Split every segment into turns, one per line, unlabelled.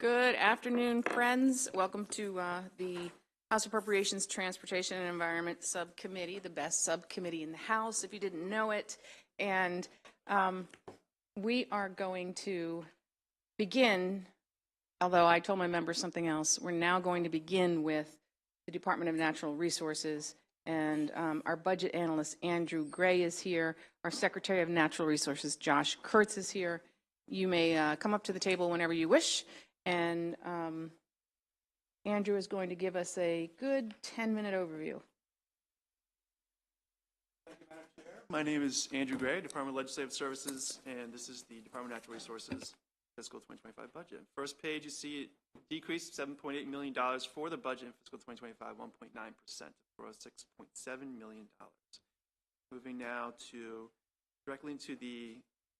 Good afternoon, friends. Welcome to the House Appropriations, Transportation, and Environment Subcommittee, the best subcommittee in the House, if you didn't know it. And we are going to begin, although I told my members something else, we're now going to begin with the Department of Natural Resources. And our budget analyst, Andrew Gray, is here. Our Secretary of Natural Resources, Josh Kurtz, is here. You may come up to the table whenever you wish. And Andrew is going to give us a good 10-minute overview.
Thank you, Madam Chair. My name is Andrew Gray, Department of Legislative Services, and this is the Department of Natural Resources fiscal 2025 budget. First page, you see a decrease of $7.8 million for the budget in fiscal 2025, 1.9%, for $6.7 million. Moving now directly into the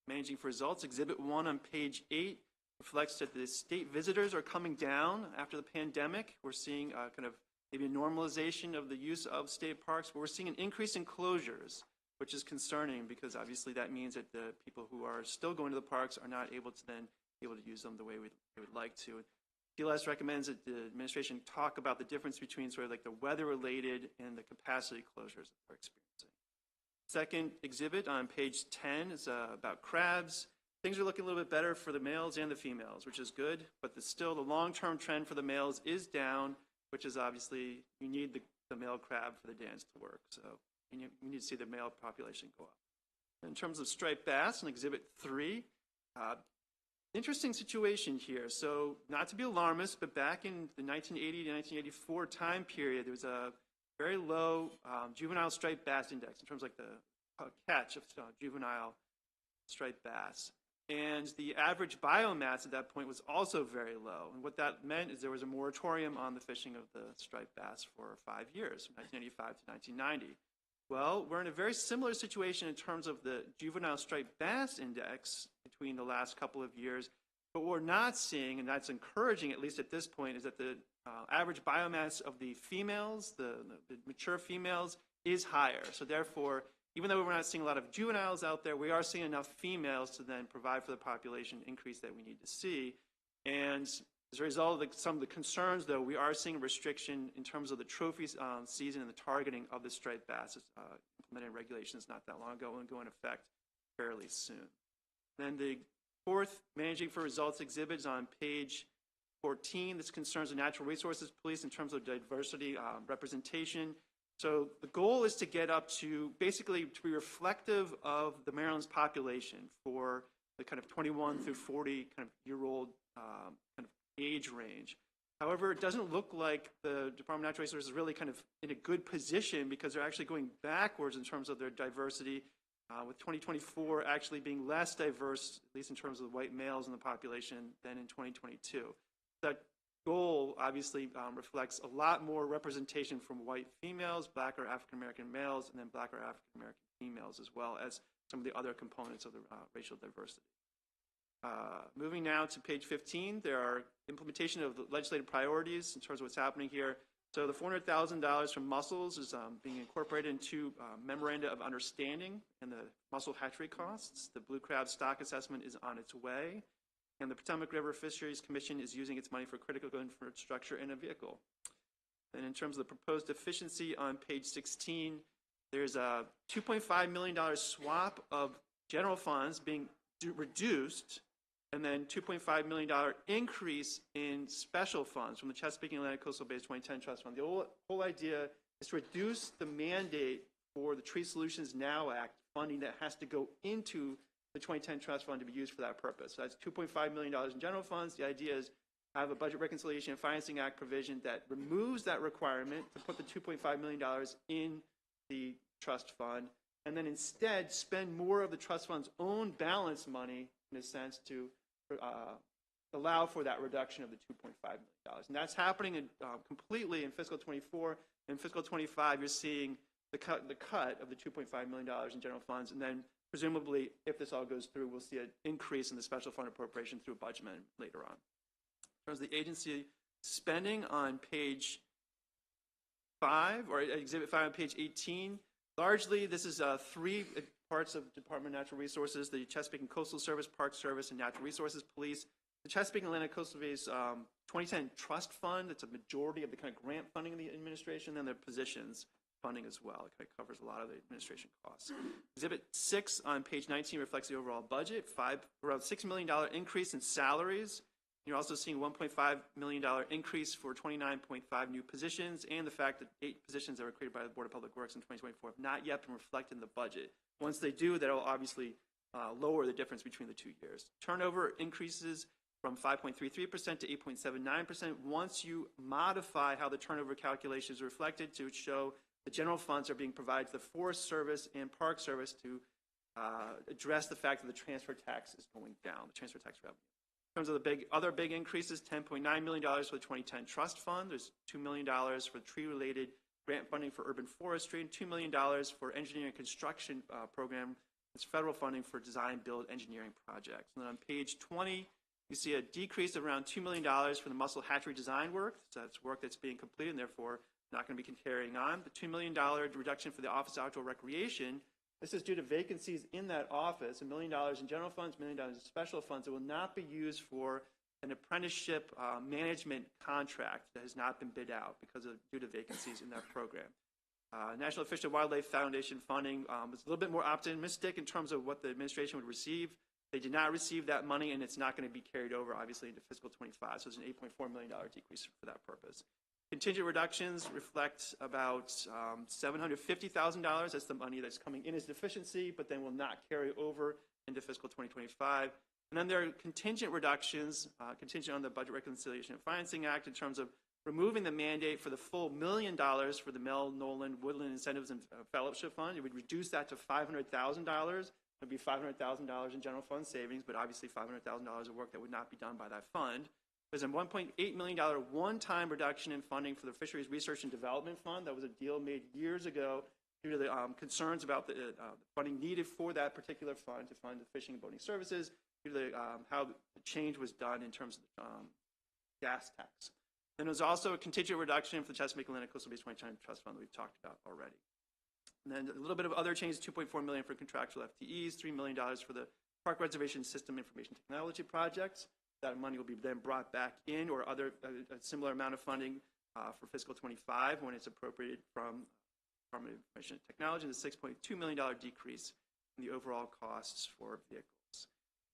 Managing for Results, Exhibit 1 on page 8. Reflects that the state visitors are coming down after the pandemic. We're seeing kind of maybe a normalization of the use of state parks, but we're seeing an increase in closures, which is concerning because obviously that means that the people who are still going to the parks are not able to then be able to use them the way they would like to. TLS recommends that the administration talk about the difference between sort of like the weather-related and the capacity closures that we're experiencing. Second exhibit on page 10 is about crabs. Things are looking a little bit better for the males and the females, which is good, but still the long-term trend for the males is down, which is obviously you need the male crab for the dance to work. So you need to see the male population go up. In terms of striped bass in Exhibit 3, interesting situation here. So not to be alarmist, but back in the 1980 to 1984 time period, there was a very low juvenile striped bass index in terms of like the catch of juvenile striped bass. And the average biomass at that point was also very low. And what that meant is there was a moratorium on the fishing of the striped bass for 5 years, from 1985 to 1990. Well, we're in a very similar situation in terms of the juvenile striped bass index between the last couple of years. But what we're not seeing, and that's encouraging at least at this point, is that the average biomass of the females, the mature females, is higher. So therefore, even though we're not seeing a lot of juveniles out there, we are seeing enough females to then provide for the population increase that we need to see. And as a result of some of the concerns, though, we are seeing a restriction in terms of the trophy season and the targeting of the striped bass. Implemented regulations not that long ago and go into effect fairly soon. Then the fourth Managing for Results exhibit is on page 14. This concerns the Natural Resources Police in terms of diversity representation. So the goal is to get up to basically to be reflective of the Maryland's population for the kind of 21 through 40 kind of year-old kind of age range. However, it doesn't look like the Department of Natural Resources is really kind of in a good position because they're actually going backwards in terms of their diversity, with 2024 actually being less diverse, at least in terms of the white males in the population, than in 2022. That goal obviously reflects a lot more representation from white females, black or African-American males, and then black or African-American females, as well as some of the other components of the racial diversity. Moving now to page 15, there are implementation of the legislative priorities in terms of what's happening here. So the $400,000 from mussels is being incorporated into Memoranda of Understanding and the mussel hatchery costs. The blue crab stock assessment is on its way. And the Potomac River Fisheries Commission is using its money for critical infrastructure and a vehicle. And in terms of the proposed efficiency on page 16, there's a $2.5 million swap of general funds being reduced, and then $2.5 million increase in special funds from the Chesapeake and Atlantic Coastal Bays 2010 Trust Fund. The whole idea is to reduce the mandate for the Tree Solutions Now Act funding that has to go into the 2010 Trust Fund to be used for that purpose. So that's $2.5 million in general funds. The idea is to have a Budget Reconciliation and Financing Act provision that removes that requirement to put the $2.5 million in the trust fund, and then instead spend more of the trust fund's own balance money, in a sense, to allow for that reduction of the $2.5 million. And that's happening completely in fiscal 24. In fiscal 25, you're seeing the cut of the $2.5 million in general funds, and then presumably, if this all goes through, we'll see an increase in the special fund appropriation through a budget amendment later on. In terms of the agency spending on page 5, or Exhibit 5 on page 18, largely this is 3 parts of Department of Natural Resources: the Chesapeake and Coastal Service, Park Service, and Natural Resources Police. the Chesapeake and Atlantic Coastal Bays 2010 Trust Fund. It's a majority of the kind of grant funding in the administration, and then their positions funding as well. It kind of covers a lot of the administration costs. Exhibit 6 on page 19 reflects the overall budget, around $6 million increase in salaries. You're also seeing $1.5 million increase for 29.5 new positions, and the fact that 8 positions that were created by the Board of Public Works in 2024 have not yet been reflected in the budget. Once they do, that will obviously lower the difference between the 2 years. Turnover increases from 5.33% to 8.79% once you modify how the turnover calculation is reflected to show the general funds are being provided to the Forest Service and Park Service to address the fact that the transfer tax is going down, the transfer tax revenue. In terms of the other big increases, $10.9 million for the 2010 Trust Fund. There's $2 million for tree-related grant funding for urban forestry, and $2 million for engineering and construction program. It's federal funding for design, build, engineering projects. And then on page 20, you see a decrease of around $2 million for the mussel hatchery design work. So that's work that's being completed and therefore not going to be carrying on. The $2 million reduction for the office outdoor recreation. This is due to vacancies in that office, $1 million in general funds, $1 million in special funds that will not be used for an apprenticeship management contract that has not been bid out due to vacancies in that program. National Fish and Wildlife Foundation funding was a little bit more optimistic in terms of what the administration would receive. They did not receive that money, and it's not going to be carried over, obviously, into fiscal 25. So it's an $8.4 million decrease for that purpose. Contingent reductions reflect about $750,000. That's the money that's coming in as deficiency, but then will not carry over into fiscal 2025. And then there are contingent reductions, contingent on the Budget Reconciliation and Financing Act, in terms of removing the mandate for the full $1 million for the Mel Nolan Woodland Incentives and Fellowship Fund. It would reduce that to $500,000. It would be $500,000 in general fund savings, but obviously $500,000 of work that would not be done by that fund. There's a $1.8 million one-time reduction in funding for the Fisheries Research and Development Fund. That was a deal made years ago due to the concerns about the funding needed for that particular fund to fund the fishing and boating services, due to how the change was done in terms of gas tax. Then there's also a contingent reduction for the Chesapeake Atlantic Coastal Bays 2010 Trust Fund that we've talked about already. And then a little bit of other changes, $2.4 million for contractual FTEs, $3 million for the Park Reservation System Information Technology projects. That money will be then brought back in, or a similar amount of funding for fiscal 25 when it's appropriated from Department of Information Technology, and a $6.2 million decrease in the overall costs for vehicles.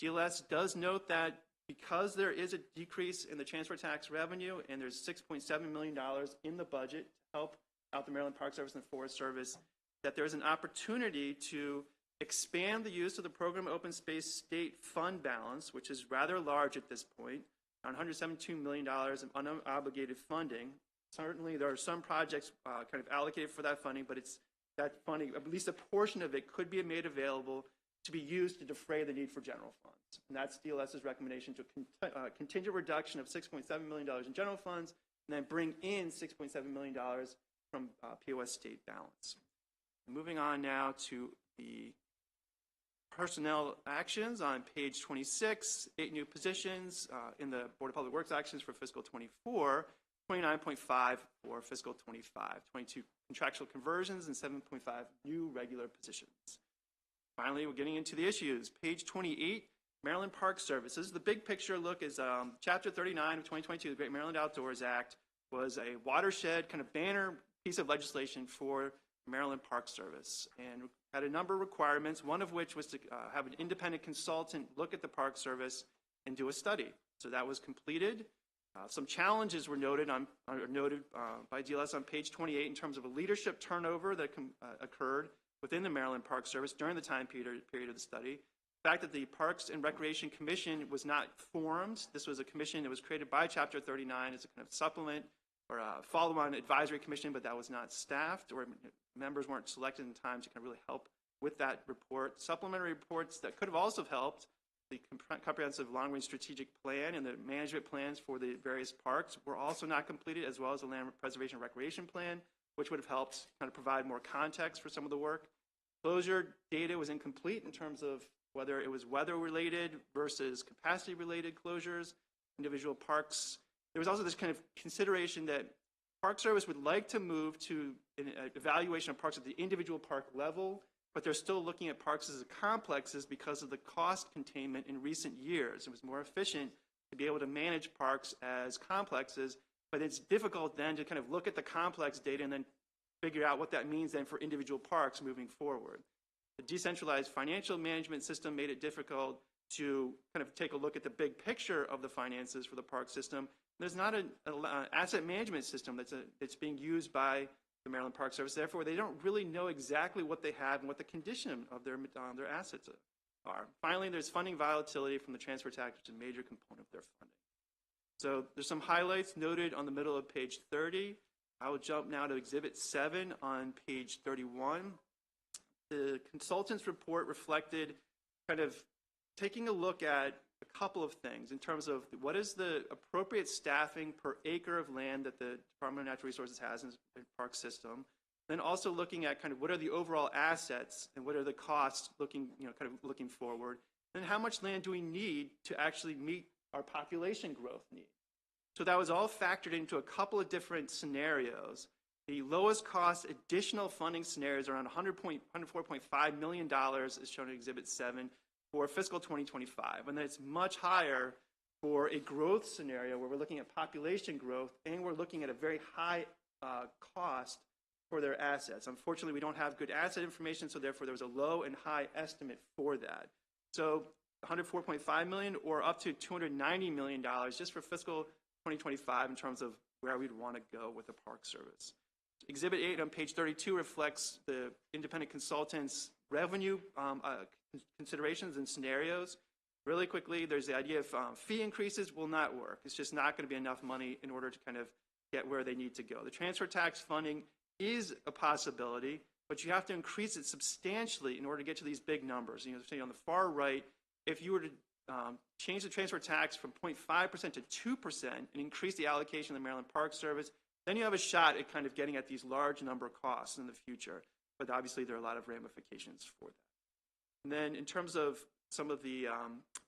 DLS does note that because there is a decrease in the transfer tax revenue and there's $6.7 million in the budget to help out the Maryland Park Service and the Forest Service, that there's an opportunity to expand the use of the program open space state fund balance, which is rather large at this point, around $172 million of unobligated funding. Certainly there are some projects kind of allocated for that funding, but it's that funding, at least a portion of it, could be made available to be used to defray the need for general funds. And that's DLS's recommendation to a contingent reduction of $6.7 million in general funds, and then bring in $6.7 million from POS state balance. Moving on now to the personnel actions on page 26, 8 new positions in the Board of Public Works actions for fiscal 24, 29.5 for fiscal 25, 22 contractual conversions, and 7.5 new regular positions. Finally, we're getting into the issues. Page 28, Maryland Park Services. The big picture look is Chapter 39 of 2022, the Great Maryland Outdoors Act, was a watershed kind of banner piece of legislation for Maryland Park Service, and had a number of requirements, one of which was to have an independent consultant look at the Park Service and do a study. So that was completed. Some challenges were noted by DLS on page 28 in terms of a leadership turnover that occurred within the Maryland Park Service during the time period of the study. The fact that the Parks and Recreation Commission was not formed. This was a commission that was created by Chapter 39 as a kind of supplement or a follow-on advisory commission, but that was not staffed, or members weren't selected in time to kind of really help with that report. Supplementary reports that could have also helped, the comprehensive long-range strategic plan and the management plans for the various parks were also not completed, as well as the land preservation and recreation plan, which would have helped kind of provide more context for some of the work. Closure data was incomplete in terms of whether it was weather-related versus capacity-related closures, individual parks. There was also this kind of consideration that Park Service would like to move to an evaluation of parks at the individual park level, but they're still looking at parks as complexes because of the cost containment in recent years. It was more efficient to be able to manage parks as complexes, but it's difficult then to kind of look at the complex data and then figure out what that means then for individual parks moving forward. The decentralized financial management system made it difficult to kind of take a look at the big picture of the finances for the park system. There's not an asset management system that's being used by the Maryland Park Service. Therefore, they don't really know exactly what they have and what the condition of their assets are. Finally, there's funding volatility from the transfer tax, which is a major component of their funding. So there's some highlights noted on the middle of page 30. I will jump now to Exhibit 7 on page 31. The consultant's report reflected kind of taking a look at a couple of things in terms of what is the appropriate staffing per acre of land that the Department of Natural Resources has in the park system, then also looking at kind of what are the overall assets and what are the costs looking forward, and how much land do we need to actually meet our population growth needs. So that was all factored into a couple of different scenarios. The lowest cost additional funding scenarios around $104.5 million is shown in Exhibit 7 for fiscal 2025. And then it's much higher for a growth scenario where we're looking at population growth and we're looking at a very high cost for their assets. Unfortunately, we don't have good asset information, so therefore there was a low and high estimate for that. So $104.5 million or up to $290 million just for fiscal 2025 in terms of where we'd want to go with the Park Service. Exhibit 8 on page 32 reflects the independent consultant's revenue considerations and scenarios. Really quickly, there's the idea of fee increases will not work. It's just not going to be enough money in order to kind of get where they need to go. The transfer tax funding is a possibility, but you have to increase it substantially in order to get to these big numbers. You know, say on the far right, if you were to change the transfer tax from 0.5% to 2% and increase the allocation of the Maryland Park Service, then you have a shot at kind of getting at these large number costs in the future. But obviously, there are a lot of ramifications for that. And then in terms of some of the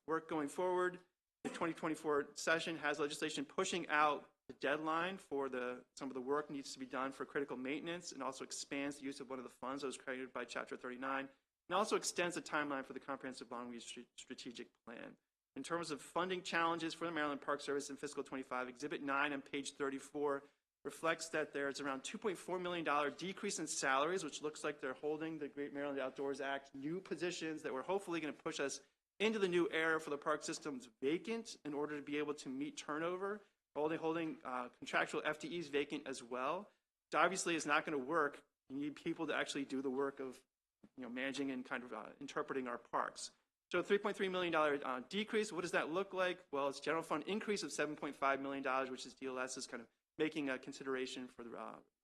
work going forward, the 2024 session has legislation pushing out the deadline for some of the work needs to be done for critical maintenance, and also expands the use of one of the funds that was created by Chapter 39, and also extends the timeline for the comprehensive long-range strategic plan. In terms of funding challenges for the Maryland Park Service in fiscal 25, Exhibit 9 on page 34 reflects that there's around $2.4 million decrease in salaries, which looks like they're holding the Great Maryland Outdoors Act new positions that we're hopefully going to push us into the new era for the park systems vacant in order to be able to meet turnover. Holding contractual FTEs vacant as well. So obviously, it's not going to work. You need people to actually do the work of managing and kind of interpreting our parks. So $3.3 million decrease, what does that look like? Well, it's general fund increase of $7.5 million, which is DLS is kind of making a consideration for the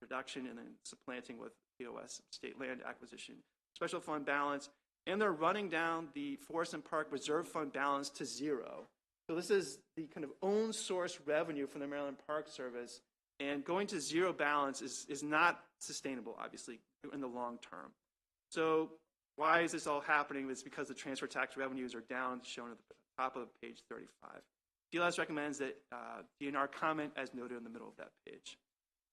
reduction and then supplanting with POS, state land acquisition, special fund balance, and they're running down the Forest and Park Reserve Fund balance to zero. So this is the kind of own source revenue from the Maryland Park Service, and going to zero balance is not sustainable, obviously, in the long term. So why is this all happening? It's because the transfer tax revenues are down, shown at the top of page 35. DLS recommends that DNR comment as noted in the middle of that page.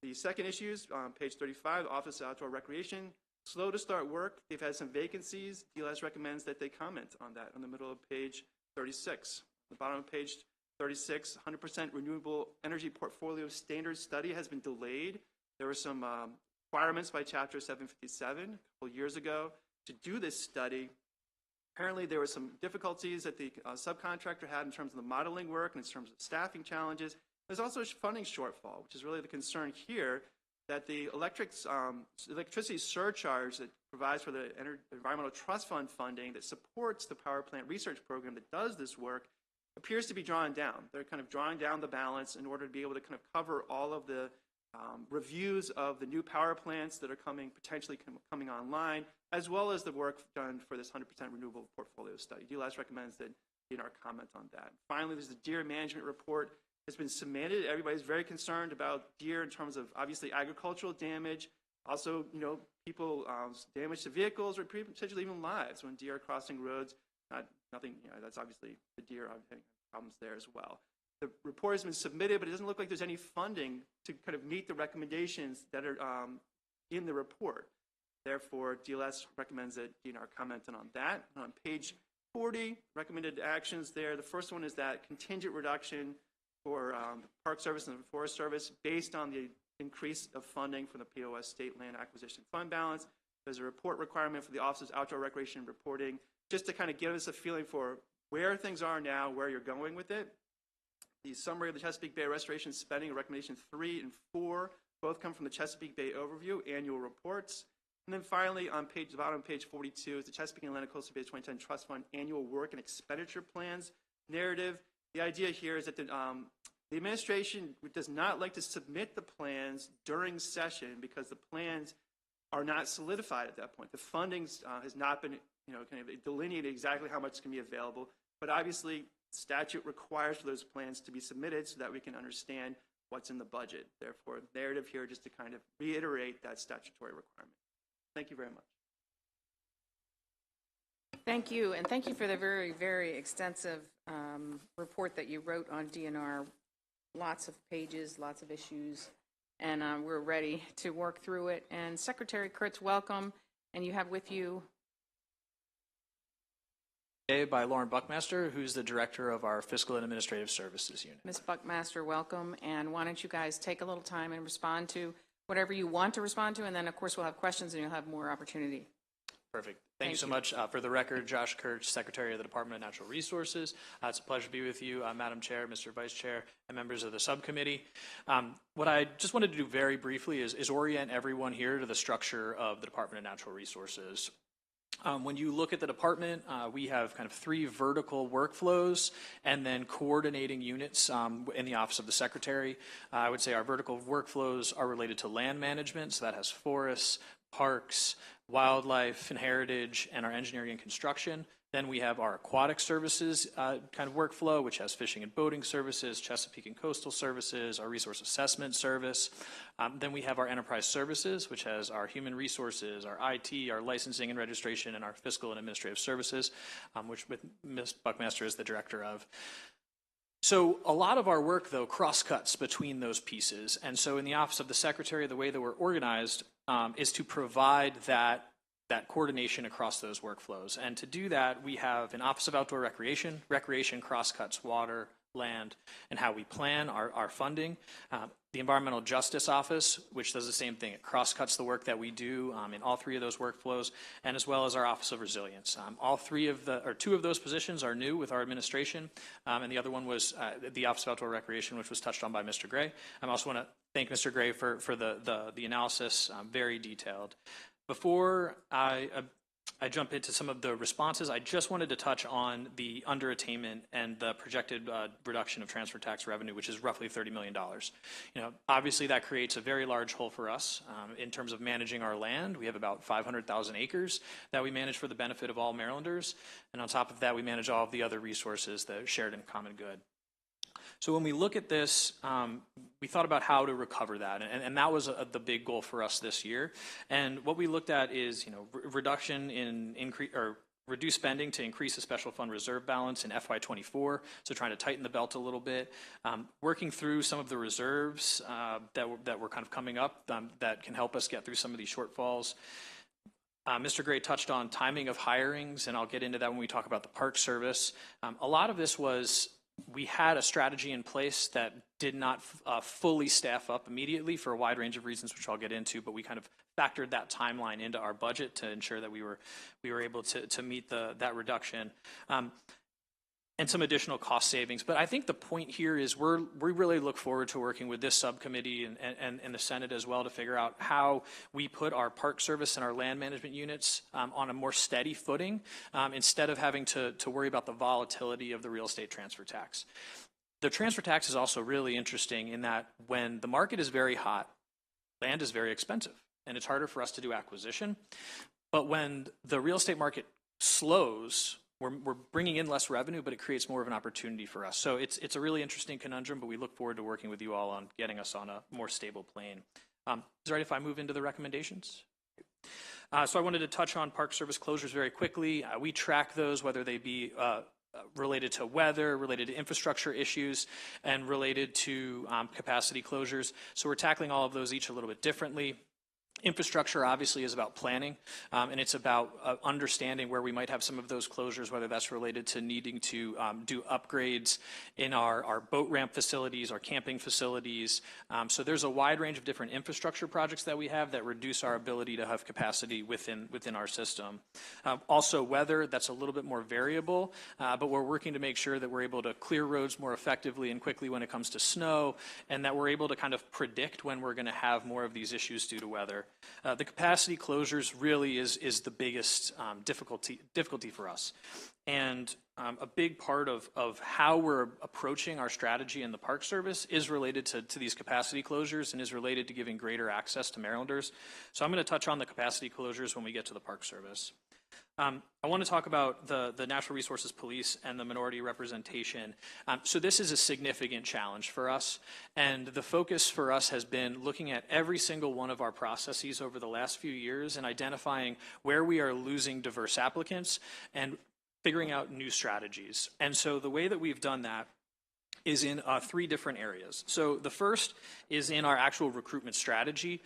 The second issue is on page 35, Office of Outdoor Recreation. Slow to start work. They've had some vacancies. DLS recommends that they comment on that in the middle of page 36. The bottom of page 36, 100% renewable energy portfolio standards study has been delayed. There were some requirements by Chapter 757 a couple years ago to do this study. Apparently, there were some difficulties that the subcontractor had in terms of the modeling work and in terms of staffing challenges. There's also a funding shortfall, which is really the concern here, that the electricity surcharge that provides for the Environmental Trust Fund funding that supports the power plant research program that does this work appears to be drawn down. They're kind of drawing down the balance in order to be able to kind of cover all of the reviews of the new power plants that are potentially coming online, as well as the work done for this 100% renewable portfolio study. DLS recommends that DNR comment on that. Finally, there's the deer management report has been submitted. Everybody's very concerned about deer in terms of obviously agricultural damage, also people damage to vehicles or potentially even lives when deer are crossing roads. That's obviously the deer problems there as well. The report has been submitted, but it doesn't look like there's any funding to kind of meet the recommendations that are in the report. Therefore, DLS recommends that DNR comment on that. On page 40 recommended actions there. The first one is that contingent reduction for the Park Service and the Forest Service based on the increase of funding from the POS State Land Acquisition Fund balance. There's a report requirement for the Office of Outdoor Recreation Reporting, just to kind of give us a feeling for where things are now, where you're going with it. The summary of the Chesapeake Bay restoration spending, recommendation 3 and 4, both come from the Chesapeake Bay Overview annual reports. And then finally, on the bottom of page 42 is the Chesapeake and Atlantic Coastal Bay 2010 Trust Fund annual work and expenditure plans narrative. The idea here is that the administration does not like to submit the plans during session because the plans are not solidified at that point. The funding has not been, kind of delineated exactly how much can be available, but obviously statute requires for those plans to be submitted so that we can understand what's in the budget. Therefore, the narrative here just to kind of reiterate that statutory requirement. Thank you very much.
Thank you, and thank you for the very, very extensive report that you wrote on DNR. Lots of pages, lots of issues, and we're ready to work through it. And Secretary Kurtz, welcome, and you have with you
by Lauren Buckmaster, who's the director of our Fiscal and Administrative Services Unit.
Ms. Buckmaster, welcome, and why don't you guys take a little time and respond to whatever you want to respond to, and then of course we'll have questions and you'll have more opportunity.
Perfect. Thank you so much. For the record, Josh Kurtz, Secretary of the Department of Natural Resources. It's a pleasure to be with you, Madam Chair, Mr. Vice Chair, and members of the subcommittee. What I just wanted to do very briefly is orient everyone here to the structure of the Department of Natural Resources. When you look at the department, we have kind of 3 vertical workflows and then coordinating units in the Office of the Secretary. I would say our vertical workflows are related to land management, so that has forests, parks, wildlife and heritage, and our engineering and construction. Then we have our aquatic services kind of workflow, which has fishing and boating services, Chesapeake and coastal services, our resource assessment service. Then we have our enterprise services, which has our human resources, our IT, our licensing and registration, and our fiscal and administrative services, which with Ms. Buckmaster is the director of. So a lot of our work, though, cross-cuts between those pieces. And so in the Office of the Secretary, the way that we're organized is to provide that coordination across those workflows. And to do that, we have an Office of Outdoor Recreation. Recreation cross-cuts water, land, and how we plan our funding. The Environmental Justice Office, which does the same thing. It cross-cuts the work that we do in all 3 of those workflows, and as well as our Office of Resilience. Two of those positions are new with our administration, and the other one was the Office of Outdoor Recreation, which was touched on by Mr. Gray. I also want to thank Mr. Gray for the analysis, very detailed. Before I jump into some of the responses, I just wanted to touch on the underattainment and the projected reduction of transfer tax revenue, which is roughly $30 million. Obviously that creates a very large hole for us in terms of managing our land. We have about 500,000 acres that we manage for the benefit of all Marylanders. And on top of that, we manage all of the other resources that are shared in common good. So when we look at this, we thought about how to recover that, and that was the big goal for us this year. And what we looked at is, reduction in reduce spending to increase the special fund reserve balance in FY24. So trying to tighten the belt a little bit, working through some of the reserves that were kind of coming up that can help us get through some of these shortfalls. Mr. Gray touched on timing of hirings, and I'll get into that when we talk about the Park Service. A lot of this was we had a strategy in place that did not fully staff up immediately for a wide range of reasons, which I'll get into, but we kind of factored that timeline into our budget to ensure that we were able to meet that reduction. And some additional cost savings. But I think the point here is we really look forward to working with this subcommittee and the Senate as well to figure out how we put our Park Service and our land management units on a more steady footing instead of having to worry about the volatility of the real estate transfer tax. The transfer tax is also really interesting in that when the market is very hot, land is very expensive and it's harder for us to do acquisition. But when the real estate market slows, we're bringing in less revenue, but it creates more of an opportunity for us. So it's a really interesting conundrum, but we look forward to working with you all on getting us on a more stable plane. Is it right if I move into the recommendations? So I wanted to touch on Park Service closures very quickly. We track those, whether they be related to weather, related to infrastructure issues, and related to capacity closures. So we're tackling all of those each a little bit differently. Infrastructure obviously is about planning, and it's about understanding where we might have some of those closures, whether that's related to needing to do upgrades in our boat ramp facilities, our camping facilities. So there's a wide range of different infrastructure projects that we have that reduce our ability to have capacity within our system. Also weather, that's a little bit more variable, but we're working to make sure that we're able to clear roads more effectively and quickly when it comes to snow, and that we're able to kind of predict when we're going to have more of these issues due to weather. The capacity closures really is the biggest difficulty for us. And a big part of how we're approaching our strategy in the Park Service is related to these capacity closures and is related to giving greater access to Marylanders. So I'm going to touch on the capacity closures when we get to the Park Service. I want to talk about the Natural Resources Police and the minority representation. So this is a significant challenge for us, and the focus for us has been looking at every single one of our processes over the last few years and identifying where we are losing diverse applicants and figuring out new strategies. And so the way that we've done that is in 3 different areas. So the first is in our actual recruitment strategy.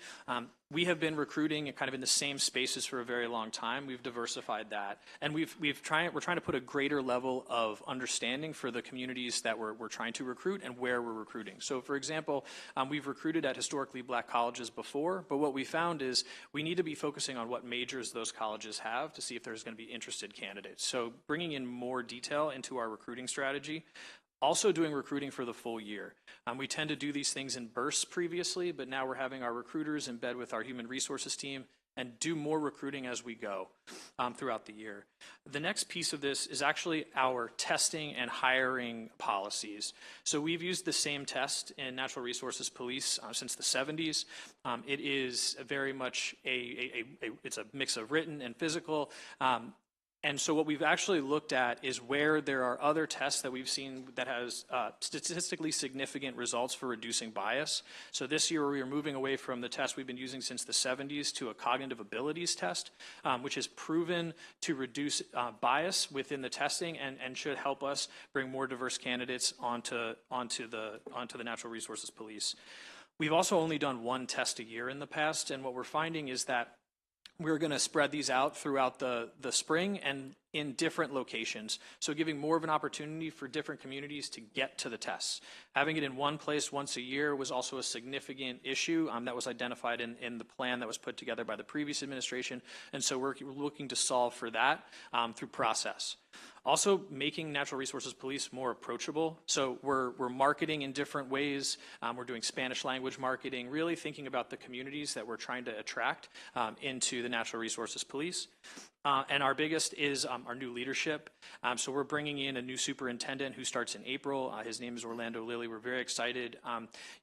We have been recruiting kind of in the same spaces for a very long time. We've diversified that, and we're trying to put a greater level of understanding for the communities that we're trying to recruit and where we're recruiting. So for example, we've recruited at historically black colleges before, but what we found is we need to be focusing on what majors those colleges have to see if there's going to be interested candidates. So bringing in more detail into our recruiting strategy. Also doing recruiting for the full year. We tend to do these things in bursts previously, but now we're having our recruiters in bed with our human resources team and do more recruiting as we go throughout the year. The next piece of this is actually our testing and hiring policies. So we've used the same test in Natural Resources Police since the 70s. It is very much it's a mix of written and physical. And so what we've actually looked at is where there are other tests that we've seen that has statistically significant results for reducing bias. So this year we are moving away from the test we've been using since the 70s to a cognitive abilities test, which is proven to reduce bias within the testing and should help us bring more diverse candidates onto the Natural Resources Police. We've also only done 1 test a year in the past, and what we're finding is that we're going to spread these out throughout the spring and in different locations. So giving more of an opportunity for different communities to get to the tests. Having it in one place once a year was also a significant issue that was identified in the plan that was put together by the previous administration. And so we're looking to solve for that through process. Also, making Natural Resources Police more approachable. So we're marketing in different ways. We're doing Spanish language marketing, really thinking about the communities that we're trying to attract into the Natural Resources Police. And our biggest is our new leadership. So we're bringing in a new superintendent who starts in April. His name is Orlando Lilly. We're very excited.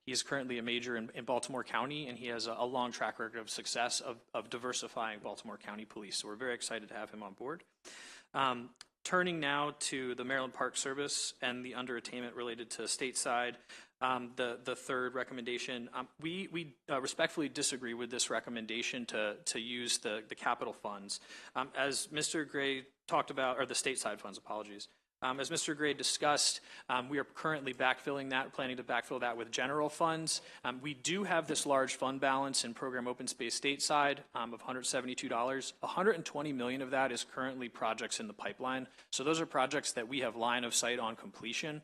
He is currently a major in Baltimore County, and he has a long track record of success of diversifying Baltimore County Police. So we're very excited to have him on board. Turning now to the Maryland Park Service and the underattainment related to stateside, the third recommendation, we respectfully disagree with this recommendation to use the capital funds. As Mr. Gray talked about, or the stateside funds, apologies. As Mr. Gray discussed, we are currently backfilling that, planning to backfill that with general funds. We do have this large fund balance in program open space stateside of $172. $120 million of that is currently projects in the pipeline. So those are projects that we have line of sight on completion.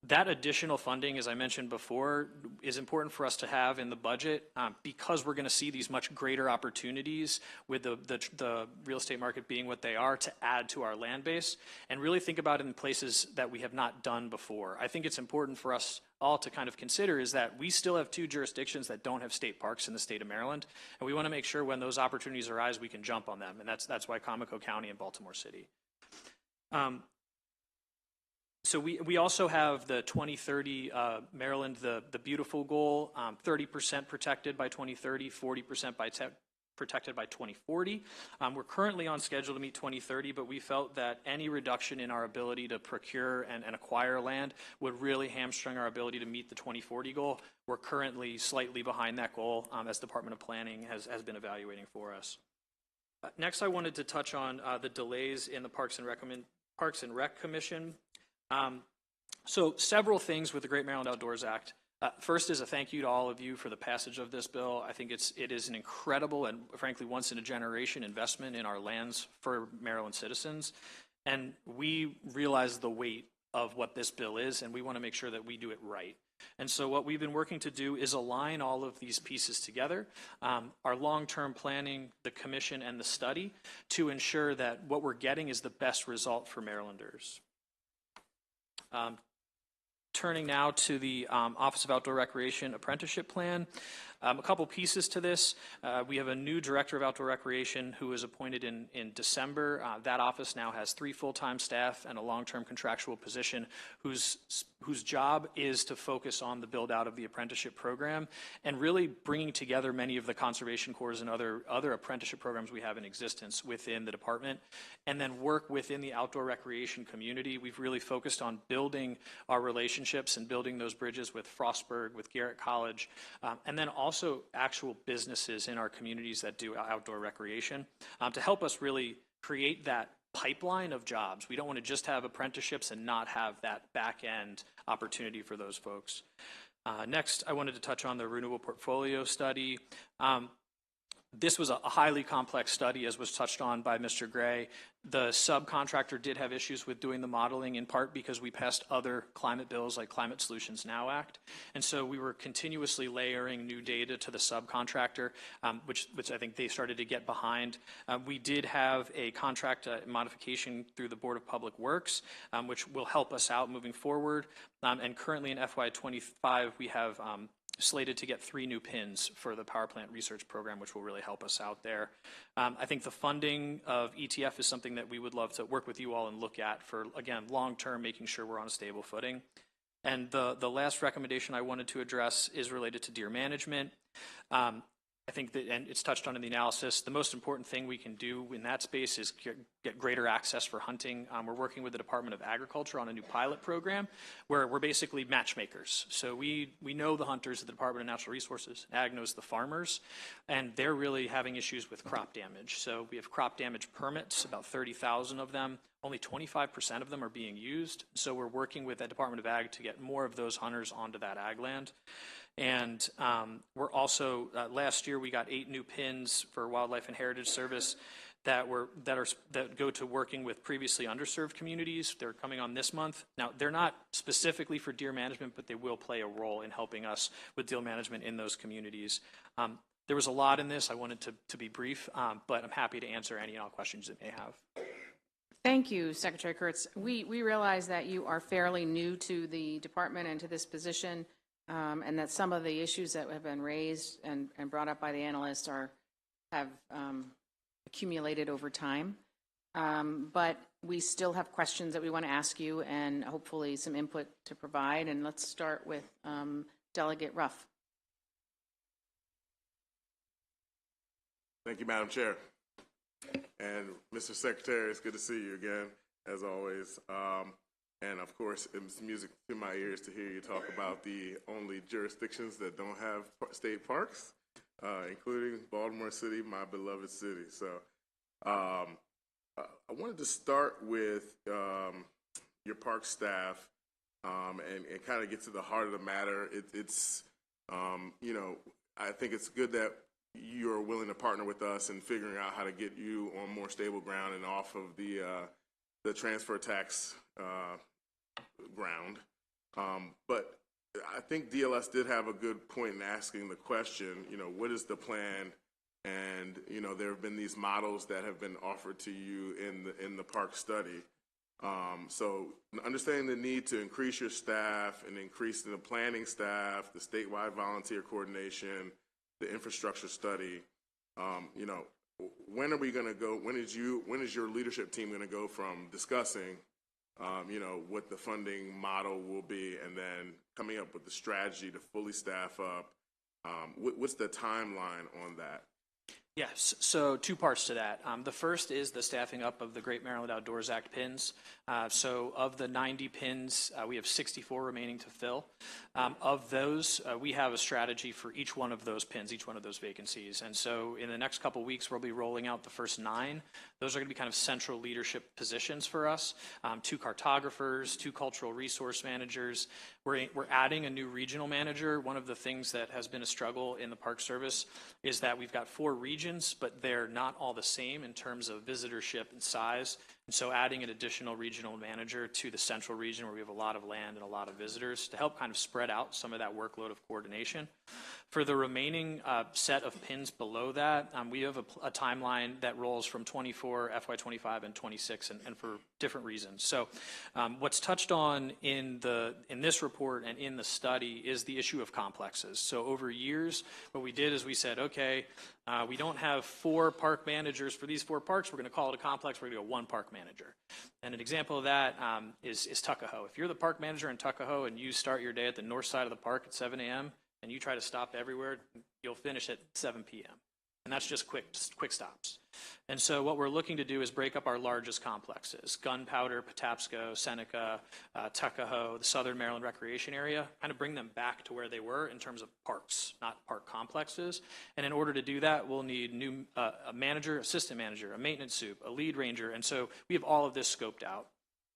That additional funding, as I mentioned before, is important for us to have in the budget because we're going to see these much greater opportunities with the real estate market being what they are to add to our land base and really think about it in places that we have not done before. I think it's important for us all to kind of consider is that we still have 2 jurisdictions that don't have state parks in the state of Maryland, and we want to make sure when those opportunities arise, we can jump on them, and that's why Comico County and Baltimore City. So we also have the 2030 Maryland, the beautiful goal, 30% protected by 2030, 40% protected by 2040. We're currently on schedule to meet 2030, but we felt that any reduction in our ability to procure and acquire land would really hamstring our ability to meet the 2040 goal. We're currently slightly behind that goal as Department of Planning has been evaluating for us. Next, I wanted to touch on the delays in the Parks and Rec Commission. So several things with the Great Maryland Outdoors Act. First is a thank you to all of you for the passage of this bill. I think it is an incredible and frankly once in a generation investment in our lands for Maryland citizens. And we realize the weight of what this bill is, and we want to make sure that we do it right. And so what we've been working to do is align all of these pieces together, our long-term planning, the commission, and the study, to ensure that what we're getting is the best result for Marylanders. Turning now to the Office of Outdoor Recreation Apprenticeship Plan. A couple pieces to this. We have a new Director of Outdoor Recreation who was appointed in December. That office now has 3 full-time staff and a long-term contractual position whose job is to focus on the build-out of the apprenticeship program and really bringing together many of the conservation corps and other apprenticeship programs we have in existence within the department, and then work within the outdoor recreation community. We've really focused on building our relationships and building those bridges with Frostburg, with Garrett College, and then also actual businesses in our communities that do outdoor recreation to help us really create that pipeline of jobs. We don't want to just have apprenticeships and not have that back end opportunity for those folks. Next, I wanted to touch on the renewable portfolio study. This was a highly complex study, as was touched on by Mr. Gray. The subcontractor did have issues with doing the modeling, in part because we passed other climate bills like Climate Solutions Now Act. And so we were continuously layering new data to the subcontractor, which I think they started to get behind. We did have a contract modification through the Board of Public Works, which will help us out moving forward. And currently in FY25, we have slated to get 3 new pins for the power plant research program, which will really help us out there. I think the funding of ETF is something that we would love to work with you all and look at for, again, long-term, making sure we're on a stable footing. And the last recommendation I wanted to address is related to deer management. I think that, and it's touched on in the analysis, the most important thing we can do in that space is get greater access for hunting. We're working with the Department of Agriculture on a new pilot program where we're basically matchmakers. So we know the hunters at the Department of Natural Resources, Ag knows the farmers, and they're really having issues with crop damage. So we have crop damage permits, about 30,000 of them. Only 25% of them are being used. So we're working with the Department of Ag to get more of those hunters onto that ag land. And we're also, last year we got 8 new pins for Wildlife and Heritage Service that go to working with previously underserved communities. They're coming on this month. Now, they're not specifically for deer management, but they will play a role in helping us with deer management in those communities. There was a lot in this. I wanted to be brief, but I'm happy to answer any and all questions that you may have.
Thank you, Secretary Kurtz. We realize that you are fairly new to the department and to this position, and that some of the issues that have been raised and brought up by the analysts have accumulated over time. But we still have questions that we want to ask you and hopefully some input to provide. And let's start with Delegate Ruff.
Thank you, Madam Chair. And Mr. Secretary, it's good to see you again, as always. And of course, it's music to my ears to hear you talk about the only jurisdictions that don't have state parks, including Baltimore City, my beloved city. So I wanted to start with your park staff and kind of get to the heart of the matter. It's I think it's good that you're willing to partner with us in figuring out how to get you on more stable ground and off of the transfer tax ground. But I think DLS did have a good point in asking the question, what is the plan? And, there have been these models that have been offered to you in the park study. So understanding the need to increase your staff and increase the planning staff, the statewide volunteer coordination, the infrastructure study, when are we going to go? When is your leadership team going to go from discussing, what the funding model will be, and then coming up with the strategy to fully staff up? What's the timeline on that?
Yes, so two parts to that. The first is the staffing up of the Great Maryland Outdoors Act pins. So of the 90 pins, we have 64 remaining to fill. Of those, we have a strategy for each one of those pins, each one of those vacancies. And so in the next couple weeks, we'll be rolling out the first 9. Those are going to be kind of central leadership positions for us. 2 cartographers, 2 cultural resource managers. We're adding a new regional manager. One of the things that has been a struggle in the Park Service is that we've got 4 regions, but they're not all the same in terms of visitorship and size. And so adding an additional regional manager to the central region where we have a lot of land and a lot of visitors to help kind of spread out some of that workload of coordination. For the remaining set of pins below that, we have a timeline that rolls from 24, FY25, and 26, and for different reasons. So what's touched on in this report and in the study is the issue of complexes. So over years, what we did is we said, okay, we don't have 4 park managers for these 4 parks. We're going to call it a complex. We're going to go 1 park manager. And an example of that is Tuckahoe. If you're the park manager in Tuckahoe and you start your day at the north side of the park at 7 a.m., and you try to stop everywhere, you'll finish at 7 p.m. And that's just quick stops. And so what we're looking to do is break up our largest complexes, Gunpowder, Patapsco, Seneca, Tuckahoe, the Southern Maryland Recreation Area, kind of bring them back to where they were in terms of parks, not park complexes. And in order to do that, we'll need a manager, assistant manager, a maintenance soup, a lead ranger. And so we have all of this scoped out.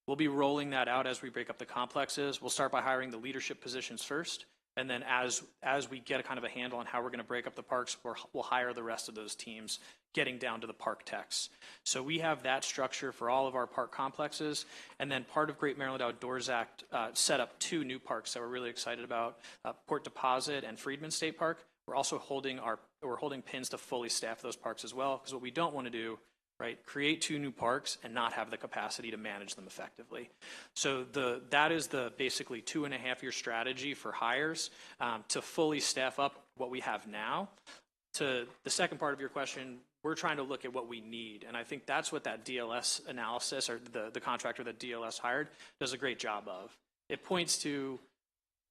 We'll be rolling that out as we break up the complexes. We'll start by hiring the leadership positions first. And then as we get a kind of a handle on how we're going to break up the parks, we'll hire the rest of those teams, getting down to the park techs. So we have that structure for all of our park complexes. And then part of Great Maryland Outdoors Act set up 2 new parks that we're really excited about, Port Deposit and Freedman State Park. We're also holding pins to fully staff those parks as well, because what we don't want to do, right, create 2 new parks and not have the capacity to manage them effectively. So that is the basically 2.5-year strategy for hires to fully staff up what we have now. To the second part of your question, we're trying to look at what we need. And I think that's what that DLS analysis, or the contractor that DLS hired, does a great job of. It points to,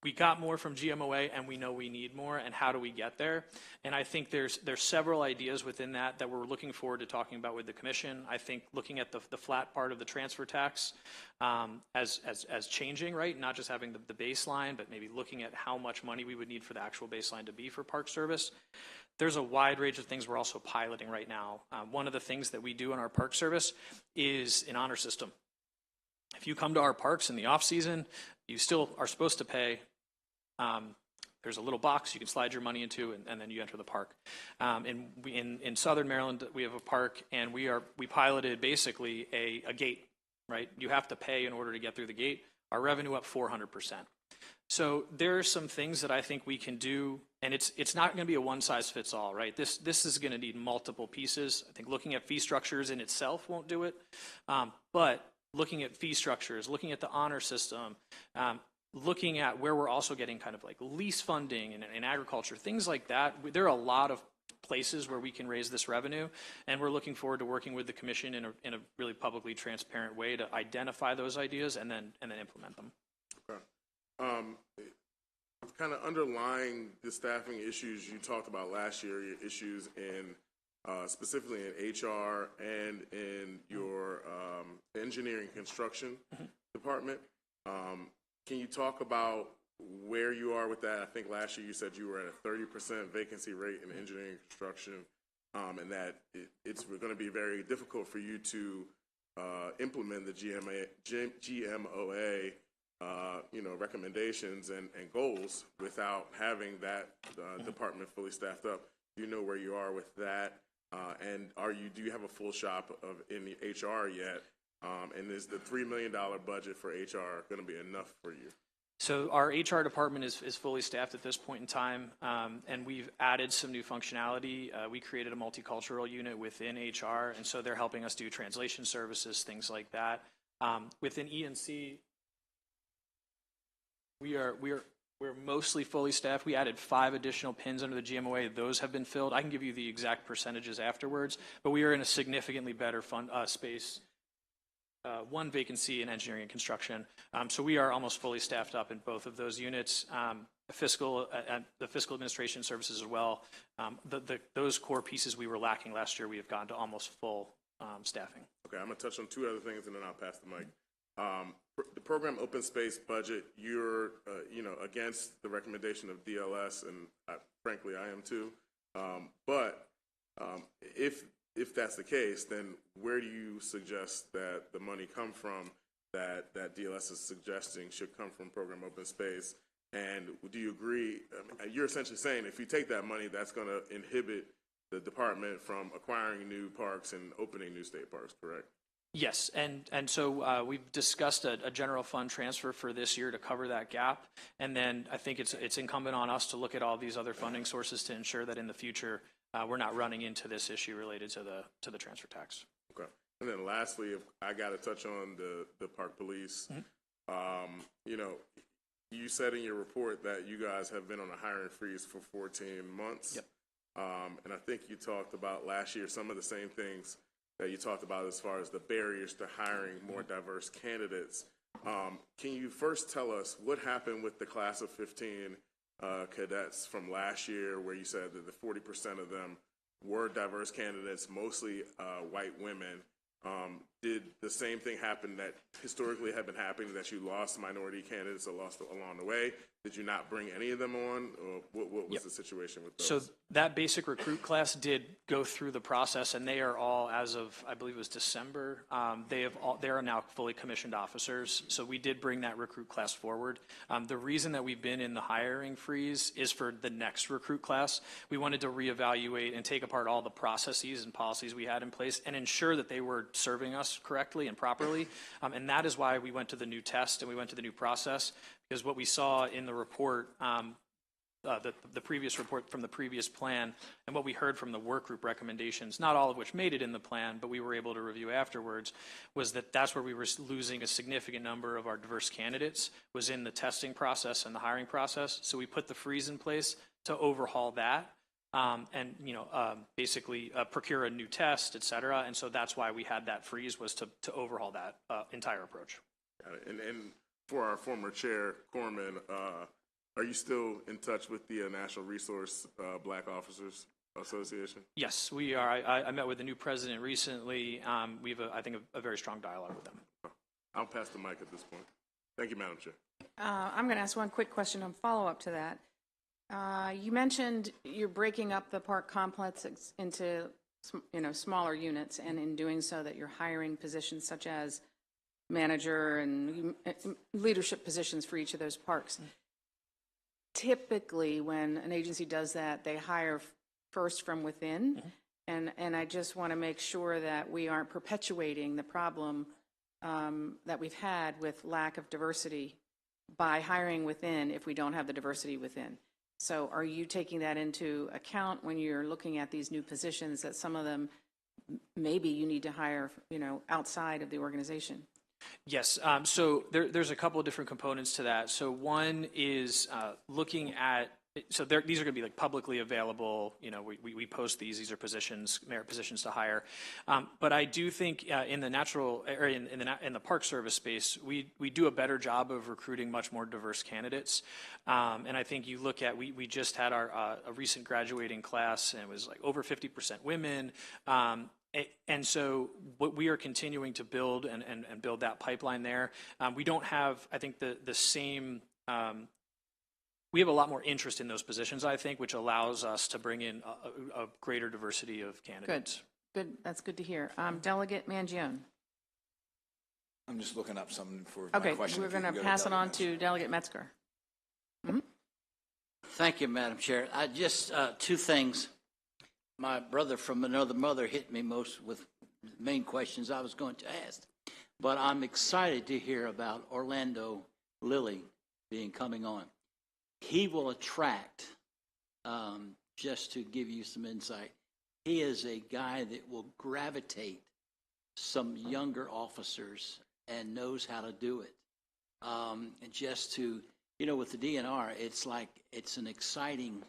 we got more from GMOA and we know we need more, and how do we get there? And I think there's several ideas within that we're looking forward to talking about with the commission. I think looking at the flat part of the transfer tax as changing, right? Not just having the baseline, but maybe looking at how much money we would need for the actual baseline to be for Park Service. There's a wide range of things we're also piloting right now. One of the things that we do in our Park Service is an honor system. If you come to our parks in the off season, you still are supposed to pay. There's a little box you can slide your money into, and then you enter the park. In Southern Maryland, we have a park, and we piloted basically a gate, right? You have to pay in order to get through the gate. Our revenue up 400%. So there are some things that I think we can do, and it's not going to be a one-size-fits-all, right? This is going to need multiple pieces. I think looking at fee structures in itself won't do it, but looking at fee structures, looking at the honor system, looking at where we're also getting kind of like lease funding in agriculture, things like that. There are a lot of places where we can raise this revenue, and we're looking forward to working with the commission in a really publicly transparent way to identify those ideas and then implement them.
Okay. Kind of underlying the staffing issues you talked about last year, your issues in specifically in HR and in your engineering construction department. Can you talk about where you are with that? I think last year you said you were at a 30% vacancy rate in engineering construction, and that it's going to be very difficult for you to implement the GMOA recommendations and goals without having that department fully staffed up. Do you know where you are with that? And do you have a full shop in the HR yet? And is the $3 million budget for HR going to be enough for you?
So our HR department is fully staffed at this point in time, and we've added some new functionality. We created a multicultural unit within HR, and so they're helping us do translation services, things like that. Within E&C, we're mostly fully staffed. We added 5 additional pins under the GMOA. Those have been filled. I can give you the exact percentages afterwards, but we are in a significantly better space. 1 vacancy in engineering and construction. So we are almost fully staffed up in both of those units. fiscal, the fiscal administration services as well. Those core pieces we were lacking last year, we have gotten to almost full staffing.
Okay, I'm going to touch on two other things, and then I'll pass the mic. The program open space budget, you're against the recommendation of DLS, and frankly, I am too. But if that's the case, then where do you suggest that the money come from that DLS is suggesting should come from program open space? And do you agree? You're essentially saying if you take that money, that's going to inhibit the department from acquiring new parks and opening new state parks, correct?
Yes, and so we've discussed a general fund transfer for this year to cover that gap, and then I think it's incumbent on us to look at all these other funding sources to ensure that in the future we're not running into this issue related to the transfer tax.
Okay, and then lastly, if I got to touch on the park police. You said in your report that you guys have been on a hiring freeze for 14 months.
Yep.
And I think you talked about last year some of the same things that you talked about as far as the barriers to hiring more diverse candidates. Can you first tell us what happened with the class of 15 cadets from last year, where you said that the 40% of them were diverse candidates, mostly white women? Did the same thing happen that historically had been happening, that you lost minority candidates or lost along the way? Did you not bring any of them on? Or what was the situation with those?
So that basic recruit class did go through the process, and they are all, as of, I believe it was December, they are now fully commissioned officers. So we did bring that recruit class forward. The reason that we've been in the hiring freeze is for the next recruit class. We wanted to reevaluate and take apart all the processes and policies we had in place and ensure that they were serving us correctly and properly. And that is why we went to the new test and we went to the new process, because what we saw in the report, the previous report from the previous plan, and what we heard from the work group recommendations, not all of which made it in the plan, but we were able to review afterwards, was that that's where we were losing a significant number of our diverse candidates, was in the testing process and the hiring process. So we put the freeze in place to overhaul that. And basically procure a new test, et cetera. And so that's why we had that freeze, was to overhaul that entire approach.
Got it. And for our former chair, Corman, are you still in touch with the National Resource Black Officers Association?
Yes, we are. I met with the new president recently. We have, I think, a very strong dialogue with them.
I'll pass the mic at this point. Thank you, Madam Chair.
I'm going to ask one quick question on follow-up to that. You mentioned you're breaking up the park complex into smaller units, and in doing so that you're hiring positions such as manager and leadership positions for each of those parks. Typically, when an agency does that, they hire first from within, and I just want to make sure that we aren't perpetuating the problem that we've had with lack of diversity by hiring within if we don't have the diversity within. So are you taking that into account when you're looking at these new positions, that some of them maybe you need to hire, outside of the organization?
Yes. So there's a couple of different components to that. So one is looking at, so these are going to be like publicly available. We post these. These are positions, merit positions to hire. But I do think in the natural or in the park service space, we do a better job of recruiting much more diverse candidates. And I think you look at, we just had a recent graduating class, and it was like over 50% women. And so what we are continuing to build and build that pipeline there. We don't have, I think, the same. We have a lot more interest in those positions, I think, which allows us to bring in a greater diversity of candidates.
Good. That's good to hear. Delegate Mangione.
I'm just looking up something for my
Okay,
question.
we're going to pass it on to Delegate Metzger.
Thank you, Madam Chair. I just two things. My brother from another mother hit me most with the main questions I was going to ask. But I'm excited to hear about Orlando Lilly coming on. He will attract, just to give you some insight, he is a guy that will gravitate some younger officers and knows how to do it. And just to, with the DNR, it's like, it's an exciting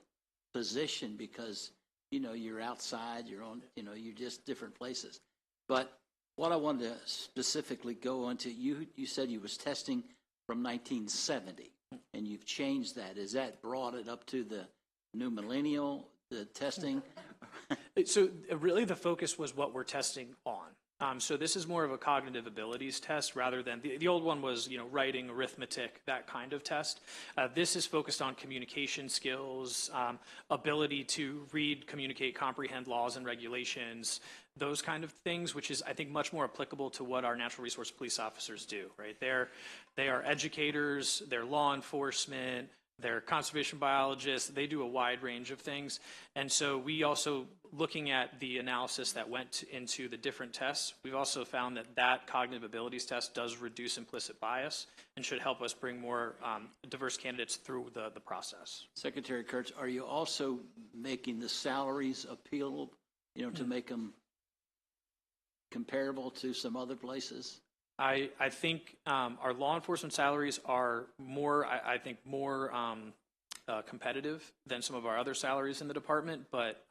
position because, you're outside, you're on, you're just different places. But what I wanted to specifically go into, you said you was testing from 1970, and and you've changed that. Has that brought it up to the new millennial, the testing?
So really the focus was what we're testing on. So this is more of a cognitive abilities test rather than, the old one was, writing, arithmetic, that kind of test. This is focused on communication skills, ability to read, communicate, comprehend laws and regulations, those kind of things, which is, I think, much more applicable to what our natural resource police officers do, right? They are educators, they're law enforcement, they're conservation biologists, they do a wide range of things. And so we also, looking at the analysis that went into the different tests, we've also found that that cognitive abilities test does reduce implicit bias and should help us bring more diverse candidates through the process.
Secretary Kurtz, are you also making the salaries appealable, to make them comparable to some other places?
I think our law enforcement salaries are more, more competitive than some of our other salaries in the department, but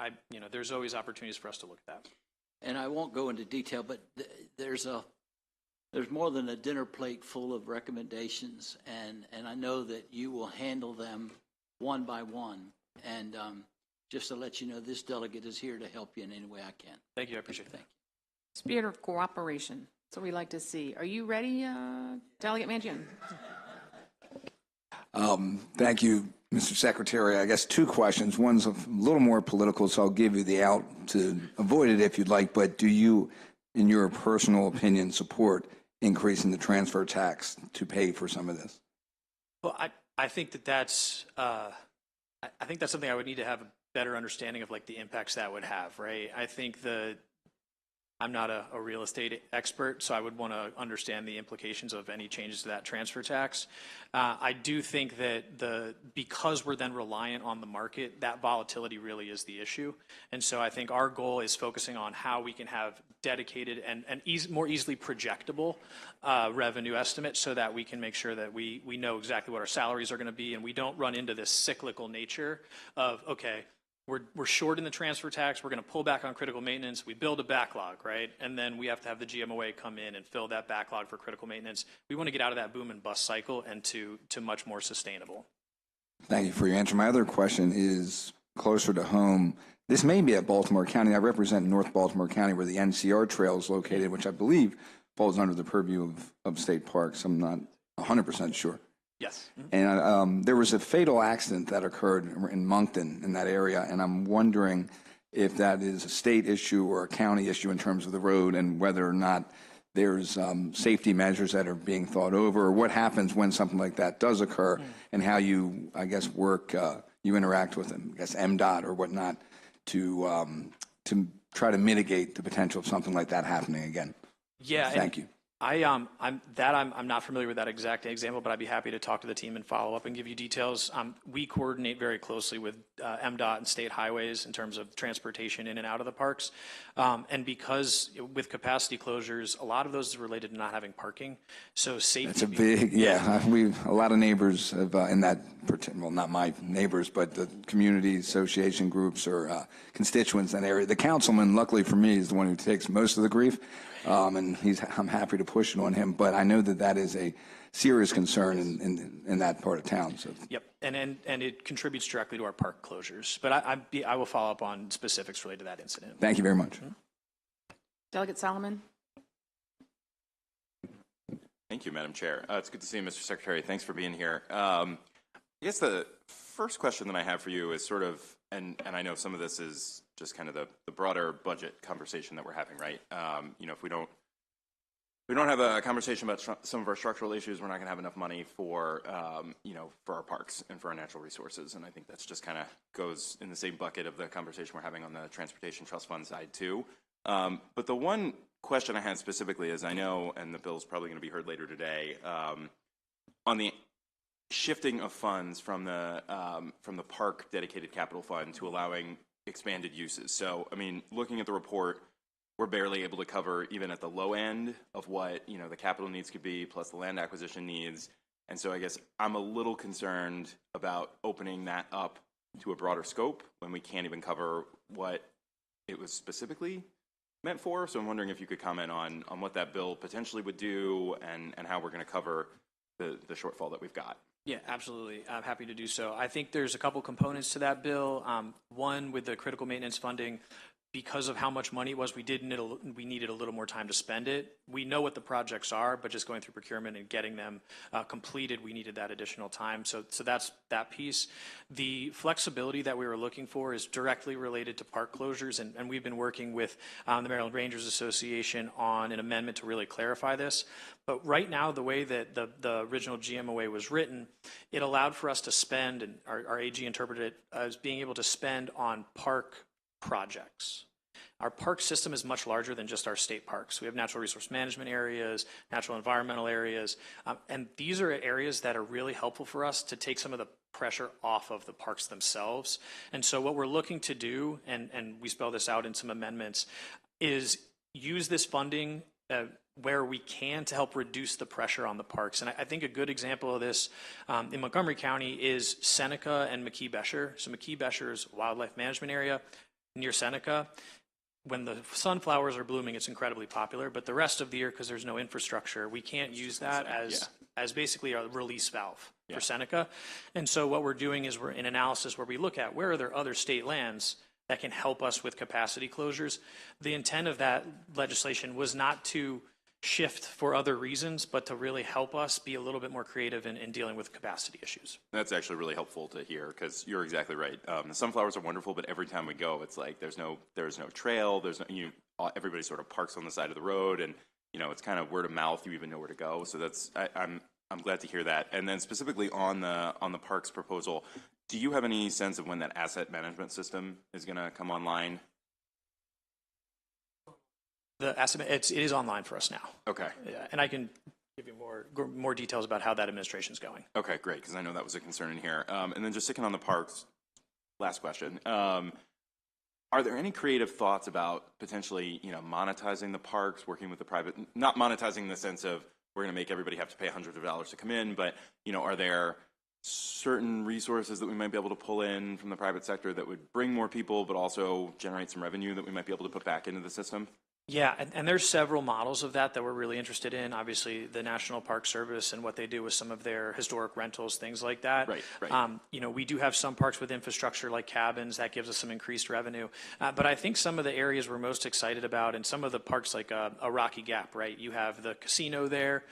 there's always opportunities for us to look at that.
And I won't go into detail, but there's more than a dinner plate full of recommendations, and I know that you will handle them one by one. And just to let you know, this delegate is here to help you in any way I can.
Thank you. I appreciate it.
Thank you.
Spirit of cooperation. So we like to see. Are you ready, Delegate Mangione?
Thank you, Mr. Secretary. I guess two questions. One's a little more political, so I'll give you the out to avoid it if you'd like, but do you, in your personal opinion, support increasing the transfer tax to pay for some of this?
Well, I think that's I think that's something I would need to have a better understanding of, like, the impacts that would have, right? I think I'm not a real estate expert, so I would want to understand the implications of any changes to that transfer tax. I do think that because we're then reliant on the market, that volatility really is the issue. And so I think our goal is focusing on how we can have dedicated and more easily projectable revenue estimates so that we can make sure that we know exactly what our salaries are going to be, and we don't run into this cyclical nature of, okay, we're short in the transfer tax, we're going to pull back on critical maintenance, we build a backlog, right? And then we have to have the GMOA come in and fill that backlog for critical maintenance. We want to get out of that boom and bust cycle and to much more sustainable.
Thank you for your answer. My other question is closer to home. This may be at Baltimore County. I represent North Baltimore County, where the NCR Trail is located, which I believe falls under the purview of state parks. I'm not 100% sure.
Yes.
And there was a fatal accident that occurred in Moncton, in that area, and I'm wondering if that is a state issue or a county issue in terms of the road, and whether or not there's safety measures that are being thought over, or what happens when something like that does occur, and how you, I guess, you interact with them, I guess MDOT or whatnot, to try to mitigate the potential of something like that happening again.
Yeah.
Thank you.
I'm not familiar with that exact example, but I'd be happy to talk to the team and follow up and give you details. We coordinate very closely with MDOT and state highways in terms of transportation in and out of the parks. And because with capacity closures, a lot of those is related to not having parking. So safety.
It's a big, a lot of neighbors have, in that, well, not my neighbors, but the community association groups or constituents in that area. The councilman, luckily for me, is the one who takes most of the grief. And I'm happy to push it on him, but I know that is a serious concern in that part of town. So. Yep,
and it contributes directly to our park closures. But I will follow up on specifics related to that incident.
Thank you very much.
Mm-hmm.
Delegate Solomon.
Thank you, Madam Chair. It's good to see you, Mr. Secretary. Thanks for being here. I guess the first question that I have for you is sort of, and I know some of this is just kind of the broader budget conversation that we're having, right? If we don't have a conversation about some of our structural issues, we're not going to have enough money for, for our parks and for our natural resources. And I think that's just kind of goes in the same bucket of the conversation we're having on the Transportation Trust Fund side too. But the one question I had specifically is, I know, and the bill's probably going to be heard later today, on the shifting of funds from the park dedicated capital fund to allowing expanded uses. So, I mean, looking at the report, we're barely able to cover even at the low end of what, the capital needs could be, plus the land acquisition needs. And so I guess I'm a little concerned about opening that up to a broader scope when we can't even cover what it was specifically meant for. So I'm wondering if you could comment on what that bill potentially would do and how we're going to cover the shortfall that we've got.
Yeah, absolutely. I'm happy to do so. I think there's a couple components to that bill. One, with the critical maintenance funding, because of how much money it was, we needed a little more time to spend it. We know what the projects are, but just going through procurement and getting them completed, we needed that additional time. So that's that piece. The flexibility that we were looking for is directly related to park closures, and we've been working with the Maryland Rangers Association on an amendment to really clarify this. But right now, the way that the original GMOA was written, it allowed for us to spend, and our AG interpreted it as being able to spend on park projects. Our park system is much larger than just our state parks. We have natural resource management areas, natural environmental areas, and these are areas that are really helpful for us to take some of the pressure off of the parks themselves. And so what we're looking to do, and we spell this out in some amendments, is use this funding where we can to help reduce the pressure on the parks. And I think a good example of this in Montgomery County is Seneca and McKee-Besher. So McKee-Besher is a wildlife management area near Seneca. When the sunflowers are blooming, it's incredibly popular, but the rest of the year, because there's no infrastructure, we can't use that as basically a release valve for Seneca. And so what we're doing is we're in analysis where we look at where are there other state lands that can help us with capacity closures. The intent of that legislation was not to shift for other reasons, but to really help us be a little bit more creative in dealing with capacity issues.
That's actually really helpful to hear, because you're exactly right. The sunflowers are wonderful, but every time we go, it's like there's no trail. Everybody sort of parks on the side of the road, and it's kind of word of mouth. You even know where to go. So I'm glad to hear that. And then specifically on the parks proposal, do you have any sense of when that asset management system is going to come online?
The asset, it is online for us now. Okay. Yeah, and I can give you more details about how that administration is going.
Okay, great, because I know that was a concern in here. And then just sticking on the parks, last question. Are there any creative thoughts about potentially, monetizing the parks, working with the private, not monetizing in the sense of we're going to make everybody have to pay hundreds of dollars to come in, but, are there certain resources that we might be able to pull in from the private sector that would bring more people, but also generate some revenue that we might be able to put back into the system?
Yeah, and there's several models of that we're really interested in. Obviously, the National Park Service and what they do with some of their historic rentals, things like that.
Right.
We do have some parks with infrastructure like cabins that gives us some increased revenue. But I think some of the areas we're most excited about, and some of the parks like a Rocky Gap, right? You have the casino there,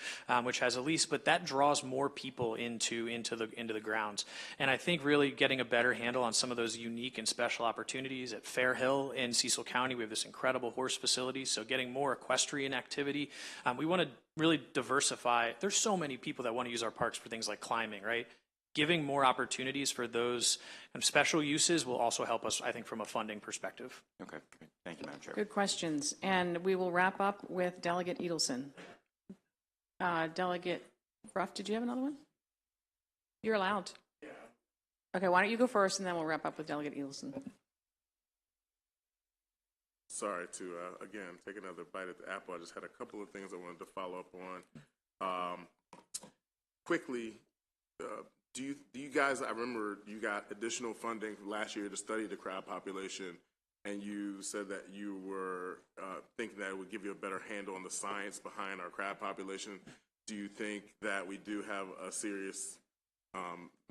which has a lease, but that draws more people into the grounds. And I think really getting a better handle on some of those unique and special opportunities at Fair Hill in Cecil County, we have this incredible horse facility. So getting more equestrian activity. We want to really diversify. There's so many people that want to use our parks for things like climbing, right? Giving more opportunities for those special uses will also help us, I think, from a funding perspective.
Okay, great. Thank you, Madam Chair.
Good questions. And we will wrap up with Delegate Edelson. Delegate Ruff, did you have another one? You're allowed. Yeah. Okay, why don't you go first, and then we'll wrap up with Delegate Edelson.
Sorry to, again, take another bite at the apple. I just had a couple of things I wanted to follow up on. Quickly, do you guys, I remember you got additional funding last year to study the crab population, and you said that you were thinking that it would give you a better handle on the science behind our crab population. Do you think that we do have a serious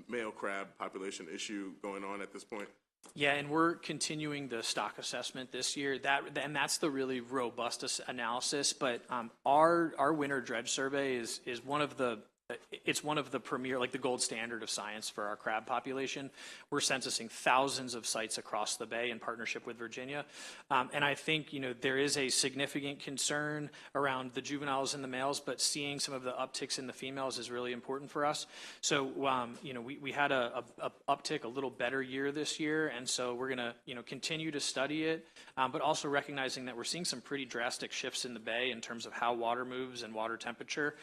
male crab population issue going on at this point?
Yeah, and we're continuing the stock assessment this year. That's the really robust analysis. But our winter dredge survey is one of the premier, like the gold standard of science for our crab population. We're censusing thousands of sites across the bay in partnership with Virginia. And I think, there is a significant concern around the juveniles and the males, but seeing some of the upticks in the females is really important for us. So, we had a uptick, a little better year this year. And so we're going to, continue to study it, but also recognizing that we're seeing some pretty drastic shifts in the bay in terms of how water moves and water temperature,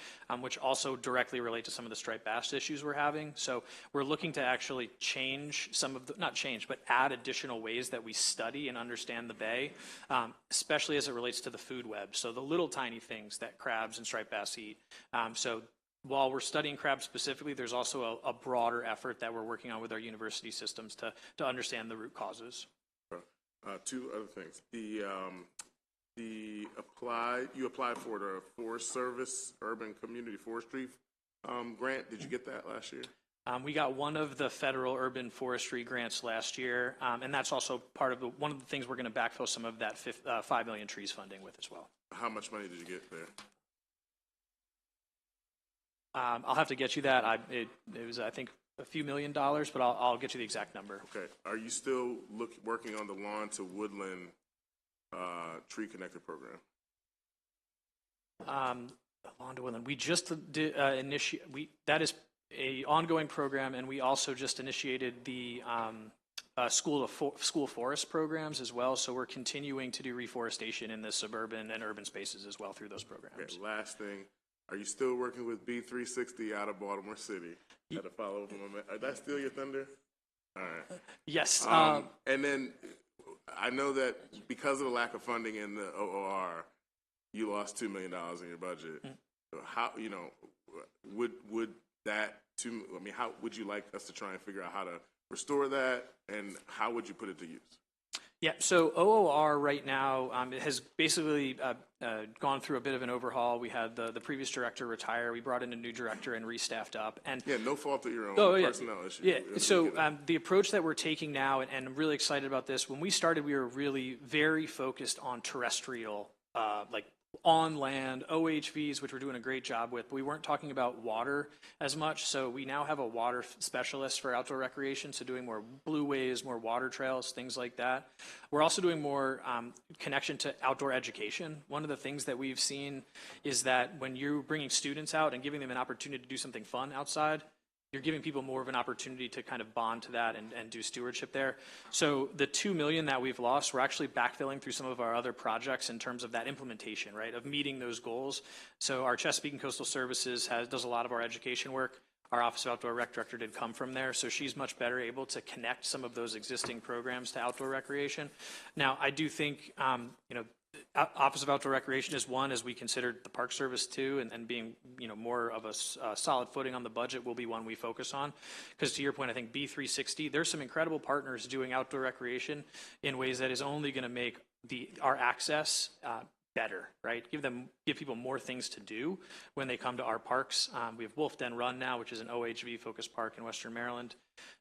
which also directly relate to some of the striped bass issues we're having. So we're looking to actually change some of the, not change, but add additional ways that we study and understand the bay, especially as it relates to the food web. So the little tiny things that crabs and striped bass eat. So while we're studying crabs specifically, there's also a broader effort that we're working on with our university systems to understand the root causes.
Two other things. You applied for the Forest Service Urban Community Forestry grant. Did you get that last year?
We got one of the federal urban forestry grants last year, and that's also part of one of the things we're going to backfill some of that 5 million trees funding with as well.
How much money did you get there?
I'll have to get you that. It was, I think, a few $1 million, but I'll get you the exact number.
Okay. Are you still working on the lawn to woodland tree connector program?
Lawn to woodland. We just did that is a ongoing program, and we also just initiated the school forest programs as well. So we're continuing to do reforestation in the suburban and urban spaces as well through those programs.
Okay. Last thing. Are you still working with B360 out of Baltimore City? Had to follow up on that. Did that steal your thunder? All right.
Yes.
And then I know that because of the lack of funding in the OOR, you lost $2 million in your budget. So how, would that how would you like us to try and figure out how to restore that, and how would you put it to use?
Yeah, so OOR right now has basically gone through a bit of an overhaul. We had the previous director retire. We brought in a new director and restaffed up. And
yeah, no fault of your own, personnel issue.
Yeah, so the approach that we're taking now, and I'm really excited about this, when we started, we were really very focused on terrestrial, like on land, OHVs, which we're doing a great job with, but we weren't talking about water as much. So we now have a water specialist for outdoor recreation, so doing more blueways, more water trails, things like that. We're also doing more connection to outdoor education. One of the things that we've seen is that when you're bringing students out and giving them an opportunity to do something fun outside, you're giving people more of an opportunity to kind of bond to that and do stewardship there. So the $2 million that we've lost, we're actually backfilling through some of our other projects in terms of that implementation, right, of meeting those goals. So our Chesapeake and Coastal Services does a lot of our education work. Our Office of Outdoor Rec Director did come from there, so she's much better able to connect some of those existing programs to outdoor recreation. Now, I do think, Office of Outdoor Recreation is one, as we considered the Park Service too, and being more of a solid footing on the budget will be one we focus on. Because to your point, I think B360, there's some incredible partners doing outdoor recreation in ways that is only going to make our access better, right? Give people more things to do when they come to our parks. We have Wolf Den Run now, which is an OHV focused park in Western Maryland,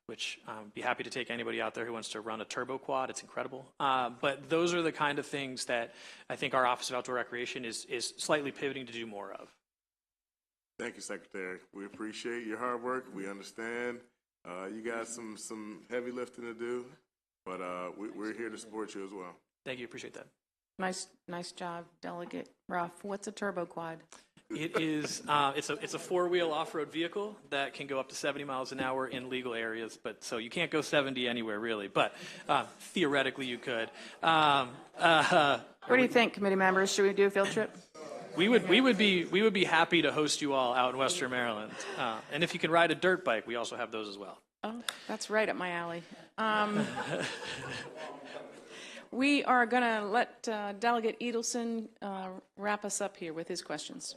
which be happy to take anybody out there who wants to run a turbo quad. It's incredible. But those are the kind of things that I think our Office of Outdoor Recreation is slightly pivoting to do more of.
Thank you, Secretary. We appreciate your hard work. We understand you got some heavy lifting to do, but we're here to support you as well.
Thank you. Appreciate that.
Nice job, Delegate Ruff. What's a turbo quad?
It is. It's a four-wheel off-road vehicle that can go up to 70 miles an hour in legal areas. But so you can't go 70 anywhere really. But theoretically you could.
What do you think, committee members? Should we do a field trip?
We would be happy to host you all out in Western Maryland. And if you can ride a dirt bike, we also have those as well.
Oh, that's right up my alley. We are going to let Delegate Edelson wrap us up here with his questions.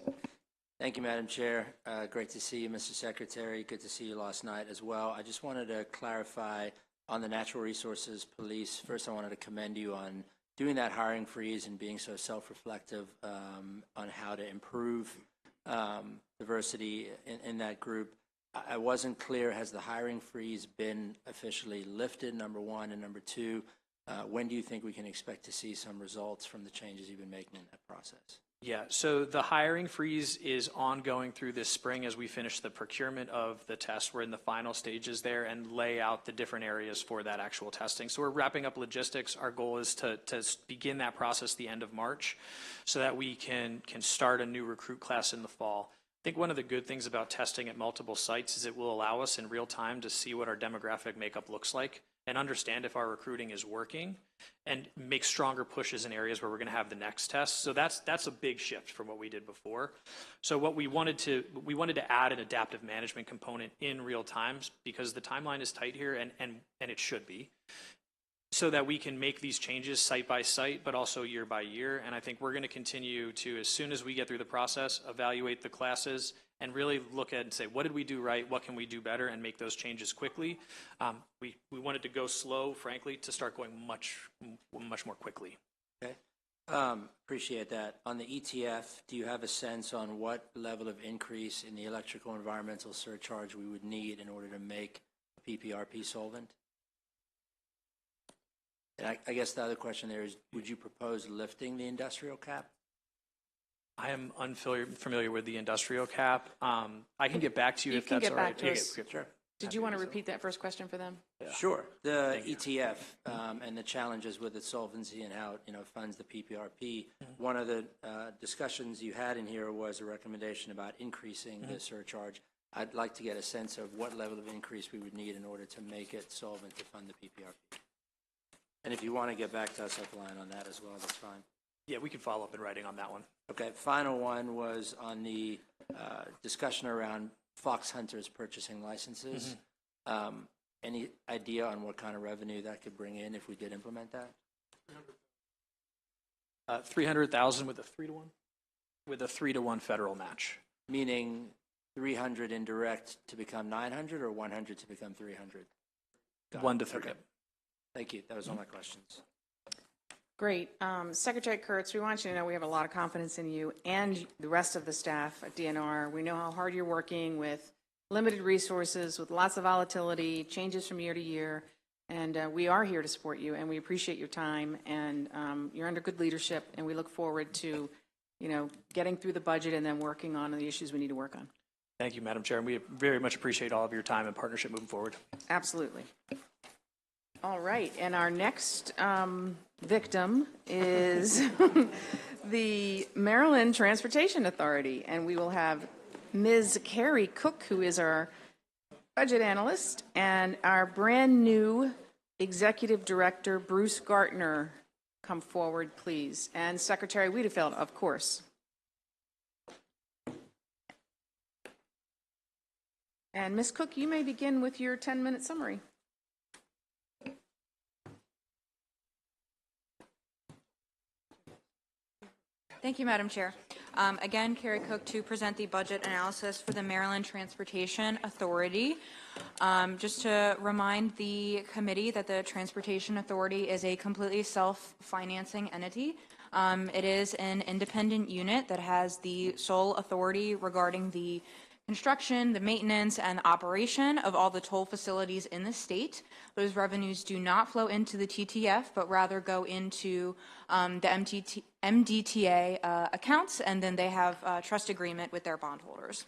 Thank you, Madam Chair. Great to see you, Mr. Secretary. Good to see you last night as well. I just wanted to clarify on the Natural Resources Police. First, I wanted to commend you on doing that hiring freeze and being so self-reflective on how to improve diversity in that group. I wasn't clear, has the hiring freeze been officially lifted, number one, and number two, when do you think we can expect to see some results from the changes you've been making in that process?
Yeah, so the hiring freeze is ongoing through this spring as we finish the procurement of the test. We're in the final stages there and lay out the different areas for that actual testing. So we're wrapping up logistics. Our goal is to begin that process the end of March so that we can start a new recruit class in the fall. I think one of the good things about testing at multiple sites is it will allow us in real time to see what our demographic makeup looks like and understand if our recruiting is working and make stronger pushes in areas where we're going to have the next test. So that's a big shift from what we did before. So what we wanted to add an adaptive management component in real time because the timeline is tight here and it should be, so that we can make these changes site by site, but also year by year. And I think we're going to continue to, as soon as we get through the process, evaluate the classes and really look at and say, what did we do right? What can we do better? And make those changes quickly. We wanted to go slow, frankly, to start going much more quickly.
Okay. Appreciate that. On the ETF, do you have a sense on what level of increase in the electrical environmental surcharge we would need in order to make PPRP solvent? And I guess the other question there is, would you propose lifting the industrial cap?
I am unfamiliar with the industrial cap. I can get back to you
You
if
can
that's
get
all
back
right.
to
Yeah,
us.
yeah,
Sure.
Did you want to repeat that first question for them?
Sure. The ETF and the challenges with its solvency and how it funds the PPRP. One of the discussions you had in here was a recommendation about increasing the surcharge. I'd like to get a sense of what level of increase we would need in order to make it solvent to fund the PPRP. And if you want to get back to us offline on that as well, that's fine.
Yeah, we can follow up in writing on that one.
Okay. Final one was on the discussion around fox hunters purchasing licenses. Any idea on what kind of revenue that could bring in if we did implement that?
300,000 with a 3-to-1? With a 3-to-1 federal match.
Meaning 300 indirect to become 900 or 100 to become 300?
1 to 3.
Okay. Thank you. That was all my questions.
Great. Secretary Kurtz, we want you to know we have a lot of confidence in you and the rest of the staff at DNR. We know how hard you're working with limited resources, with lots of volatility, changes from year to year, and we are here to support you, and we appreciate your time, and you're under good leadership, and we look forward to, getting through the budget and then working on the issues we need to work on.
Thank you, Madam Chair, and we very much appreciate all of your time and partnership moving forward.
Absolutely. All right, and our next victim is the Maryland Transportation Authority, and we will have Ms. Carrie Cook, who is our budget analyst, and our brand-new Executive Director, Bruce Gartner, come forward, please, and Secretary Wiedefeld, of course. And Ms. Cook, you may begin with your 10-minute summary.
Thank you, Madam Chair. Again, Carrie Cook to present the budget analysis for the Maryland Transportation Authority. Just to remind the committee that the Transportation Authority is a completely self-financing entity. It is an independent unit that has the sole authority regarding the construction, the maintenance, and the operation of all the toll facilities in the state. Those revenues do not flow into the TTF, but rather go into the MDTA accounts, and then they have a trust agreement with their bondholders.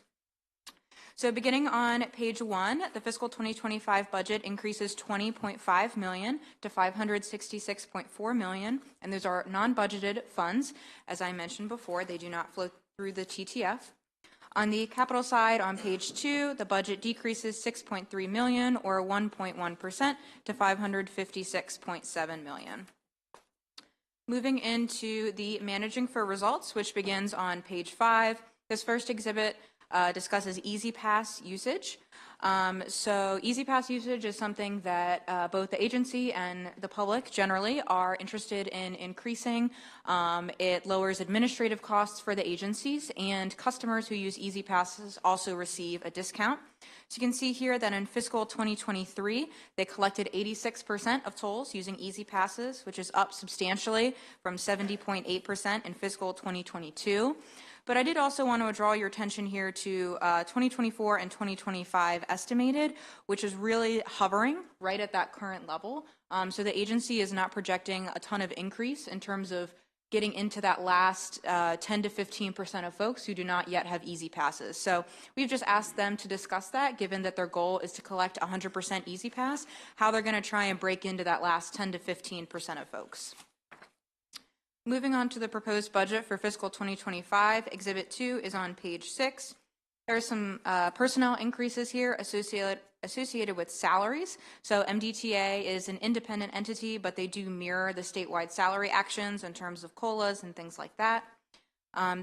So beginning on page 1, the fiscal 2025 budget increases $20.5 million to $566.4 million, and those are non-budgeted funds. As I mentioned before, they do not flow through the TTF. On the capital side, on page 2, the budget decreases $6.3 million, or 1.1%, to $556.7 million. Moving into the managing for results, which begins on page 5, this first exhibit discusses Easy Pass usage. So Easy Pass usage is something that both the agency and the public generally are interested in increasing. It lowers administrative costs for the agencies, and customers who use Easy Passes also receive a discount. So you can see here that in fiscal 2023, they collected 86% of tolls using Easy Passes, which is up substantially from 70.8% in fiscal 2022. But I did also want to draw your attention here to 2024 and 2025 estimated, which is really hovering right at that current level. So the agency is not projecting a ton of increase in terms of getting into that last 10 to 15% of folks who do not yet have Easy Passes. So we've just asked them to discuss that, given that their goal is to collect 100% Easy Pass, how they're going to try and break into that last 10 to 15% of folks. Moving on to the proposed budget for fiscal 2025, Exhibit 2 is on page 6. There are some personnel increases here associated with salaries. So MDTA is an independent entity, but they do mirror the statewide salary actions in terms of COLAs and things like that.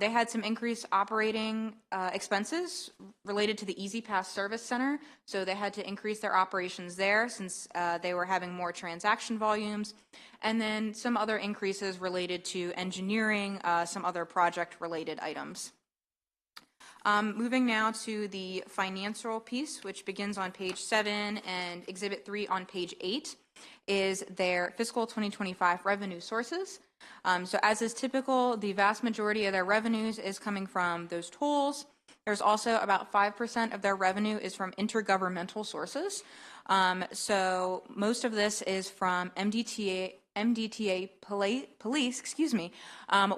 They had some increased operating expenses related to the Easy Pass Service Center. So they had to increase their operations there since they were having more transaction volumes. And then some other increases related to engineering, some other project-related items. Moving now to the financial piece, which begins on page 7 and Exhibit 3 on page 8, is their fiscal 2025 revenue sources. So as is typical, the vast majority of their revenues is coming from those tolls. There's also about 5% of their revenue is from intergovernmental sources. So most of this is from MDTA police,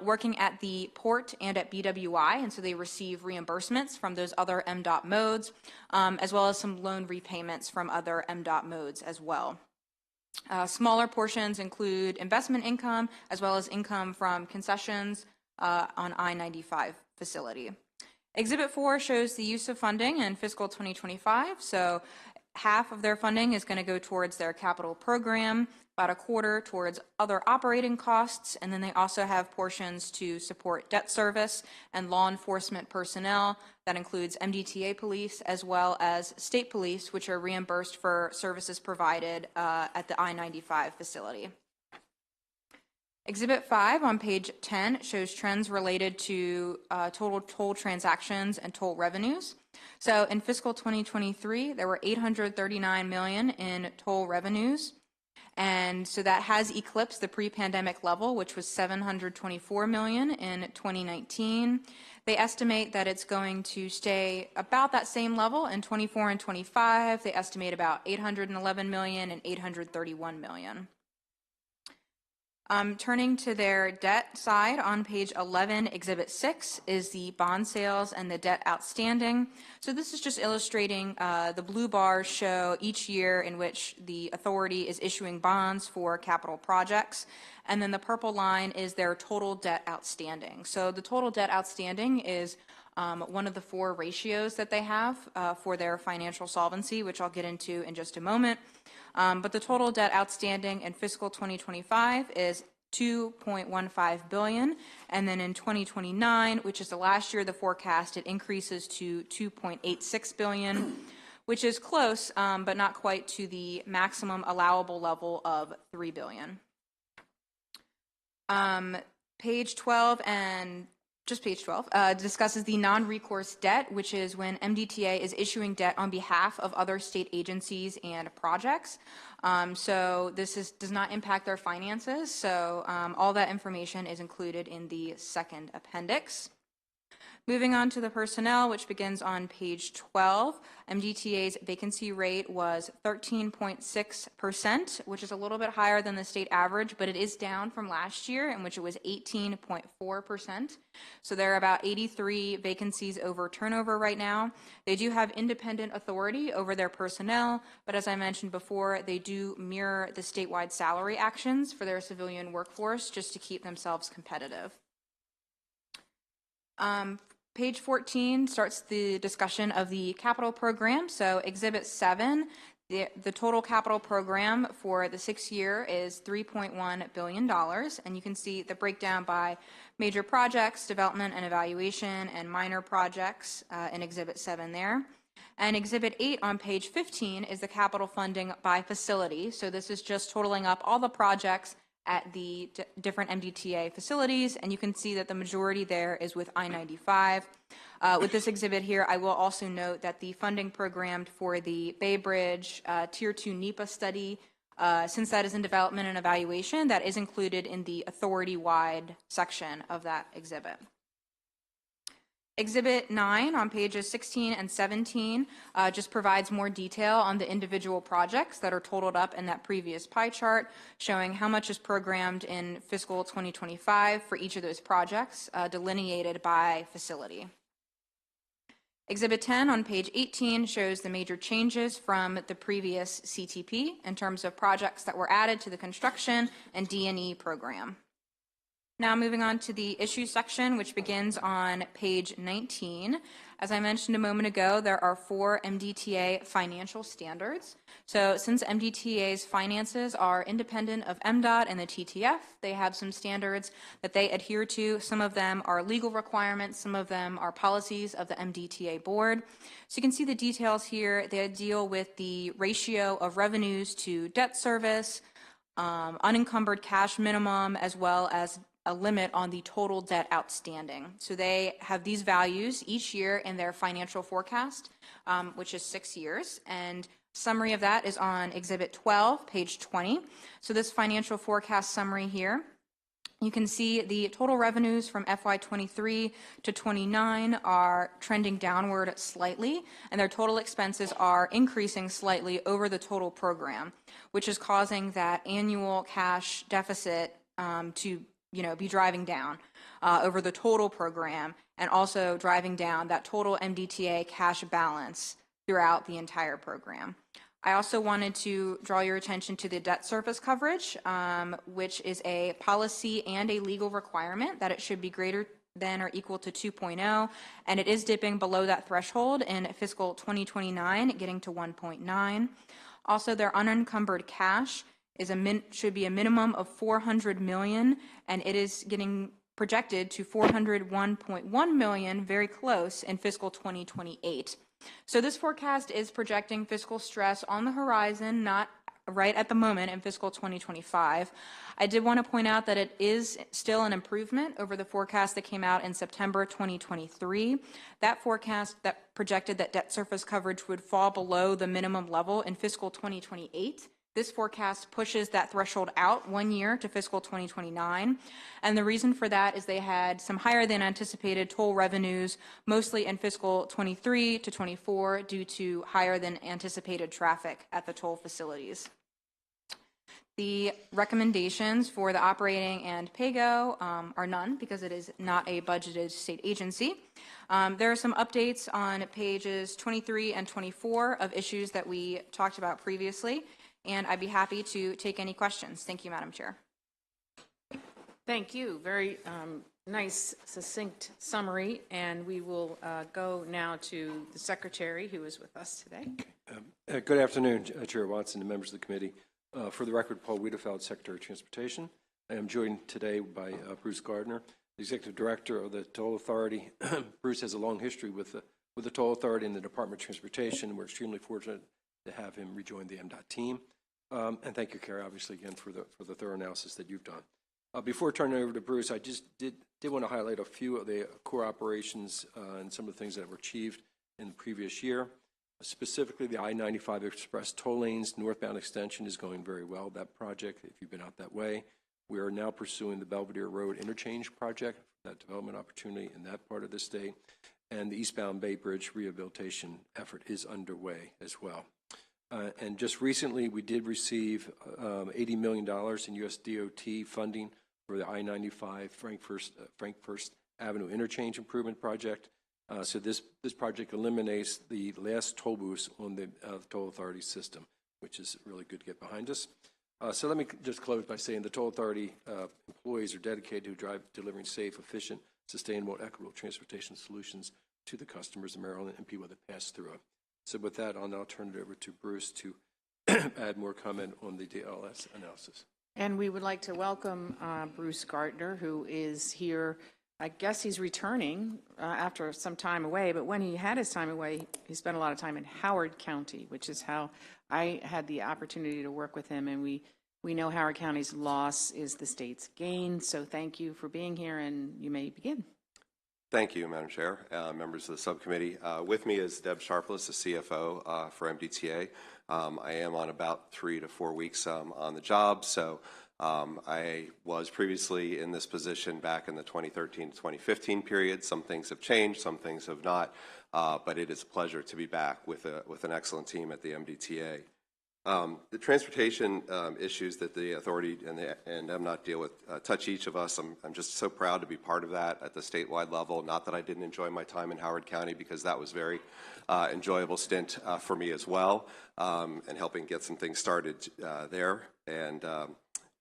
working at the port and at BWI, and so they receive reimbursements from those other MDOT modes, as well as some loan repayments from other MDOT modes as well. Smaller portions include investment income, as well as income from concessions on I-95 facility. Exhibit 4 shows the use of funding in fiscal 2025. So half of their funding is going to go towards their capital program, about a quarter towards other operating costs, and then they also have portions to support debt service and law enforcement personnel. That includes MDTA police as well as state police, which are reimbursed for services provided at the I-95 facility. Exhibit 5 on page 10 shows trends related to total toll transactions and toll revenues. So in fiscal 2023, there were $839 million in toll revenues. And so that has eclipsed the pre-pandemic level, which was $724 million in 2019. They estimate that it's going to stay about that same level in 24 and 25. They estimate about $811 million and $831 million. Turning to their debt side, on page 11, Exhibit 6 is the bond sales and the debt outstanding. So this is just illustrating the blue bars show each year in which the authority is issuing bonds for capital projects. And then the purple line is their total debt outstanding. So the total debt outstanding is one of the 4 ratios that they have for their financial solvency, which I'll get into in just a moment. But the total debt outstanding in fiscal 2025 is $2.15 billion, and then in 2029, which is the last year of the forecast, it increases to $2.86 billion, which is close, but not quite to the maximum allowable level of $3 billion. Page 12 and just page 12, discusses the non-recourse debt, which is when MDTA is issuing debt on behalf of other state agencies and projects. So this does not impact their finances. So all that information is included in the second appendix. Moving on to the personnel, which begins on page 12, MDTA's vacancy rate was 13.6%, which is a little bit higher than the state average, but it is down from last year, in which it was 18.4%. So there are about 83 vacancies over turnover right now. They do have independent authority over their personnel, but as I mentioned before, they do mirror the statewide salary actions for their civilian workforce just to keep themselves competitive. Page 14 starts the discussion of the capital program. So Exhibit 7, the total capital program for the 6th year is $3.1 billion. And you can see the breakdown by major projects, development and evaluation, and minor projects in Exhibit 7 there. And Exhibit 8 on page 15 is the capital funding by facility. So this is just totaling up all the projects at the different MDTA facilities, and you can see that the majority there is with I-95. With this exhibit here, I will also note that the funding programmed for the Bay Bridge Tier 2 NEPA study, since that is in development and evaluation, that is included in the authority-wide section of that exhibit. Exhibit 9 on pages 16 and 17 just provides more detail on the individual projects that are totaled up in that previous pie chart, showing how much is programmed in fiscal 2025 for each of those projects, delineated by facility. Exhibit 10 on page 18 shows the major changes from the previous CTP in terms of projects that were added to the construction and D&E program. Now moving on to the issue section, which begins on page 19. As I mentioned a moment ago, there are 4 MDTA financial standards. So since MDTA's finances are independent of MDOT and the TTF, they have some standards that they adhere to. Some of them are legal requirements, some of them are policies of the MDTA board. So you can see the details here. They deal with the ratio of revenues to debt service, unencumbered cash minimum, as well as a limit on the total debt outstanding. So they have these values each year in their financial forecast, which is 6 years. And summary of that is on Exhibit 12, page 20. So this financial forecast summary here You can see the total revenues from FY23 to 29 are trending downward slightly, and their total expenses are increasing slightly over the total program, which is causing that annual cash deficit to be driving down over the total program, and also driving down that total MDTA cash balance throughout the entire program. I also wanted to draw your attention to the debt service coverage, which is a policy and a legal requirement that it should be greater than or equal to 2.0, and it is dipping below that threshold in fiscal 2029, getting to 1.9. Also, their unencumbered cash is should be a minimum of $400 million, and it is getting projected to $401.1 million, very close, in fiscal 2028. So this forecast is projecting fiscal stress on the horizon, not right at the moment in fiscal 2025. I did want to point out that it is still an improvement over the forecast that came out in September 2023. That forecast that projected that debt service coverage would fall below the minimum level in fiscal 2028. This forecast pushes that threshold out 1 year to fiscal 2029. And the reason for that is they had some higher than anticipated toll revenues, mostly in fiscal 23 to 24, due to higher than anticipated traffic at the toll facilities. The recommendations for the operating and PAYGO are none, because it is not a budgeted state agency. There are some updates on pages 23 and 24 of issues that we talked about previously, and I'd be happy to take any questions. Thank you, Madam Chair.
Thank you. Very nice, succinct summary, and we will go now to the Secretary, who is with us today.
Good afternoon, Chair Watson and members of the committee. For the record, Paul Wiedefeld, Secretary of Transportation. I am joined today by Bruce Gardner, the Executive Director of the Toll Authority. Bruce has a long history with the Toll Authority and the Department of Transportation. We're extremely fortunate to have him rejoin the MDOT team. And thank you, Carrie, obviously, again, for the thorough analysis that you've done. Before turning it over to Bruce, I just did want to highlight a few of the core operations and some of the things that were achieved in the previous year. Specifically, the I-95 Express toll lanes northbound extension is going very well. That project, if you've been out that way, we are now pursuing the Belvedere Road interchange project, that development opportunity in that part of the state, and the eastbound Bay Bridge rehabilitation effort is underway as well. And just recently, we did receive $80 million in U.S. DOT funding for the I-95 Frank First Avenue interchange improvement project. So this project eliminates the last toll booths on the Toll Authority system, which is really good to get behind us. So let me just close by saying the Toll Authority employees are dedicated to delivering safe, efficient, sustainable, equitable transportation solutions to the customers of Maryland and people that pass through it. So with that, I'll now turn it over to Bruce to add more comment on the DLS analysis.
And we would like to welcome Bruce Gardner, who is here. I guess he's returning after some time away, but when he had his time away, he spent a lot of time in Howard County, which is how I had the opportunity to work with him, and we know Howard County's loss is the state's gain. So thank you for being here, and you may begin.
Thank you, Madam Chair, members of the subcommittee. With me is Deb Sharpless, the CFO for MDTA. I am on about 3 to 4 weeks on the job, so I was previously in this position back in the 2013 to 2015 period. Some things have changed, some things have not, but it is a pleasure to be back with an excellent team at the MDTA. The transportation issues that the authority and MDOT deal with touch each of us. I'm just so proud to be part of that at the statewide level. Not that I didn't enjoy my time in Howard County, because that was very enjoyable stint for me as well, and helping get some things started there. And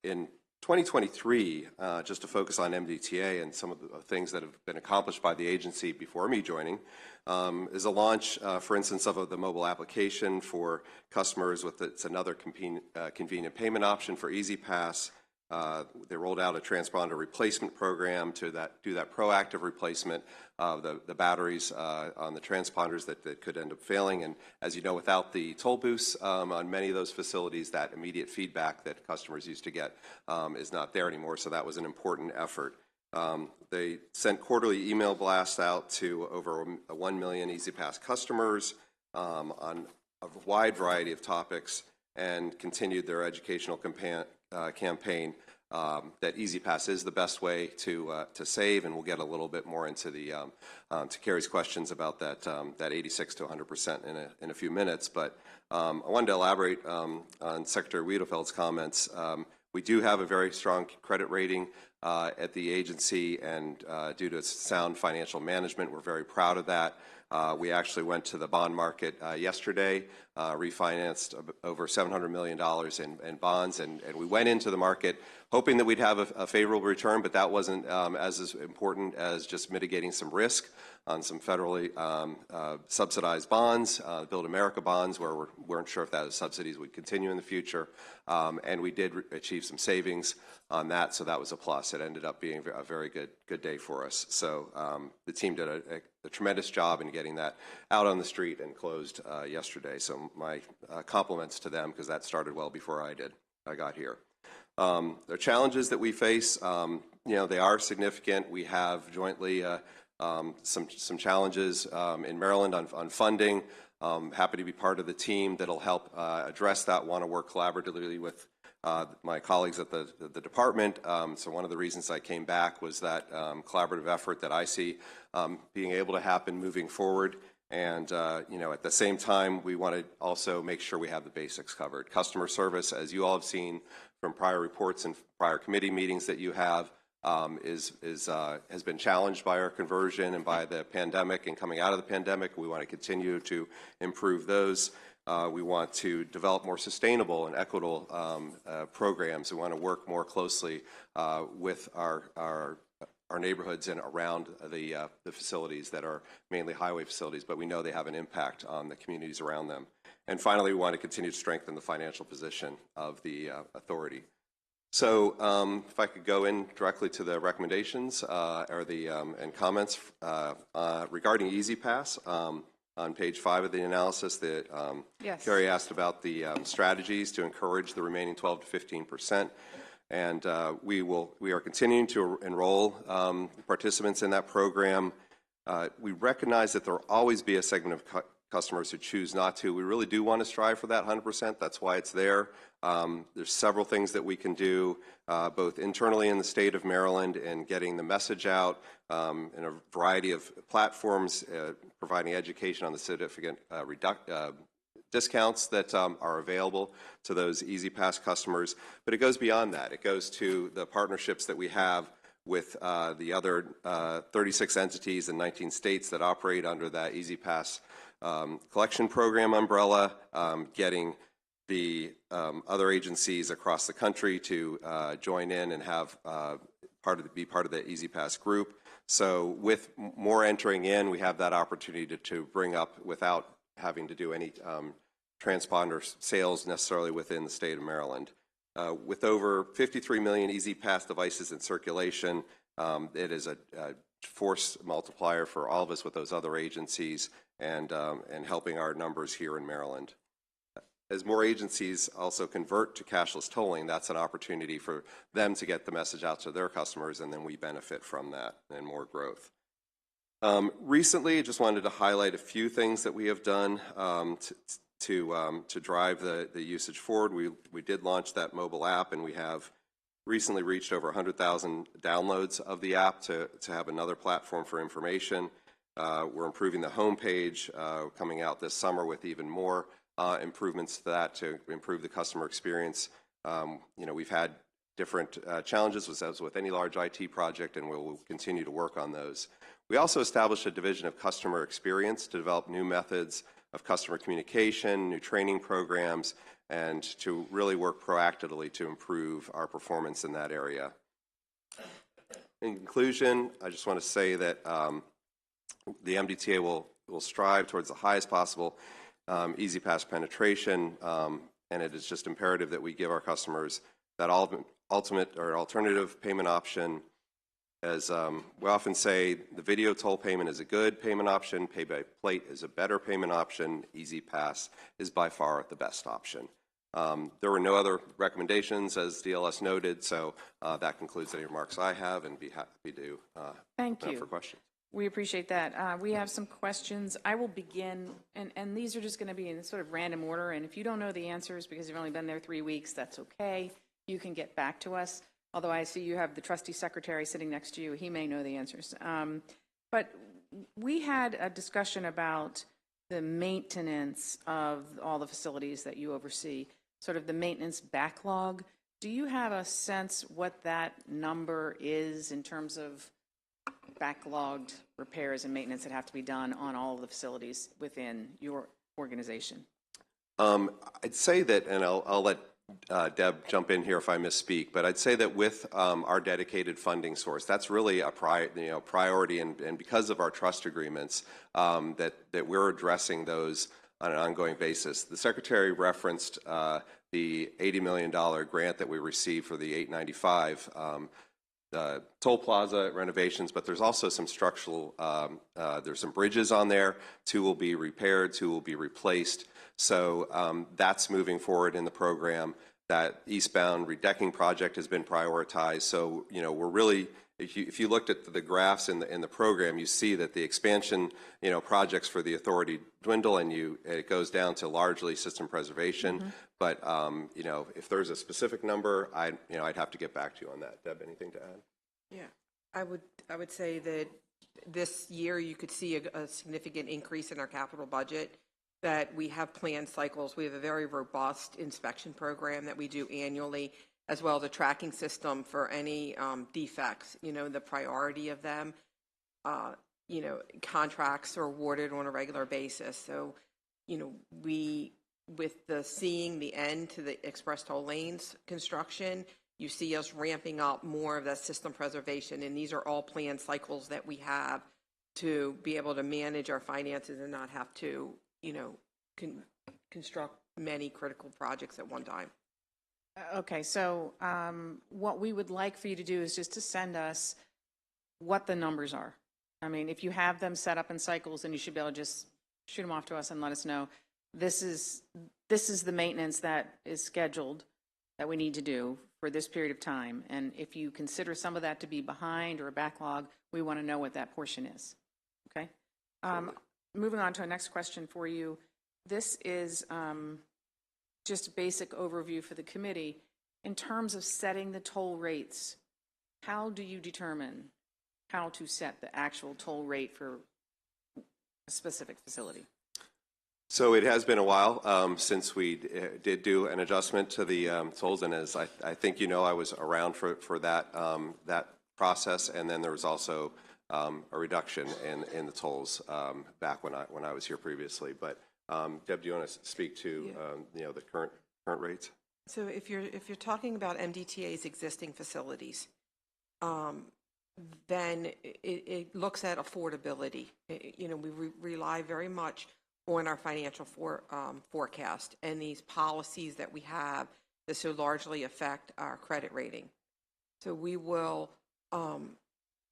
in 2023, just to focus on MDTA and some of the things that have been accomplished by the agency before me joining, is a launch, for instance, of the mobile application for customers with it's another convenient payment option for Easy Pass. They rolled out a transponder replacement program to do that proactive replacement of the batteries on the transponders that could end up failing. And as you know, without the toll booths on many of those facilities, that immediate feedback that customers used to get is not there anymore. So that was an important effort. They sent quarterly email blasts out to over 1 million Easy Pass customers on a wide variety of topics, and continued their educational campaign that Easy Pass is the best way to save, and we'll get a little bit more into the to Carrie's questions about that 86 to 100% in a few minutes. But I wanted to elaborate on Secretary Wiedefeld's comments. We do have a very strong credit rating at the agency, and due to its sound financial management, we're very proud of that. We actually went to the bond market yesterday, refinanced over $700 million in bonds, and we went into the market hoping that we'd have a favorable return, but that wasn't as important as just mitigating some risk on some federally subsidized bonds, Build America bonds, where we weren't sure if that subsidies would continue in the future, and we did achieve some savings on that, so that was a plus. It ended up being a very good day for us. So the team did a tremendous job in getting that out on the street and closed yesterday. So my compliments to them, because that started well before I got here. The challenges that we face, they are significant. We have jointly some challenges in Maryland on funding. Happy to be part of the team that'll help address that. Want to work collaboratively with my colleagues at the department. So one of the reasons I came back was that collaborative effort that I see being able to happen moving forward. And at the same time, we want to also make sure we have the basics covered. Customer service, as you all have seen from prior reports and prior committee meetings that you have, has been challenged by our conversion and by the pandemic and coming out of the pandemic. We want to continue to improve those. We want to develop more sustainable and equitable programs. We want to work more closely with our neighborhoods and around the facilities that are mainly highway facilities, but we know they have an impact on the communities around them. And finally, we want to continue to strengthen the financial position of the authority. So if I could go in directly to the recommendations and comments regarding Easy Pass. On page 5 of the analysis that
Yes.
Carrie asked about the strategies to encourage the remaining 12 to 15%. And we are continuing to enroll participants in that program. We recognize that there will always be a segment of customers who choose not to. We really do want to strive for that 100%. That's why it's there. There's several things that we can do, both internally in the state of Maryland and getting the message out in a variety of platforms, providing education on the significant discounts that are available to those Easy Pass customers. But it goes beyond that. It goes to the partnerships that we have with the other 36 entities in 19 states that operate under that Easy Pass collection program umbrella, getting the other agencies across the country to join in and have be part of the Easy Pass group. So with more entering in, we have that opportunity to bring up without having to do any transponder sales necessarily within the state of Maryland. With over 53 million Easy Pass devices in circulation, it is a force multiplier for all of us with those other agencies and helping our numbers here in Maryland. As more agencies also convert to cashless tolling, that's an opportunity for them to get the message out to their customers, and then we benefit from that and more growth. Recently, I just wanted to highlight a few things that we have done to drive the usage forward. We did launch that mobile app, and we have recently reached over 100,000 downloads of the app to have another platform for information. We're improving the homepage, coming out this summer with even more improvements to that to improve the customer experience. We've had different challenges as with any large IT project, and we'll continue to work on those. We also established a division of customer experience to develop new methods of customer communication, new training programs, and to really work proactively to improve our performance in that area. In conclusion, I just want to say that the MDTA will strive towards the highest possible Easy Pass penetration, and it is just imperative that we give our customers that ultimate or alternative payment option. As we often say, the video toll payment is a good payment option, pay by plate is a better payment option, Easy Pass is by far the best option. There were no other recommendations, as DLS noted, so that concludes any remarks I have, and be happy to
Thank you
for questions.
We appreciate that. We have some questions. I will begin, and these are just going to be in sort of random order, and if you don't know the answers because you've only been there 3 weeks, that's okay. You can get back to us. although I see you have the trustee secretary sitting next to you. He may know the answers. But we had a discussion about the maintenance of all the facilities that you oversee, sort of the maintenance backlog. Do you have a sense what that number is in terms of backlogged repairs and maintenance that have to be done on all of the facilities within your organization?
I'd say that, and I'll let Deb jump in here if I misspeak, but I'd say that with our dedicated funding source, that's really a priority, and because of our trust agreements, that we're addressing those on an ongoing basis. The Secretary referenced the $80 million grant that we received for the 895 toll plaza renovations, but there's also some structural, there's some bridges on there. 2 will be repaired, 2 will be replaced. So that's moving forward in the program. That eastbound redecking project has been prioritized. So, we're really, if you looked at the graphs in the program, you see that the expansion, projects for the authority dwindle, and it goes down to largely system preservation. Mm-hmm. But, if there's a specific number, I'd have to get back to you on that. Deb, anything to add?
Yeah, I would say that this year you could see a significant increase in our capital budget, that we have planned cycles. We have a very robust inspection program that we do annually, as well as a tracking system for any defects, the priority of them. Contracts are awarded on a regular basis. So, with seeing the end to the express toll lanes construction, you see us ramping up more of that system preservation. And these are all planned cycles that we have to be able to manage our finances and not have to, construct many critical projects at one time.
Okay, so what we would like for you to do is just to send us what the numbers are. I mean, if you have them set up in cycles, then you should be able to just shoot them off to us and let us know. This is the maintenance that is scheduled that we need to do for this period of time. And if you consider some of that to be behind or a backlog, we want to know what that portion is. Okay? Moving on to our next question for you. This is just a basic overview for the committee. In terms of setting the toll rates, how do you determine how to set the actual toll rate for a specific facility?
So it has been a while since we did do an adjustment to the tolls, and as I think I was around for that process, and then there was also a reduction in the tolls back when I was here previously. But Deb, do you want to speak to the current rates?
So if you're talking about MDTA's existing facilities, then it looks at affordability. We rely very much on our financial forecast and these policies that we have that so largely affect our credit rating. So we will,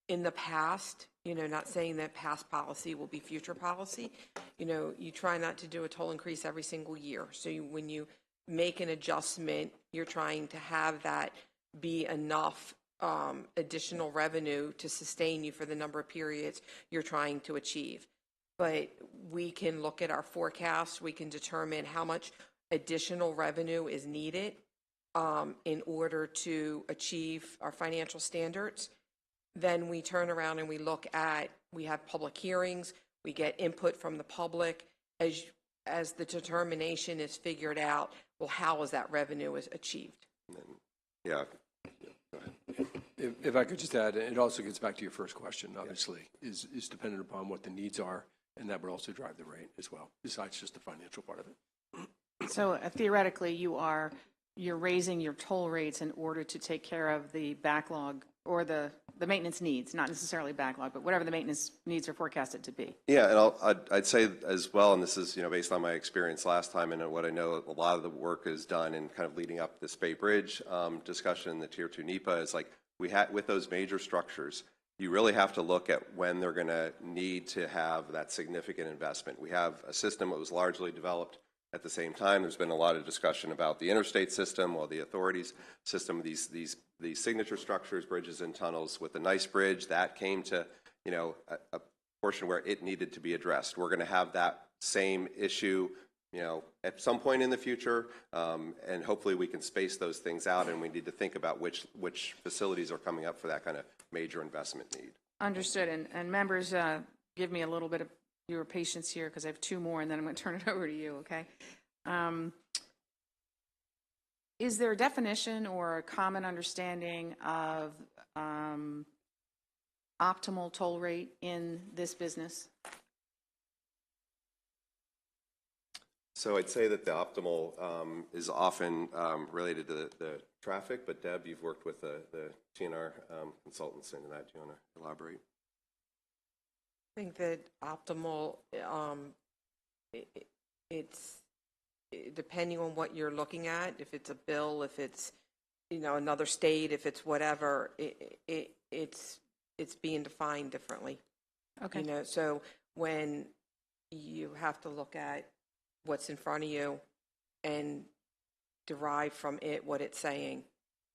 in the past, not saying that past policy will be future policy, you try not to do a toll increase every single year. So when you make an adjustment, you're trying to have that be enough additional revenue to sustain you for the number of periods you're trying to achieve. But we can look at our forecast, we can determine how much additional revenue is needed in order to achieve our financial standards. Then we turn around and we have public hearings, we get input from the public as the determination is figured out, well, how is that revenue is achieved?
Yeah.
If I could just add, it also gets back to your first question, obviously, is dependent upon what the needs are, and that would also drive the rate as well, besides just the financial part of it.
So theoretically, you're raising your toll rates in order to take care of the backlog or the maintenance needs, not necessarily backlog, but whatever the maintenance needs are forecasted to be.
Yeah, and I'd say as well, and this is based on my experience last time and what I know, a lot of the work is done in kind of leading up this Bay Bridge discussion, the Tier 2 NEPA is like with those major structures, you really have to look at when they're going to need to have that significant investment. We have a system that was largely developed at the same time. There's been a lot of discussion about the interstate system or the authorities system, these signature structures, bridges and tunnels. With the Nice Bridge, that came to a portion where it needed to be addressed. We're going to have that same issue at some point in the future, and hopefully we can space those things out, and we need to think about which facilities are coming up for that kind of major investment need.
Understood. And members, give me a little bit of your patience here because I have two more and then I'm going to turn it over to you, okay? Is there a definition or a common understanding of optimal toll rate in this business?
So I'd say that the optimal is often related to the traffic, but Deb, you've worked with the TNR consultants into that. Do you want to elaborate?
I think that optimal, it's depending on what you're looking at, if it's a bill, if it's, another state, if it's whatever, it's being defined differently.
Okay.
So when you have to look at what's in front of you and derive from it what it's saying,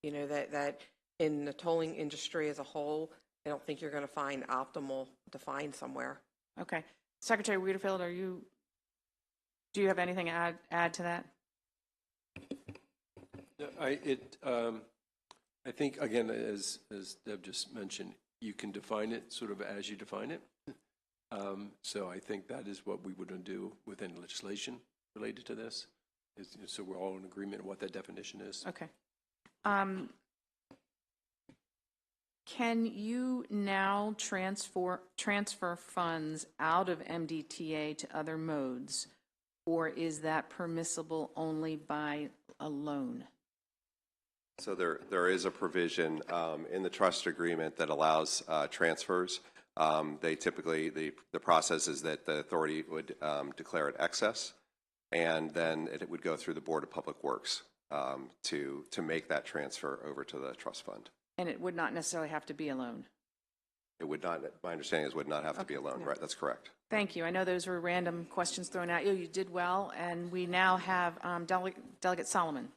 that in the tolling industry as a whole, I don't think you're going to find optimal defined somewhere.
Okay. Secretary Weiderfeld, do you have anything to add to that?
I think, again, as Deb just mentioned, you can define it sort of as you define it. So I think that is what we would do within legislation related to this, so we're all in agreement on what that definition is.
Okay. Can you now transfer funds out of MDTA to other modes, or is that permissible only by a loan?
So there is a provision in the trust agreement that allows transfers. They typically, the process is that the authority would declare it excess, and then it would go through the Board of Public Works to make that transfer over to the trust fund.
And it would not necessarily have to be a loan?
It would not, my understanding is, would not have to be a loan, right? That's correct.
Thank you. I know those were random questions thrown at you. You did well, and we now have Delegate Solomon.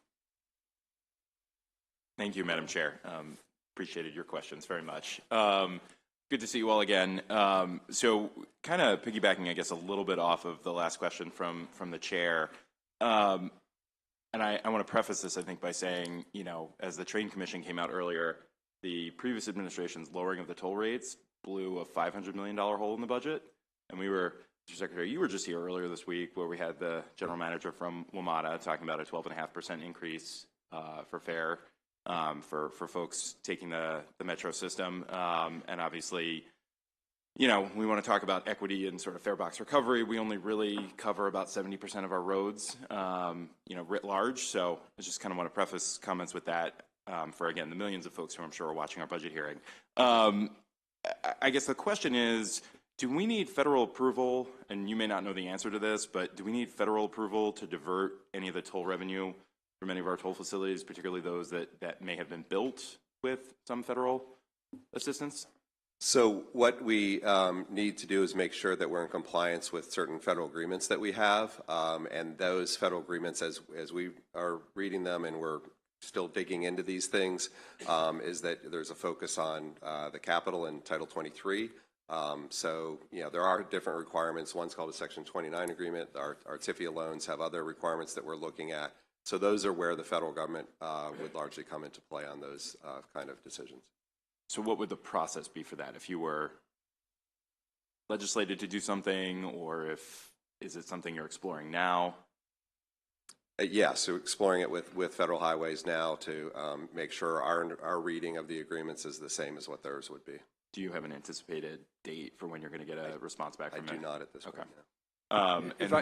Thank you, Madam Chair. Appreciated your questions very much. Good to see you all again. So kind of piggybacking, I guess, a little bit off of the last question from the chair. And I want to preface this, I think, by saying, as the Train Commission came out earlier, the previous administration's lowering of the toll rates blew a $500 million hole in the budget. And we were, Mr. Secretary, you were just here earlier this week where we had the general manager from WMATA talking about a 12.5% increase for fare for folks taking the metro system. And obviously, we want to talk about equity and sort of fare box recovery. We only really cover about 70% of our roads, writ large. So I just kind of want to preface comments with that for, again, the millions of folks who I'm sure are watching our budget hearing. I guess the question is, do we need federal approval? And you may not know the answer to this, but do we need federal approval to divert any of the toll revenue from any of our toll facilities, particularly those that may have been built with some federal assistance?
So what we need to do is make sure that we're in compliance with certain federal agreements that we have, and those federal agreements, as we are reading them and we're still digging into these things, is that there's a focus on the capital in Title 23. So, there are different requirements. One's called a Section 29 agreement. Our TIFIA loans have other requirements that we're looking at. So those are where the federal government would largely come into play on those kind of decisions.
So what would the process be for that? If you were legislated to do something, or is it something you're exploring now?
Yeah, so exploring it with federal highways now to make sure our reading of the agreements is the same as what theirs would be.
Do you have an anticipated date for when you're going to get a response back from
I do not at this point.
If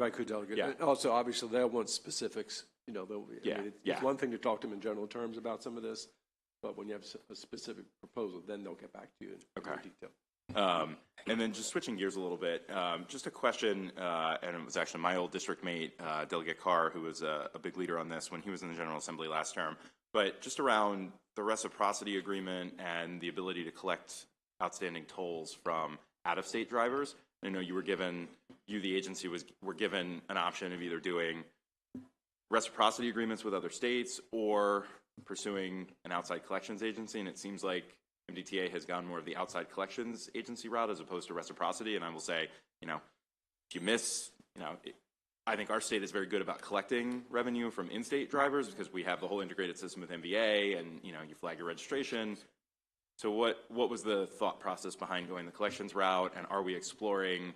I could, Delegate.
Yeah.
Also, obviously, they'll want specifics. It's one thing to talk to them in general terms about some of this, but when you have a specific proposal, then they'll get back to you in more detail.
And then just switching gears a little bit, just a question, and it was actually my old district mate, Delegate Carr, who was a big leader on this when he was in the General Assembly last term, but just around the reciprocity agreement and the ability to collect outstanding tolls from out-of-state drivers. I know the agency were given an option of either doing reciprocity agreements with other states or pursuing an outside collections agency, and it seems like MDTA has gone more of the outside collections agency route as opposed to reciprocity. And I will say, if you miss, I think our state is very good about collecting revenue from in-state drivers because we have the whole integrated system with MVA, and you flag your registration. So what was the thought process behind going the collections route, and are we exploring?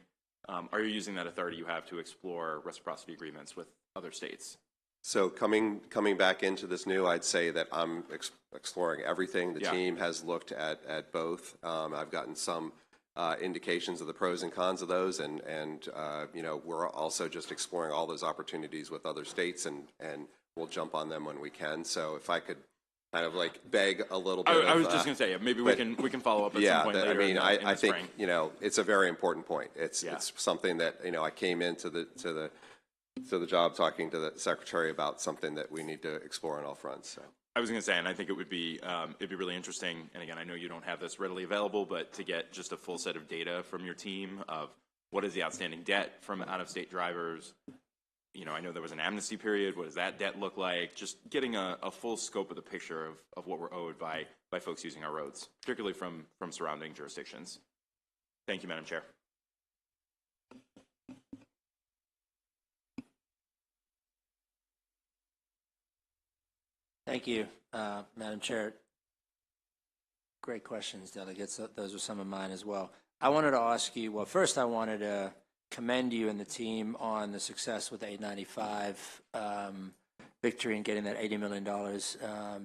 Are you using that authority you have to explore reciprocity agreements with other states?
So coming back into this new, I'd say that I'm exploring everything. The team has looked at both. I've gotten some indications of the pros and cons of those, and we're also just exploring all those opportunities with other states, and we'll jump on them when we can. So if I could kind of beg a little bit.
I was just going to say, maybe we can follow up at some point later.
I mean, I think
spring.
It's a very important point. It's something that I came into the job talking to the secretary about something that we need to explore on all fronts. So.
I was going to say, and I think it would be it'd be really interesting. And again, I know you don't have this readily available, but to get just a full set of data from your team of what is the outstanding debt from out-of-state drivers. I know there was an amnesty period. What does that debt look like? Just getting a full scope of the picture of what we're owed by folks using our roads, particularly from surrounding jurisdictions. Thank you, Madam Chair.
Thank you, Madam Chair. Great questions, delegates. Those are some of mine as well. I wanted to ask you, well, first I wanted to commend you and the team on the success with the 895 victory and getting that $80 million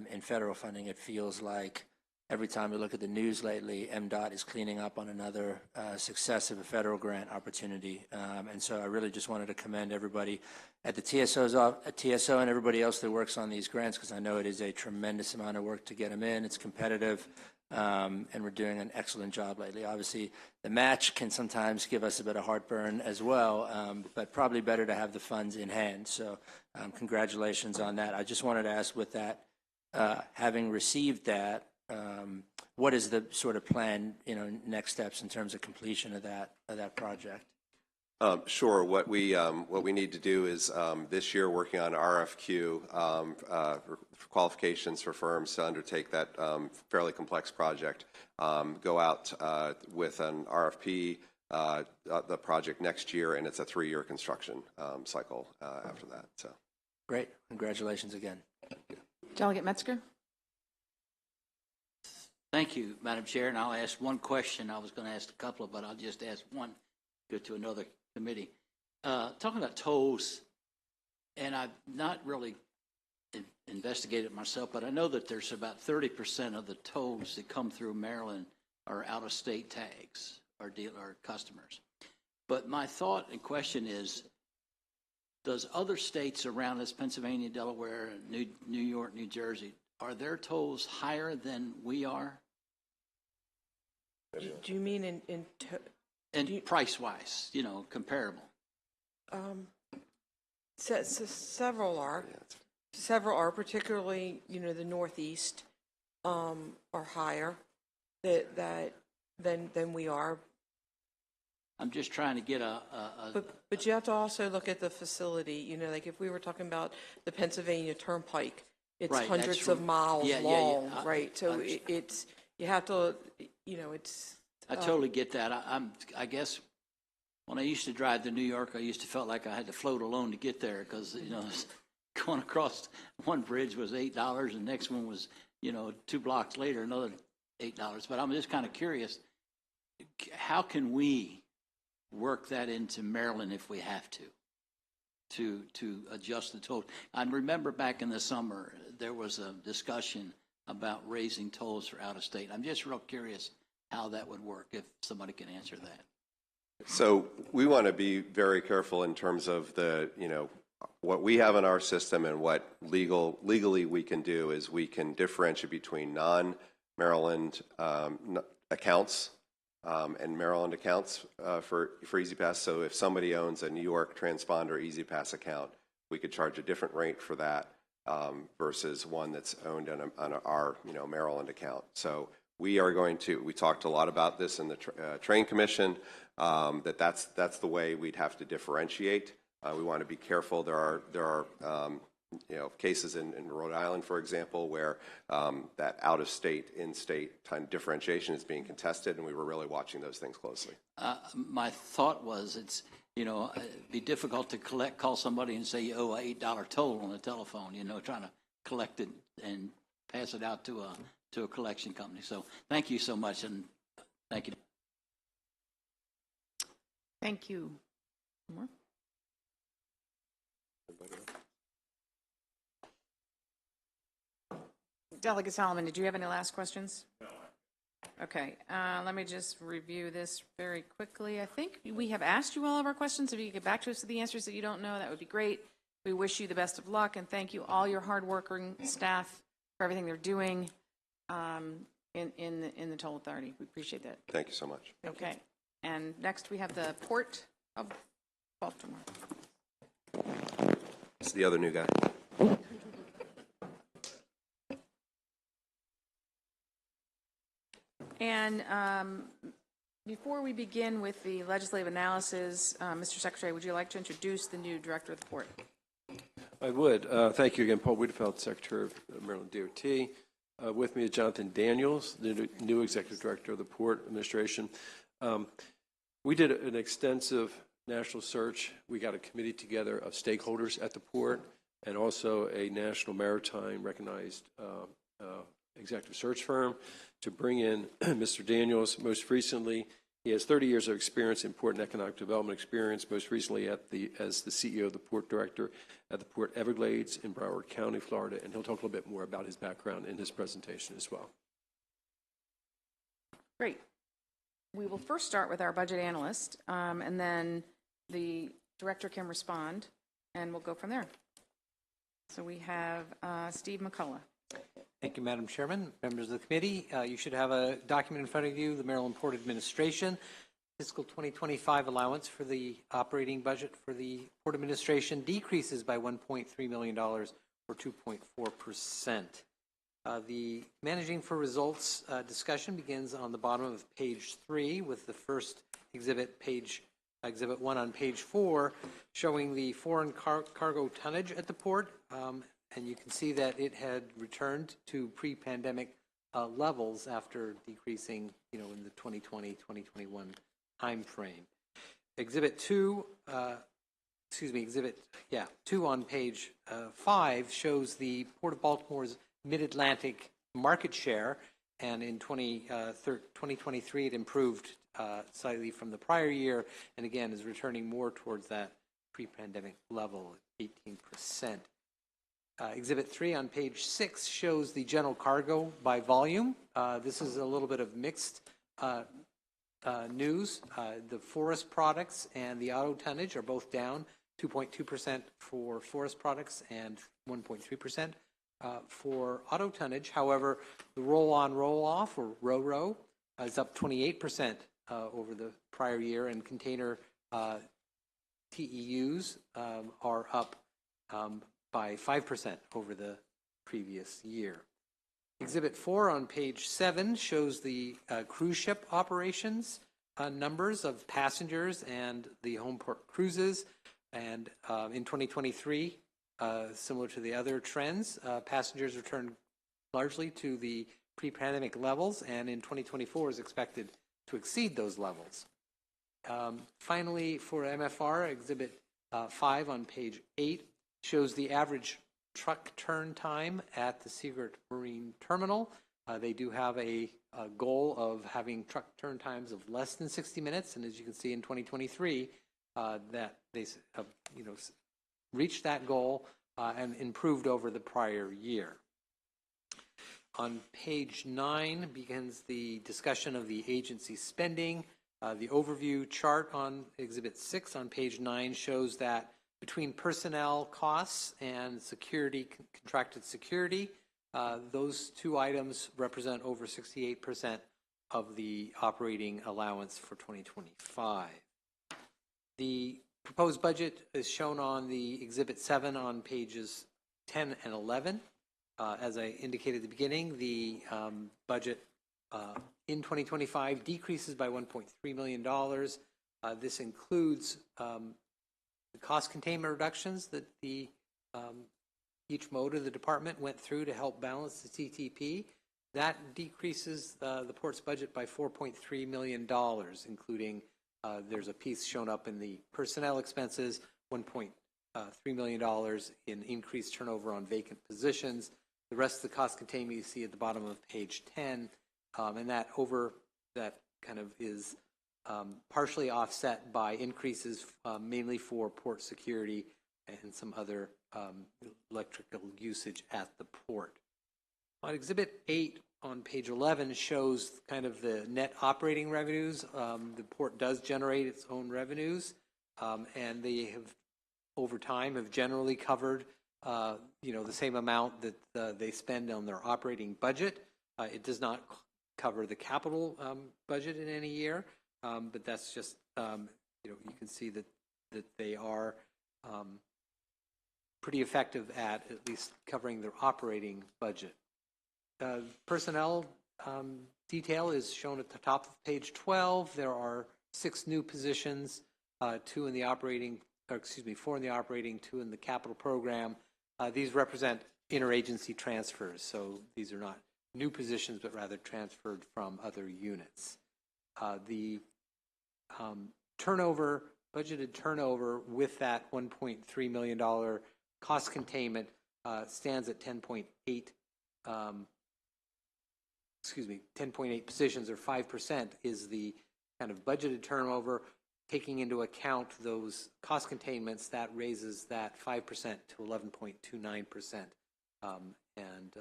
in federal funding. It feels like every time we look at the news lately, MDOT is cleaning up on another success of a federal grant opportunity. And so I really just wanted to commend everybody at the TSO and everybody else that works on these grants, because I know it is a tremendous amount of work to get them in. It's competitive, and we're doing an excellent job lately. Obviously, the match can sometimes give us a bit of heartburn as well, but probably better to have the funds in hand. So congratulations on that. I just wanted to ask, with that, having received that, what is the sort of plan, next steps in terms of completion of that project?
Sure. What we need to do is this year working on RFQ qualifications for firms to undertake that fairly complex project. Go out with an RFP the project next year, and it's a 3-year construction cycle after that. So
great. Congratulations again.
Delegate Metzger.
Thank you, Madam Chair, and I'll ask one question. I was going to ask a couple, but I'll just ask one. Go to another committee. Talking about tolls, and I've not really investigated myself, but I know that there's about 30% of the tolls that come through Maryland are out-of-state tags or customers. But my thought and question is, does other states around us, Pennsylvania, Delaware, New York, New Jersey, are their tolls higher than we are?
Do you mean
And price-wise, comparable?
Several are. Several are, particularly, the Northeast are higher than we are.
I'm just trying to get
But you have to also look at the facility. Like if we were talking about the Pennsylvania Turnpike, it's
right,
hundreds of miles long,
yeah.
right? So it's you have to, it's.
I totally get that. I guess when I used to drive to New York, I used to felt like I had to float alone to get there because going across one bridge was $8, and the next one was 2 blocks later another $8. But I'm just kind of curious, how can we work that into Maryland if we have to adjust the toll? I remember back in the summer there was a discussion about raising tolls for out of state. I'm just real curious how that would work, if somebody can answer that.
So we want to be very careful in terms of the, what we have in our system and what legally we can do is we can differentiate between non-Maryland accounts and Maryland accounts for EasyPass. So if somebody owns a New York transponder EasyPass account, we could charge a different rate for that versus one that's owned on our Maryland account. So we talked a lot about this in the Train Commission, that's the way we'd have to differentiate. We want to be careful. There are cases in Rhode Island, for example, where that out-of-state, in-state kind of differentiation is being contested, and we were really watching those things closely.
My thought was You know, it'd be difficult to call somebody and say you owe a $8 toll on the telephone, you know, trying to collect it and pass it out to a collection company. So thank you so much, and thank you.
Thank you. More? Delegate Solomon, did you have any last questions? No. Okay, let me just review this very quickly. I think we have asked you all of our questions. If you could get back to us with the answers that you don't know, that would be great. We wish you the best of luck, and thank you all your hardworking staff for everything they're doing in the toll authority. We appreciate that.
Thank you so much.
Okay, and next we have the Port of Baltimore.
It's the other new guy.
And before we begin with the legislative analysis, Mr. Secretary, would you like to introduce the new director of the port?
I would. Thank you again, Paul Wiedefeld, Secretary of Maryland DOT. With me is Jonathan Daniels, the new Executive Director of the Port Administration. We did an extensive national search. We got a committee together of stakeholders at the port and also a national maritime recognized executive search firm to bring in Mr. Daniels. Most recently, he has 30 years of experience in port and economic development experience, most recently as the CEO of the Port Director at the Port Everglades in Broward County, Florida, and he'll talk a little bit more about his background in his presentation as well.
Great. We will first start with our budget analyst, and then the director can respond, and we'll go from there. So we have Steve McCullough.
Thank you, Madam Chairman. Members of the committee, you should have a document in front of you, the Maryland Port Administration fiscal 2025 allowance for the operating budget for the Port Administration decreases by $1.3 million, or 2.4%. The Managing for Results discussion begins on the bottom of page 3 with the first exhibit 1 on page 4, showing the foreign cargo tonnage at the port. And you can see that it had returned to pre-pandemic levels after decreasing, in the 2020-2021 time frame. Exhibit 2 on page 5 shows the Port of Baltimore's Mid-Atlantic market share, and in 2023 it improved slightly from the prior year, and again is returning more towards that pre-pandemic level, 18%. Exhibit 3 on page 6 shows the general cargo by volume. This is a little bit of mixed news. The forest products and the auto tonnage are both down 2.2% for forest products and 1.3% for auto tonnage. However, the roll-on, roll-off, or RO-RO, is up 28% over the prior year, and container TEUs are up by 5% over the previous year. Exhibit 4 on page 7 shows the cruise ship operations numbers of passengers and the home port cruises. And in 2023, similar to the other trends, passengers returned largely to the pre-pandemic levels, and in 2024 is expected to exceed those levels. Finally, for MFR, Exhibit 5 on page 8 shows the average truck turn time at the Seagirt Marine Terminal. They do have a goal of having truck turn times of less than 60 minutes, and as you can see in 2023, that they have reached that goal and improved over the prior year. On page 9 begins the discussion of the agency spending. The overview chart on Exhibit 6 on page 9 shows that between personnel costs and security, contracted security, those two items represent over 68% of the operating allowance for 2025. The proposed budget is shown on the Exhibit 7 on pages 10 and 11. As I indicated at the beginning, the budget in 2025 decreases by $1.3 million. This includes the cost containment reductions that each mode of the department went through to help balance the TTP. That decreases the port's budget by $4.3 million, including There's a piece shown up in the personnel expenses, $1.3 million in increased turnover on vacant positions. The rest of the cost containment you see at the bottom of page 10, and that kind of is partially offset by increases mainly for port security and some other electrical usage at the port. On Exhibit 8 on page 11 shows kind of the net operating revenues. The port does generate its own revenues, and they have, over time, have generally covered the same amount that they spend on their operating budget. It does not cover the capital budget in any year, but that's just, you can see that they are pretty effective at least covering their operating budget. Personnel detail is shown at the top of page 12. There are 6 new positions, 4 in the operating, 2 in the capital program. These represent interagency transfers, so these are not new positions, but rather transferred from other units. The turnover, budgeted turnover with that $1.3 million cost containment stands at 10.8 positions, or 5% is the kind of budgeted turnover. Taking into account those cost containments, that raises that 5% to 11.29%, and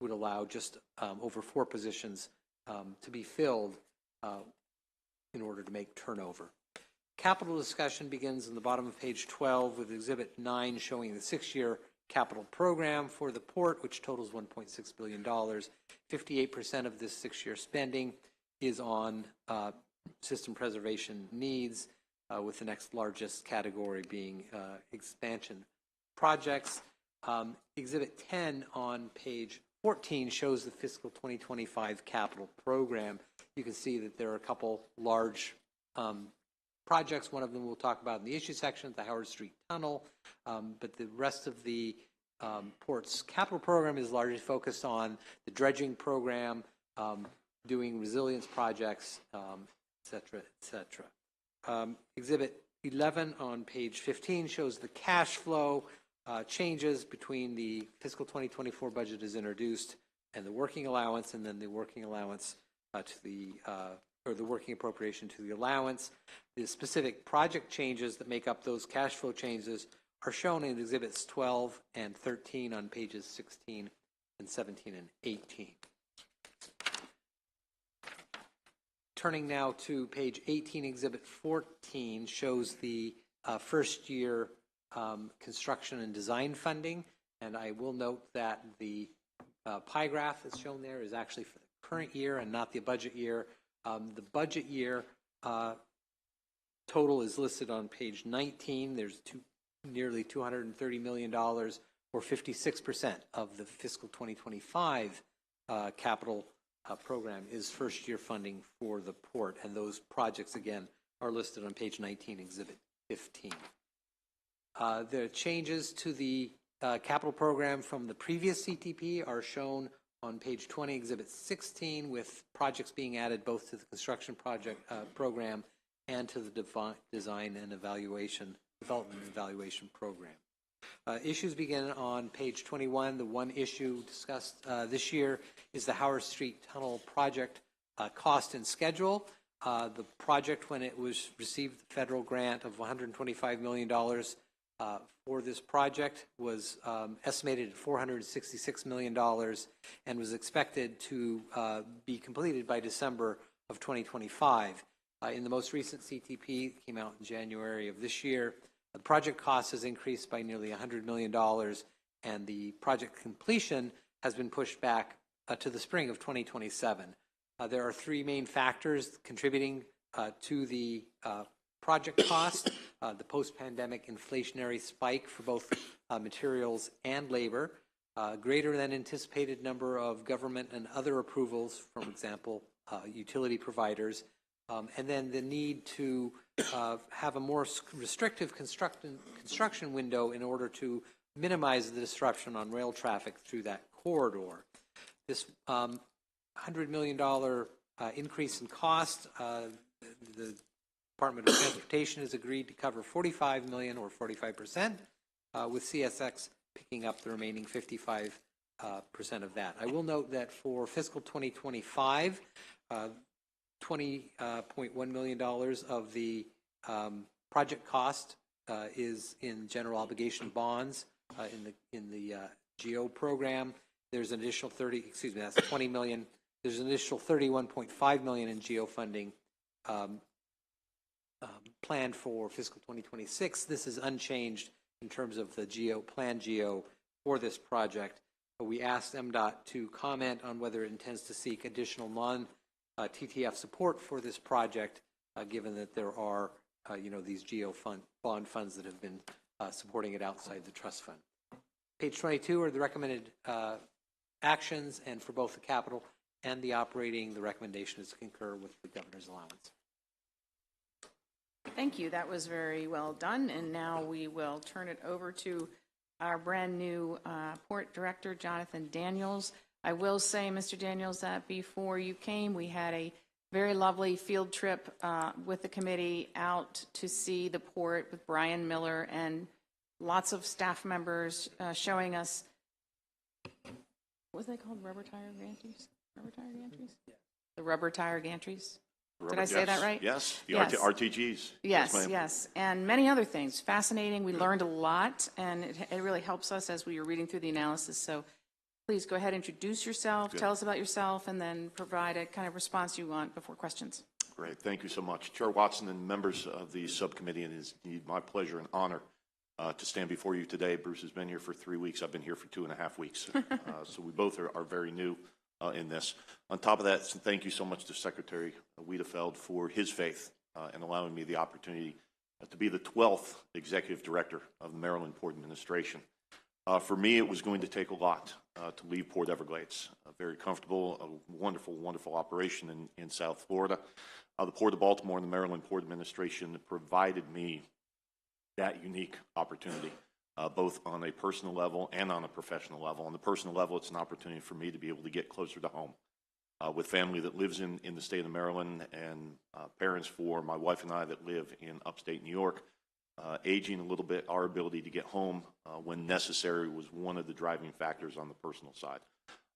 would allow just over 4 positions to be filled in order to make turnover. Capital discussion begins on the bottom of page 12 with Exhibit 9 showing the 6-year capital program for the port, which totals $1.6 billion. 58% of this 6-year spending is on system preservation needs, with the next largest category being expansion projects. Exhibit 10 on page 14 shows the fiscal 2025 capital program. You can see that there are a couple large projects. One of them we'll talk about in the issue section, the Howard Street Tunnel, but the rest of the port's capital program is largely focused on the dredging program, doing resilience projects, et cetera, et cetera. Exhibit 11 on page 15 shows the cash flow changes between the fiscal 2024 budget is introduced and the working allowance, and then the working allowance or the working appropriation to the allowance. The specific project changes that make up those cash flow changes are shown in Exhibits 12 and 13 on pages 16 and 17 and 18. Turning now to page 18, Exhibit 14 shows the first year construction and design funding, and I will note that the pie graph that's shown there is actually for the current year and not the budget year. The budget year total is listed on page 19. There's nearly $230 million, or 56% of the fiscal 2025 capital program is first year funding for the port, and those projects again are listed on page 19, Exhibit 15. The changes to the capital program from the previous CTP are shown on page 20, Exhibit 16, with projects being added both to the construction project program and to the design and development evaluation program. Issues begin on page 21. The one issue discussed this year is the Howard Street Tunnel project cost and schedule. The project, when it was received the federal grant of $125 million for this project, was estimated at $466 million and was expected to be completed by December of 2025. In the most recent CTP, that came out in January of this year, the project cost has increased by nearly $100 million, and the project completion has been pushed back to the spring of 2027. There are 3 main factors contributing to the project cost: the post-pandemic inflationary spike for both materials and labor, greater than anticipated number of government and other approvals, for example, utility providers, and then the need to have a more restrictive construction window in order to minimize the disruption on rail traffic through that corridor. This $100 million increase in cost, the Department of Transportation has agreed to cover $45 million or 45%, with CSX picking up the remaining 55% of that. I will note that for fiscal 2025, $20.1 million of the project cost is in general obligation bonds in the GO program. There's an additional that's $20 million. There's an additional $31.5 million in GO funding planned for fiscal 2026. This is unchanged in terms of the planned GO for this project. We asked MDOT to comment on whether it intends to seek additional non-TTF support for this project, given that there are, these GO bond funds that have been supporting it outside the trust fund. Page 22 are the recommended actions, and for both the capital and the operating, the recommendation is to concur with the governor's allowance.
Thank you. That was very well done. And now we will turn it over to our brand new Port Director, Jonathan Daniels. I will say, Mr. Daniels, that before you came, we had a very lovely field trip with the committee out to see the port with Brian Miller and lots of staff members showing us, what was they called, rubber tire gantries? Rubber tire gantries? Yeah. The rubber tire gantries? Did I say that right?
Yes, the
yes.
RTGs.
Yes, yes, and many other things. Fascinating. We learned a lot, and it really helps us as we were reading through the analysis. So please go ahead, introduce yourself, tell us about yourself, and then provide a kind of response you want before questions.
Great. Thank you so much. Chair Watson and members of the subcommittee, and it is indeed my pleasure and honor to stand before you today. Bruce has been here for 3 weeks. I've been here for 2.5 weeks. So we both are very new in this. On top of that, thank you so much to Secretary Wiedefeld for his faith in allowing me the opportunity to be the 12th Executive Director of the Maryland Port Administration. For me, it was going to take a lot to leave Port Everglades. Very comfortable, a wonderful, wonderful operation in South Florida. The Port of Baltimore and the Maryland Port Administration provided me that unique opportunity, both on a personal level and on a professional level. On the personal level, it's an opportunity for me to be able to get closer to home with family that lives in the state of Maryland, and parents for my wife and I that live in upstate New York. Aging a little bit, our ability to get home when necessary was one of the driving factors on the personal side.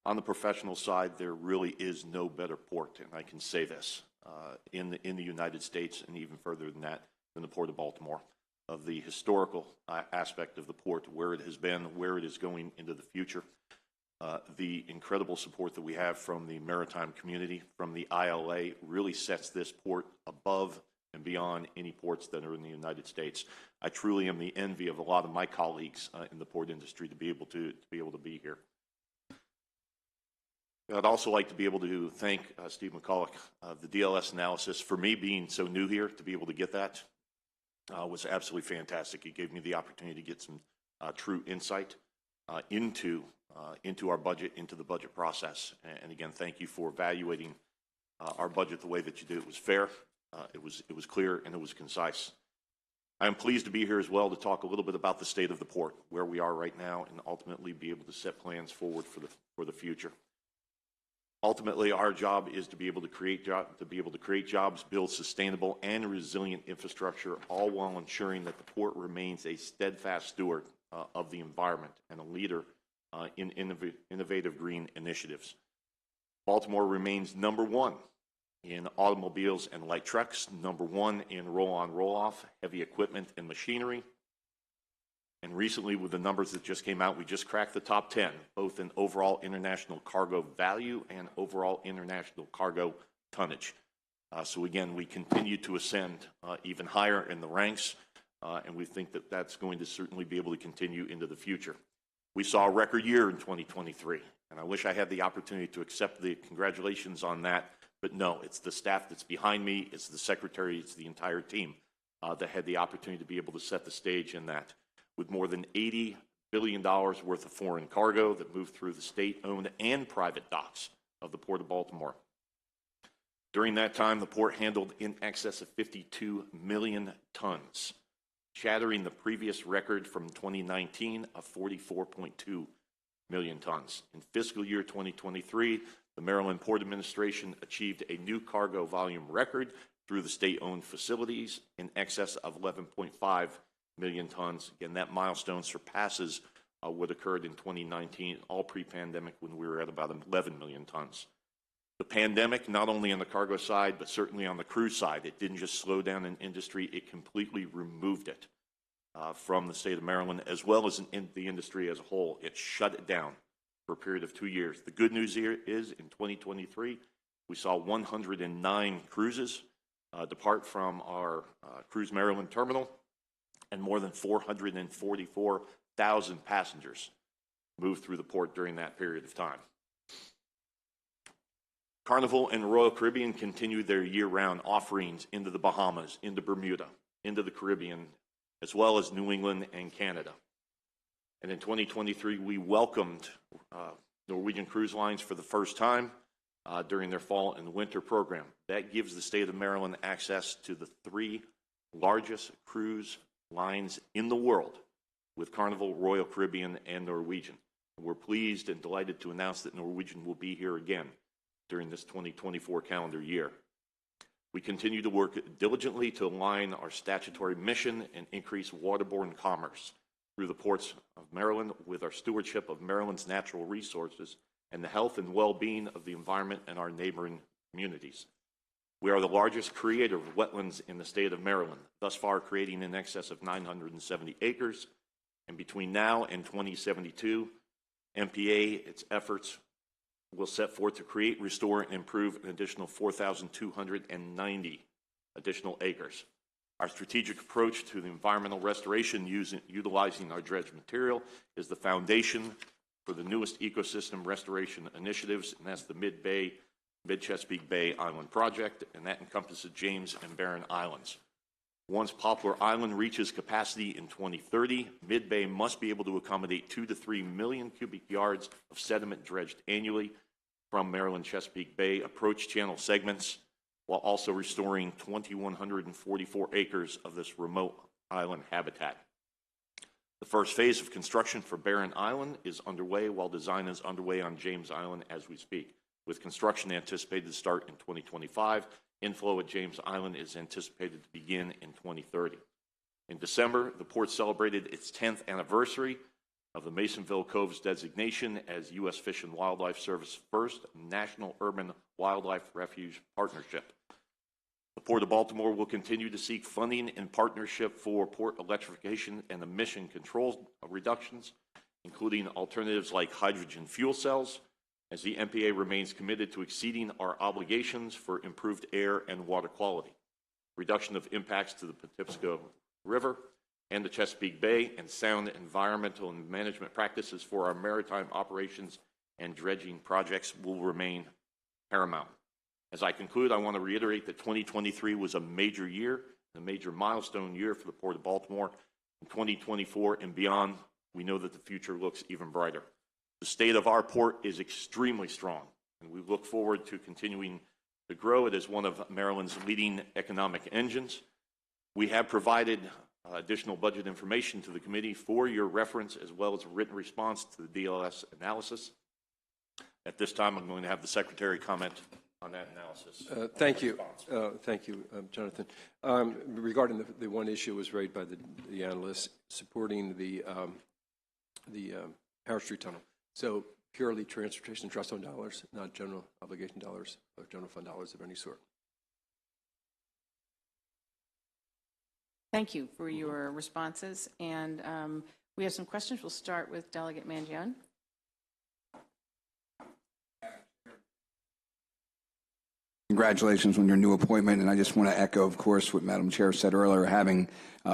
On the professional side, there really is no better port, and I can say this, in the United States and even further than that, than the Port of Baltimore. Of the historical aspect of the port, where it has been, where it is going into the future, the incredible support that we have from the maritime community, from the ILA, really sets this port above and beyond any ports that are in the United States. I truly am the envy of a lot of my colleagues in the port industry to be able to be here. I'd also like to be able to thank Steve McCulloch, the DLS analysis. For me, being so new here, to be able to get that was absolutely fantastic. It gave me the opportunity to get some true insight into our budget, into the budget process. And again, thank you for evaluating our budget the way that you did. It was fair, it was clear, and it was concise. I am pleased to be here as well to talk a little bit about the state of the port, where we are right now, and ultimately be able to set plans forward for the future. Ultimately, our job is to be able to create jobs, build sustainable and resilient infrastructure, all while ensuring that the port remains a steadfast steward of the environment and a leader in innovative green initiatives. Baltimore remains number one in automobiles and light trucks, number one in roll-on, roll-off, heavy equipment and machinery. And recently, with the numbers that just came out, we just cracked the top 10, both in overall international cargo value and overall international cargo tonnage. So again, we continue to ascend even higher in the ranks, and we think that that's going to certainly be able to continue into the future. We saw a record year in 2023, and I wish I had the opportunity to accept the congratulations on that, but no, it's the staff that's behind me, it's the secretary, it's the entire team that had the opportunity to be able to set the stage in that. With more than $80 billion worth of foreign cargo that moved through the state-owned and private docks of the Port of Baltimore. During that time, the port handled in excess of 52 million tons, shattering the previous record from 2019 of 44.2 million tons. In fiscal year 2023, the Maryland Port Administration achieved a new cargo volume record through the state-owned facilities in excess of 11.5 million tons. Again, that milestone surpasses what occurred in 2019, all pre-pandemic, when we were at about 11 million tons. The pandemic, not only on the cargo side, but certainly on the cruise side, it didn't just slow down an industry, it completely removed it from the state of Maryland, as well as in the industry as a whole. It shut it down for a period of 2 years. The good news here is in 2023, we saw 109 cruises depart from our Cruise Maryland terminal, and more than 444,000 passengers moved through the port during that period of time. Carnival and Royal Caribbean continued their year-round offerings into the Bahamas, into Bermuda, into the Caribbean, as well as New England and Canada. And in 2023, we welcomed Norwegian Cruise Lines for the first time during their fall and winter program. That gives the state of Maryland access to the 3 largest cruise lines in the world, with Carnival, Royal Caribbean, and Norwegian. We're pleased and delighted to announce that Norwegian will be here again during this 2024 calendar year. We continue to work diligently to align our statutory mission and increase waterborne commerce through the ports of Maryland with our stewardship of Maryland's natural resources and the health and well-being of the environment and our neighboring communities. We are the largest creator of wetlands in the state of Maryland, thus far creating in excess of 970 acres. And between now and 2072, MPA, its efforts will set forth to create, restore, and improve an additional 4,290 additional acres. Our strategic approach to the environmental restoration utilizing our dredged material is the foundation for the newest ecosystem restoration initiatives, and that's the Mid-Chesapeake Bay Island Project, and that encompasses James and Barren Islands. Once Poplar Island reaches capacity in 2030, Mid-Bay must be able to accommodate 2 to 3 million cubic yards of sediment dredged annually from Maryland Chesapeake Bay approach channel segments, while also restoring 2,144 acres of this remote island habitat. The first phase of construction for Barren Island is underway, while design is underway on James Island as we speak. With construction anticipated to start in 2025, inflow at James Island is anticipated to begin in 2030. In December, the port celebrated its 10th anniversary of the Masonville Cove's designation as U.S. Fish and Wildlife Service's first National Urban Wildlife Refuge partnership. The Port of Baltimore will continue to seek funding in partnership for port electrification and emission control reductions, including alternatives like hydrogen fuel cells, as the MPA remains committed to exceeding our obligations for improved air and water quality, reduction of impacts to the Patapsco River and the Chesapeake Bay, and sound environmental and management practices for our maritime operations and dredging projects will remain paramount. As I conclude, I want to reiterate that 2023 was a major year, a major milestone year for the Port of Baltimore. In 2024 and beyond, we know that the future looks even brighter. The state of our port is extremely strong, and we look forward to continuing to grow it as one of Maryland's leading economic engines. We have provided additional budget information to the committee for your reference, as well as a written response to the DLS analysis. At this time, I'm going to have the Secretary comment on that analysis.
Thank you. Thank you, Jonathan. Regarding the one issue was raised by the analysts supporting the Howard Street Tunnel. So purely transportation trust fund dollars, not general obligation dollars or general fund dollars of any sort.
Thank you for your responses. And we have some questions. We'll start with Delegate Mangione.
Congratulations on your new appointment, and I just want to echo, of course, what Madam Chair said earlier. Having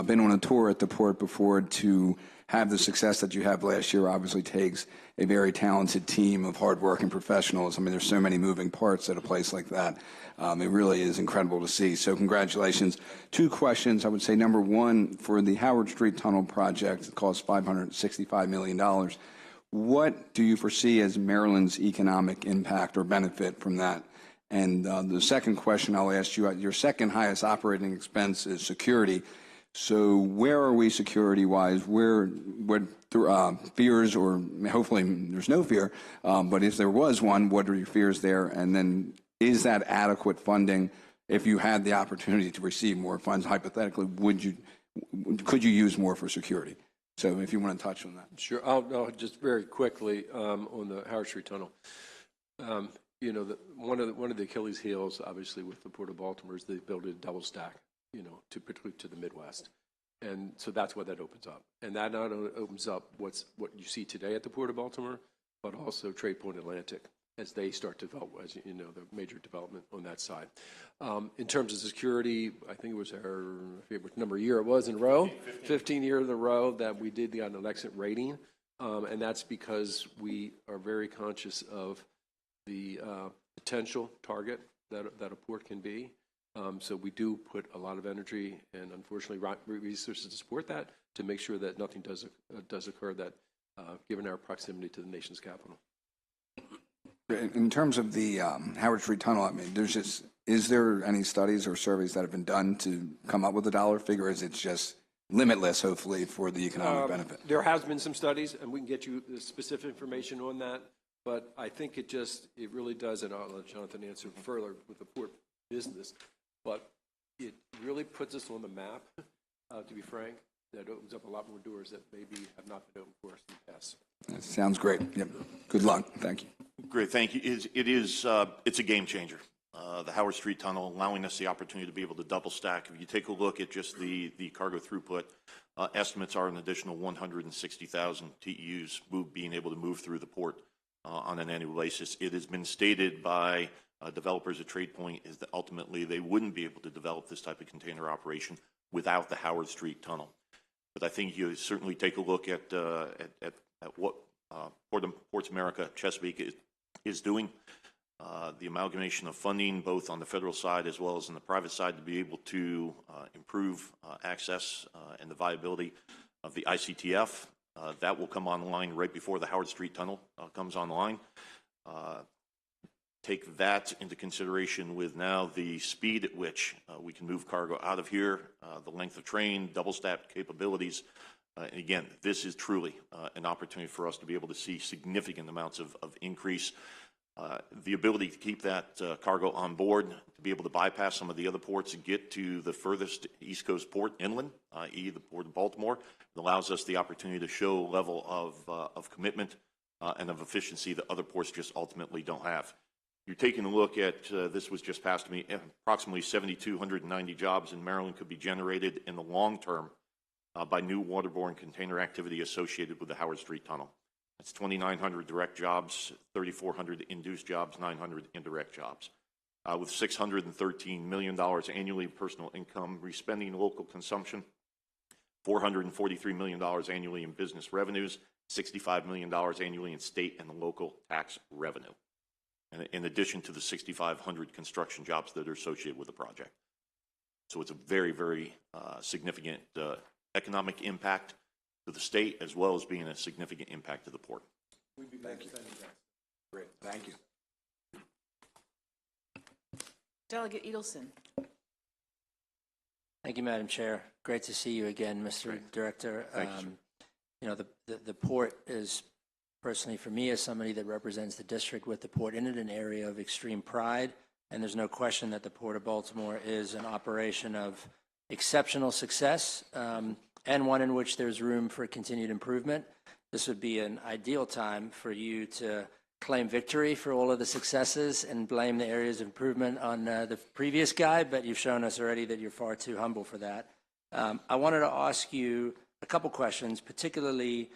been on a tour at the port before, to have the success that you have last year obviously takes a very talented team of hardworking professionals. I mean, there's so many moving parts at a place like that. It really is incredible to see. So congratulations. 2 questions. I would say, number one, for the Howard Street Tunnel project, it costs $565 million. What do you foresee as Maryland's economic impact or benefit from that? And the second question I'll ask you, your second highest operating expense is security. So where are we security-wise? What fears, or hopefully there's no fear, but if there was one, what are your fears there? And then is that adequate funding? if you had the opportunity to receive more funds, hypothetically, could you use more for security? So if you want to touch on that.
Sure. I'll just very quickly on the Howard Street Tunnel. You know, one of the Achilles heels, obviously, with the Port of Baltimore is the ability to double stack, you know, particularly to the Midwest. And so that's what that opens up. And that not only opens up what you see today at the Port of Baltimore, but also Trade Point Atlantic as they start to develop, as you know, the major development on that side. In terms of security, I think it was I forget what number of year it was in a row, 15 years in a row that we did an excellent rating. And that's because we are very conscious of the potential target that a port can be. So we do put a lot of energy and unfortunately resources to support that to make sure that nothing does occur that given our proximity to the nation's capital.
In terms of the Howard Street Tunnel, I mean, is there any studies or surveys that have been done to come up with a dollar figure? Or is it just limitless, hopefully, for the economic benefit?
There has been some studies, and we can get you the specific information on that. But I think it really does, and I'll let Jonathan answer further with the port business. But it really puts us on the map, to be frank. That opens up a lot more doors that maybe have not been open for us in the past.
That sounds great. Yep. Good luck. Thank you.
Great, thank you. It's a game changer. The Howard Street Tunnel allowing us the opportunity to be able to double stack. If you take a look at just the cargo throughput, estimates are an additional 160,000 TEUs being able to move through the port on an annual basis. It has been stated by developers at Trade Point is that ultimately they wouldn't be able to develop this type of container operation without the Howard Street Tunnel. But I think you certainly take a look at what Ports America Chesapeake is doing. The amalgamation of funding, both on the federal side as well as on the private side, to be able to improve access and the viability of the ICTF. That will come online right before the Howard Street Tunnel comes online. Take that into consideration with now the speed at which we can move cargo out of here, the length of train, double stack capabilities. And again, this is truly an opportunity for us to be able to see significant amounts of increase. The ability to keep that cargo on board, to be able to bypass some of the other ports and get to the furthest East Coast port inland, i.e. the Port of Baltimore, it allows us the opportunity to show a level of commitment and of efficiency that other ports just ultimately don't have. You're taking a look at, this was just passed to me, approximately 7,290 jobs in Maryland could be generated in the long term by new waterborne container activity associated with the Howard Street Tunnel. That's 2,900 direct jobs, 3,400 induced jobs, 900 indirect jobs. With $613 million annually in personal income, respending local consumption, $443 million annually in business revenues, $65 million annually in state and local tax revenue, and in addition to the 6,500 construction jobs that are associated with the project. So it's a very, very significant economic impact to the state, as well as being a significant impact to the port.
Thank you. Great. Thank you.
Delegate Edelson.
Thank you, Madam Chair. Great to see you again, Mr. Director.
Thank you, sir.
You know, the port is, personally for me, as somebody that represents the district with the port in it, an area of extreme pride, and there's no question that the Port of Baltimore is an operation of exceptional success, and one in which there's room for continued improvement. This would be an ideal time for you to claim victory for all of the successes and blame the areas of improvement on the previous guy, but you've shown us already that you're far too humble for that. I wanted to ask you a couple questions, particularly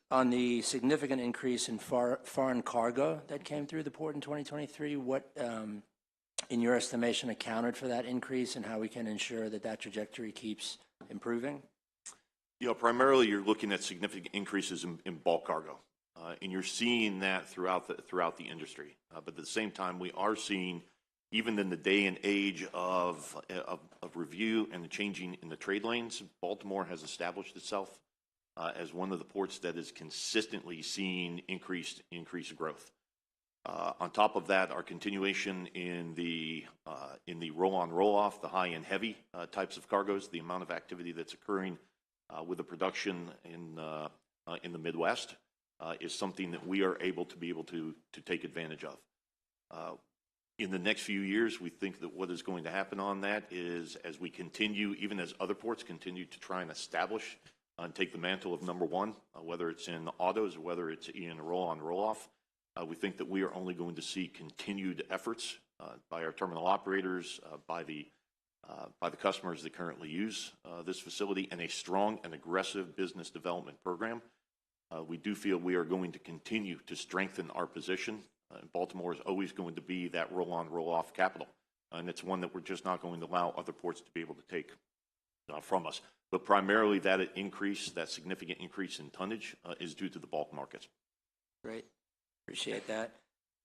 on the significant increase in foreign cargo that came through the port in 2023. What, in your estimation, accounted for that increase, and how we can ensure that that trajectory keeps improving?
You know, primarily you're looking at significant increases in bulk cargo, and you're seeing that throughout the industry. But at the same time, we are seeing, even in the day and age of review and the changing in the trade lanes, Baltimore has established itself as one of the ports that is consistently seeing increased growth. On top of that, our continuation in the roll-on, roll-off, the high and heavy types of cargoes, the amount of activity that's occurring with the production in the Midwest is something that we are able to take advantage of. In the next few years, we think that what is going to happen on that is as we continue, even as other ports continue to try and establish and take the mantle of number one, whether it's in autos or whether it's in roll-on, roll-off, we think that we are only going to see continued efforts by our terminal operators, by the customers that currently use this facility, and a strong and aggressive business development program. We do feel we are going to continue to strengthen our position. Baltimore is always going to be that roll-on, roll-off capital, and it's one that we're just not going to allow other ports to be able to take from us. But primarily that increase, that significant increase in tonnage is due to the bulk markets.
Great. Appreciate that.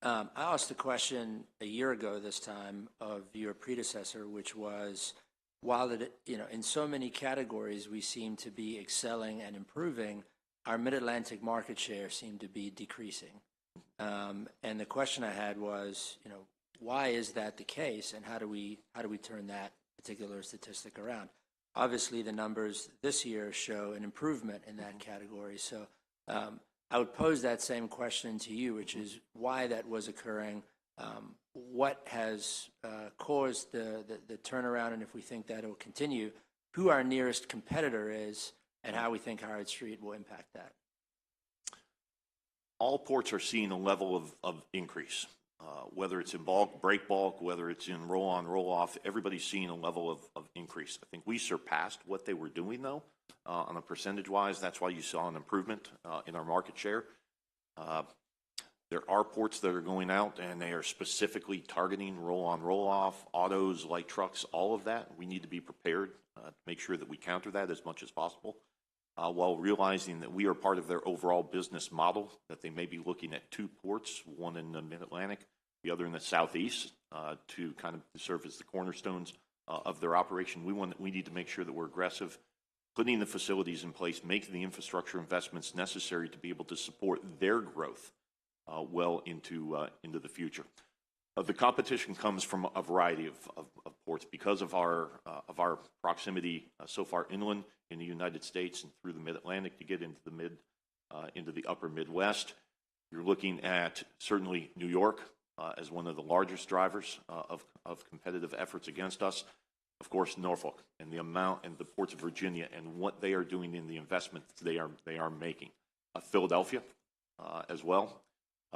I asked a question a year ago this time of your predecessor, which was, while in so many categories we seem to be excelling and improving, our Mid-Atlantic market share seemed to be decreasing. And the question I had was, why is that the case, and how do we turn that particular statistic around? Obviously, the numbers this year show an improvement in that category. So I would pose that same question to you, which is why that was occurring, what has caused the turnaround, and if we think that it will continue, who our nearest competitor is, and how we think Howard Street will impact that.
All ports are seeing a level of increase, whether it's in bulk, break bulk, whether it's in roll-on, roll-off. Everybody's seeing a level of increase. I think we surpassed what they were doing, though, on a percentage-wise. That's why you saw an improvement in our market share. There are ports that are going out, and they are specifically targeting roll-on, roll-off, autos, light trucks, all of that. We need to be prepared to make sure that we counter that as much as possible, while realizing that we are part of their overall business model, that they may be looking at two ports, one in the Mid-Atlantic, the other in the Southeast, to kind of serve as the cornerstones of their operation. We need to make sure that we're aggressive, putting the facilities in place, making the infrastructure investments necessary to be able to support their growth well into the future. The competition comes from a variety of ports because of our proximity so far inland in the United States and through the Mid-Atlantic to get into the upper Midwest. You're looking at certainly New York as one of the largest drivers of competitive efforts against us. Of course, Norfolk and the amount, and the ports of Virginia and what they are doing in the investments they are making. Philadelphia as well.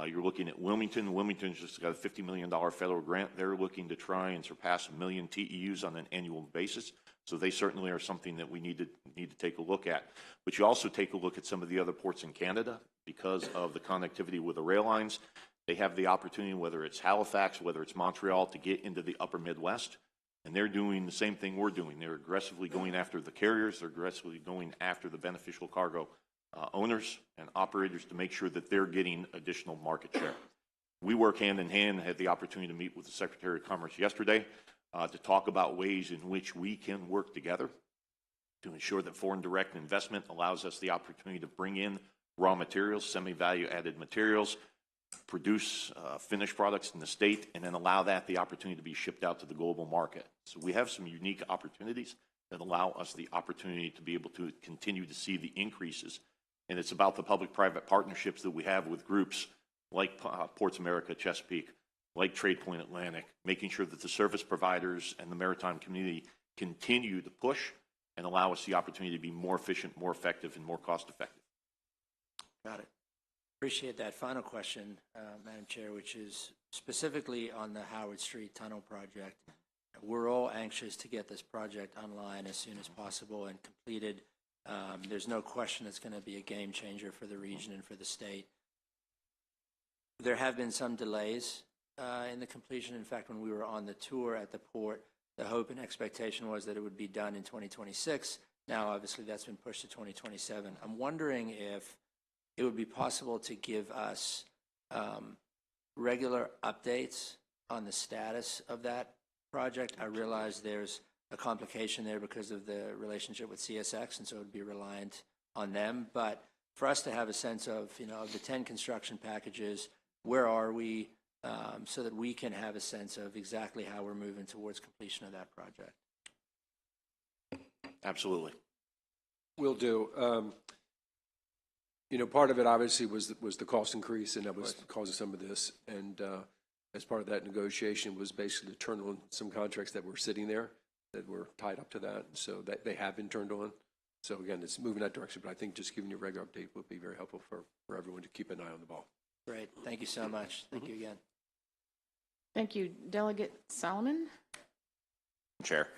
You're looking at Wilmington. Wilmington's just got a $50 million federal grant. They're looking to try and surpass 1 million TEUs on an annual basis. So they certainly are something that we need to take a look at. But you also take a look at some of the other ports in Canada because of the connectivity with the rail lines. They have the opportunity, whether it's Halifax, whether it's Montreal, to get into the upper Midwest. And they're doing the same thing we're doing. They're aggressively going after the carriers. They're aggressively going after the beneficial cargo owners and operators to make sure that they're getting additional market share. We work hand in hand. I had the opportunity to meet with the Secretary of Commerce yesterday to talk about ways in which we can work together to ensure that foreign direct investment allows us the opportunity to bring in raw materials, semi-value added materials, produce finished products in the state, and then allow that the opportunity to be shipped out to the global market. So we have some unique opportunities that allow us the opportunity to be able to continue to see the increases. And it's about the public-private partnerships that we have with groups like Ports America, Chesapeake, like TradePoint Atlantic, making sure that the service providers and the maritime community continue to push and allow us the opportunity to be more efficient, more effective, and more cost-effective.
Got it. Appreciate that. Final question, Madam Chair, which is specifically on the Howard Street Tunnel project. We're all anxious to get this project online as soon as possible and completed. There's no question it's going to be a game changer for the region and for the state. There have been some delays in the completion. In fact, when we were on the tour at the port, the hope and expectation was that it would be done in 2026. Now, obviously, that's been pushed to 2027. I'm wondering if it would be possible to give us regular updates on the status of that project. I realize there's a complication there because of the relationship with CSX, and so it would be reliant on them. But for us to have a sense of, of the 10 construction packages, where are we, so that we can have a sense of exactly how we're moving towards completion of that project.
Absolutely.
Will do. Part of it obviously was the cost increase, and that was causing some of this. And as part of that negotiation was basically to turn on some contracts that were sitting there that were tied up to that. So that they have been turned on. So again, it's moving that direction, but I think just giving you a regular update would be very helpful for everyone to keep an eye on the ball.
Great. Thank you so much. Thank you again.
Thank you. Delegate Solomon?
Chair.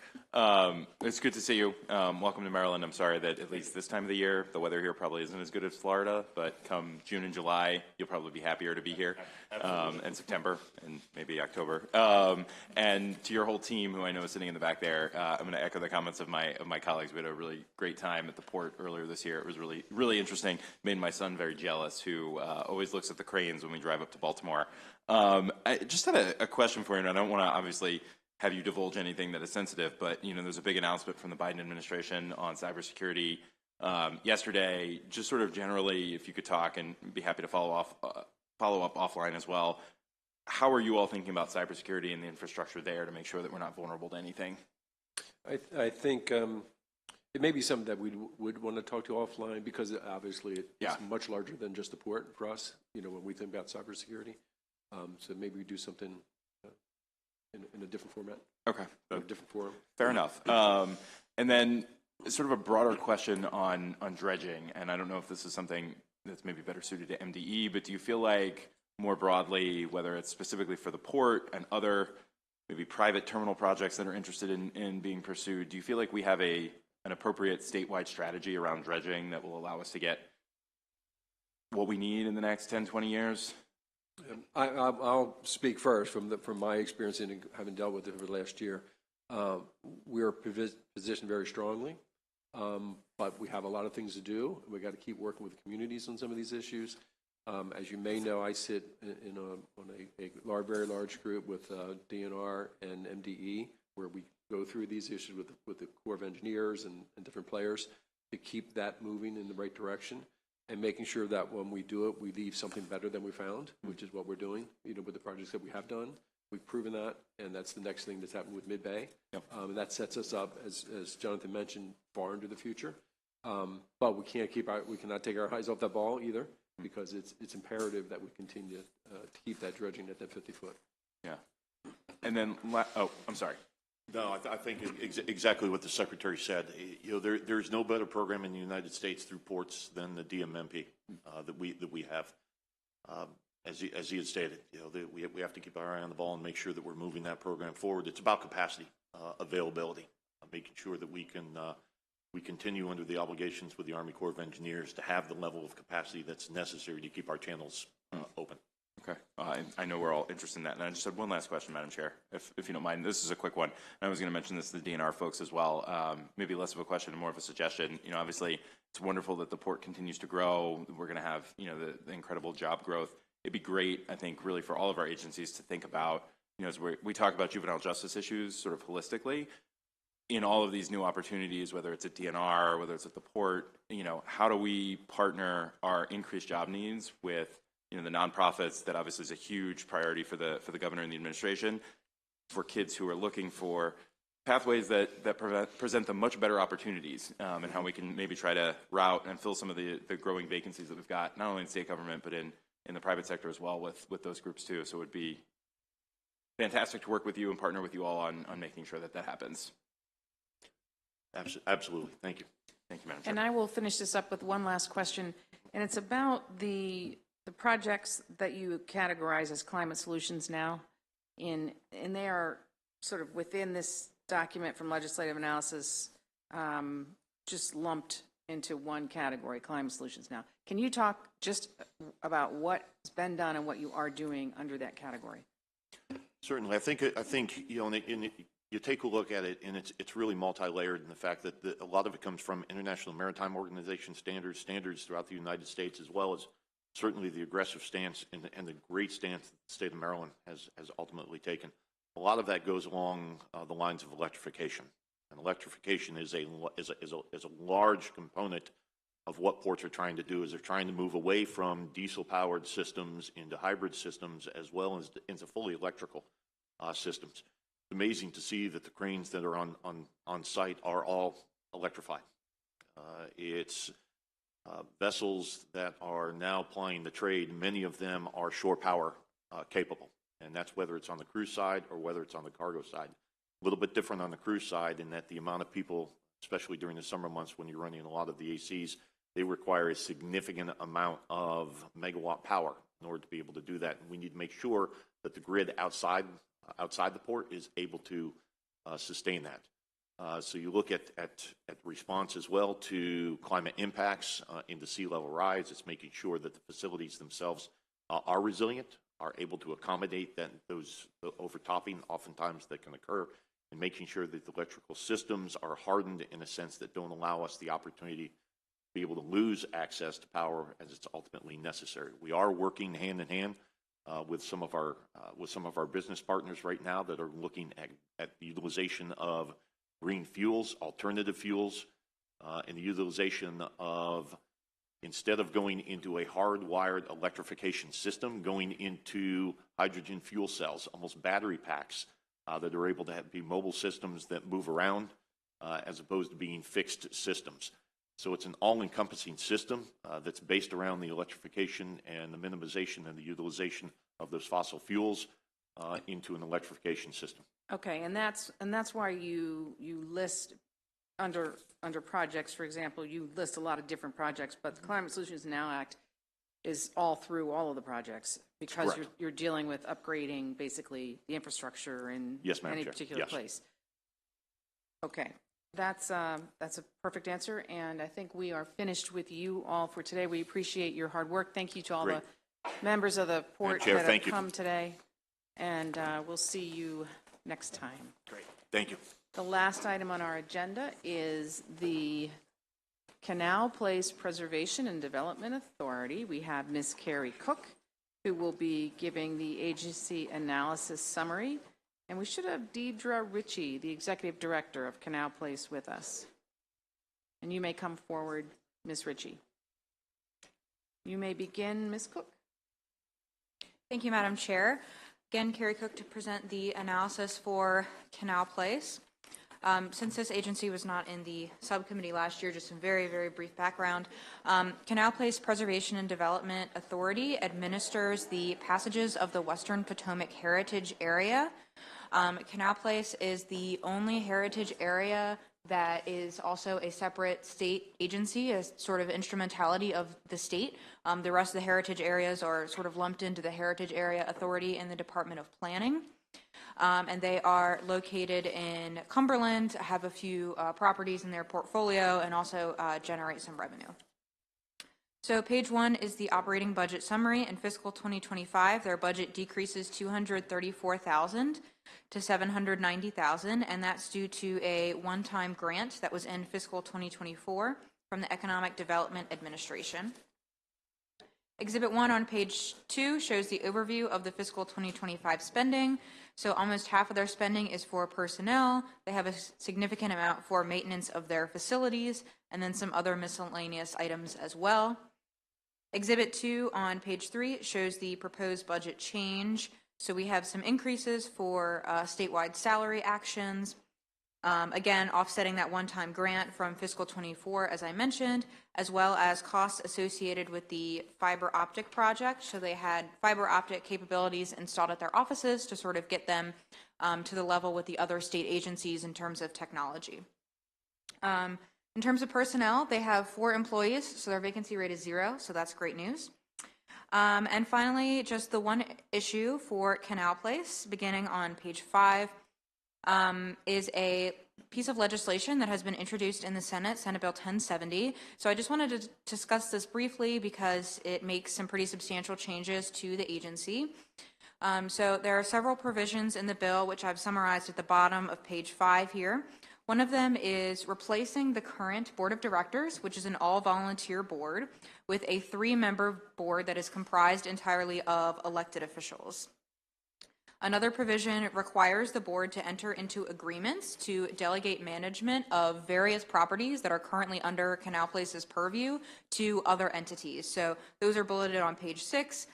It's good to see you. Welcome to Maryland. I'm sorry that at least this time of the year, the weather here probably isn't as good as Florida, but come June and July, you'll probably be happier to be here, and September and maybe October. And to your whole team, who I know is sitting in the back there, I'm going to echo the comments of my colleagues. We had a really great time at the port earlier this year. It was really, really interesting. Made my son very jealous, who always looks at the cranes when we drive up to Baltimore. I just had a question for you, and I don't want to obviously have you divulge anything that is sensitive, but there's a big announcement from the Biden administration on cybersecurity yesterday. Just sort of generally, if you could talk, and be happy to follow up offline as well. How are you all thinking about cybersecurity and the infrastructure there to make sure that we're not vulnerable to anything?
I think it may be something that we would want to talk to offline, because obviously it's much larger than just the port for us, when we think about cybersecurity. So maybe we do something in a different format.
Okay.
A different forum.
Fair enough. And then sort of a broader question on dredging, and I don't know if this is something that's maybe better suited to MDE, but do you feel like more broadly, whether it's specifically for the port and other maybe private terminal projects that are interested in being pursued, do you feel like we have an appropriate statewide strategy around dredging that will allow us to get what we need in the next 10, 20 years?
I'll speak first from my experience in having dealt with it over the last year. We're positioned very strongly, but we have a lot of things to do. We got to keep working with the communities on some of these issues. As you may know, I sit on a very large group with DNR and MDE, where we go through these issues with the Corps of Engineers and different players to keep that moving in the right direction, and making sure that when we do it, we leave something better than we found, which is what we're doing, with the projects that we have done. We've proven that, and that's the next thing that's happened with Mid-Bay.
Yep.
And that sets us up, as Jonathan mentioned, far into the future. But we cannot take our eyes off that ball either, because it's imperative that we continue to keep that dredging at that 50-foot.
Yeah. And then, I'm sorry.
No, I think exactly what the Secretary said. There's no better program in the United States through ports than the DMMP that we have. As he had stated, we have to keep our eye on the ball and make sure that we're moving that program forward. It's about capacity, availability, making sure that we continue under the obligations with the Army Corps of Engineers to have the level of capacity that's necessary to keep our channels open.
Okay. I know we're all interested in that. And I just had one last question, Madam Chair, if you don't mind. This is a quick one. And I was going to mention this to the DNR folks as well. Maybe less of a question and more of a suggestion. Obviously, it's wonderful that the port continues to grow. We're going to have, the incredible job growth. It'd be great, I think, really for all of our agencies to think about, as we talk about juvenile justice issues sort of holistically, in all of these new opportunities, whether it's at DNR or whether it's at the port, how do we partner our increased job needs with the nonprofits that obviously is a huge priority for the governor and the administration, for kids who are looking for pathways that present them much better opportunities, and how we can maybe try to route and fill some of the growing vacancies that we've got, not only in state government, but in the private sector as well with those groups too. So it would be fantastic to work with you and partner with you all on making sure that happens.
Absolutely. Thank you.
Thank you, Madam Chair.
And I will finish this up with one last question, and it's about the projects that you categorize as climate solutions now, and they are sort of within this document from legislative analysis, just lumped into one category, climate solutions now. Can you talk just about what's been done and what you are doing under that category?
Certainly. I think you take a look at it, and it's really multi-layered in the fact that a lot of it comes from International Maritime Organization standards throughout the United States, as well as certainly the aggressive stance and the great stance that the state of Maryland has ultimately taken. A lot of that goes along the lines of electrification, and electrification is a large component of what ports are trying to do. Is they're trying to move away from diesel-powered systems into hybrid systems, as well as into fully electrical systems. It's amazing to see that the cranes that are on site are all electrified. It's vessels that are now plying the trade. Many of them are shore power capable, And that's whether it's on the cruise side or whether it's on the cargo side. A little bit different on the cruise side in that the amount of people, especially during the summer months when you're running a lot of the ACs, they require a significant amount of megawatt power in order to be able to do that. And we need to make sure that the grid outside the port is able to sustain that. So you look at response as well to climate impacts into sea level rise. It's making sure that the facilities themselves are resilient, are able to accommodate those overtopping oftentimes that can occur, and making sure that the electrical systems are hardened in a sense that don't allow us the opportunity to be able to lose access to power as it's ultimately necessary. We are working hand in hand with some of our business partners right now that are looking at the utilization of green fuels, alternative fuels, and the utilization of, instead of going into a hardwired electrification system, going into hydrogen fuel cells, almost battery packs that are able to be mobile systems that move around as opposed to being fixed systems. So it's an all-encompassing system that's based around the electrification and the minimization and the utilization of those fossil fuels into an electrification system.
Okay, and that's why you list under projects, for example, you list a lot of different projects, but the Climate Solutions Now Act is all through all of the projects because you're dealing with upgrading basically the infrastructure in any particular place. Okay, that's a perfect answer, and I think we are finished with you all for today. We appreciate your hard work. Thank you to all the members of the port that have come today, and we'll see you next time.
Great. Thank you.
The last item on our agenda is the Canal Place Preservation and Development Authority. We have Ms. Carrie Cook, who will be giving the agency analysis summary. And we should have Deidre Ritchie, the Executive Director of Canal Place, with us. And you may come forward, Ms. Ritchie. You may begin, Ms. Cook.
Thank you, Madam Chair. Again, Carrie Cook to present the analysis for Canal Place. Since this agency was not in the subcommittee last year, just some very, very brief background. Canal Place Preservation and Development Authority administers the passages of the Western Potomac Heritage Area. Canal Place is the only heritage area that is also a separate state agency, a sort of instrumentality of the state. The rest of the heritage areas are sort of lumped into the Heritage Area Authority in the Department of Planning. And they are located in Cumberland, have a few properties in their portfolio, and also generate some revenue. So page 1 is the operating budget summary. In fiscal 2025, their budget decreases $234,000 to $790,000, and that's due to a one-time grant that was in fiscal 2024 from the Economic Development Administration. Exhibit 1 on page 2 shows the overview of the fiscal 2025 spending. So almost half of their spending is for personnel. They have a significant amount for maintenance of their facilities, and then some other miscellaneous items as well. Exhibit 2 on page 3 shows the proposed budget change. So we have some increases for statewide salary actions. Again, offsetting that one-time grant from fiscal 24, as I mentioned, as well as costs associated with the fiber optic project. So they had fiber optic capabilities installed at their offices to sort of get them to the level with the other state agencies in terms of technology. In terms of personnel, they have 4 employees, so their vacancy rate is 0, so that's great news. And finally, just the one issue for Canal Place, beginning on page 5, is a piece of legislation that has been introduced in the Senate, Senate Bill 1070. So I just wanted to discuss this briefly because it makes some pretty substantial changes to the agency. So there are several provisions in the bill, which I've summarized at the bottom of page 5 here. One of them is replacing the current board of directors, which is an all-volunteer board, with a 3-member board that is comprised entirely of elected officials. Another provision requires the board to enter into agreements to delegate management of various properties that are currently under Canal Place's purview to other entities. So those are bulleted on page 6.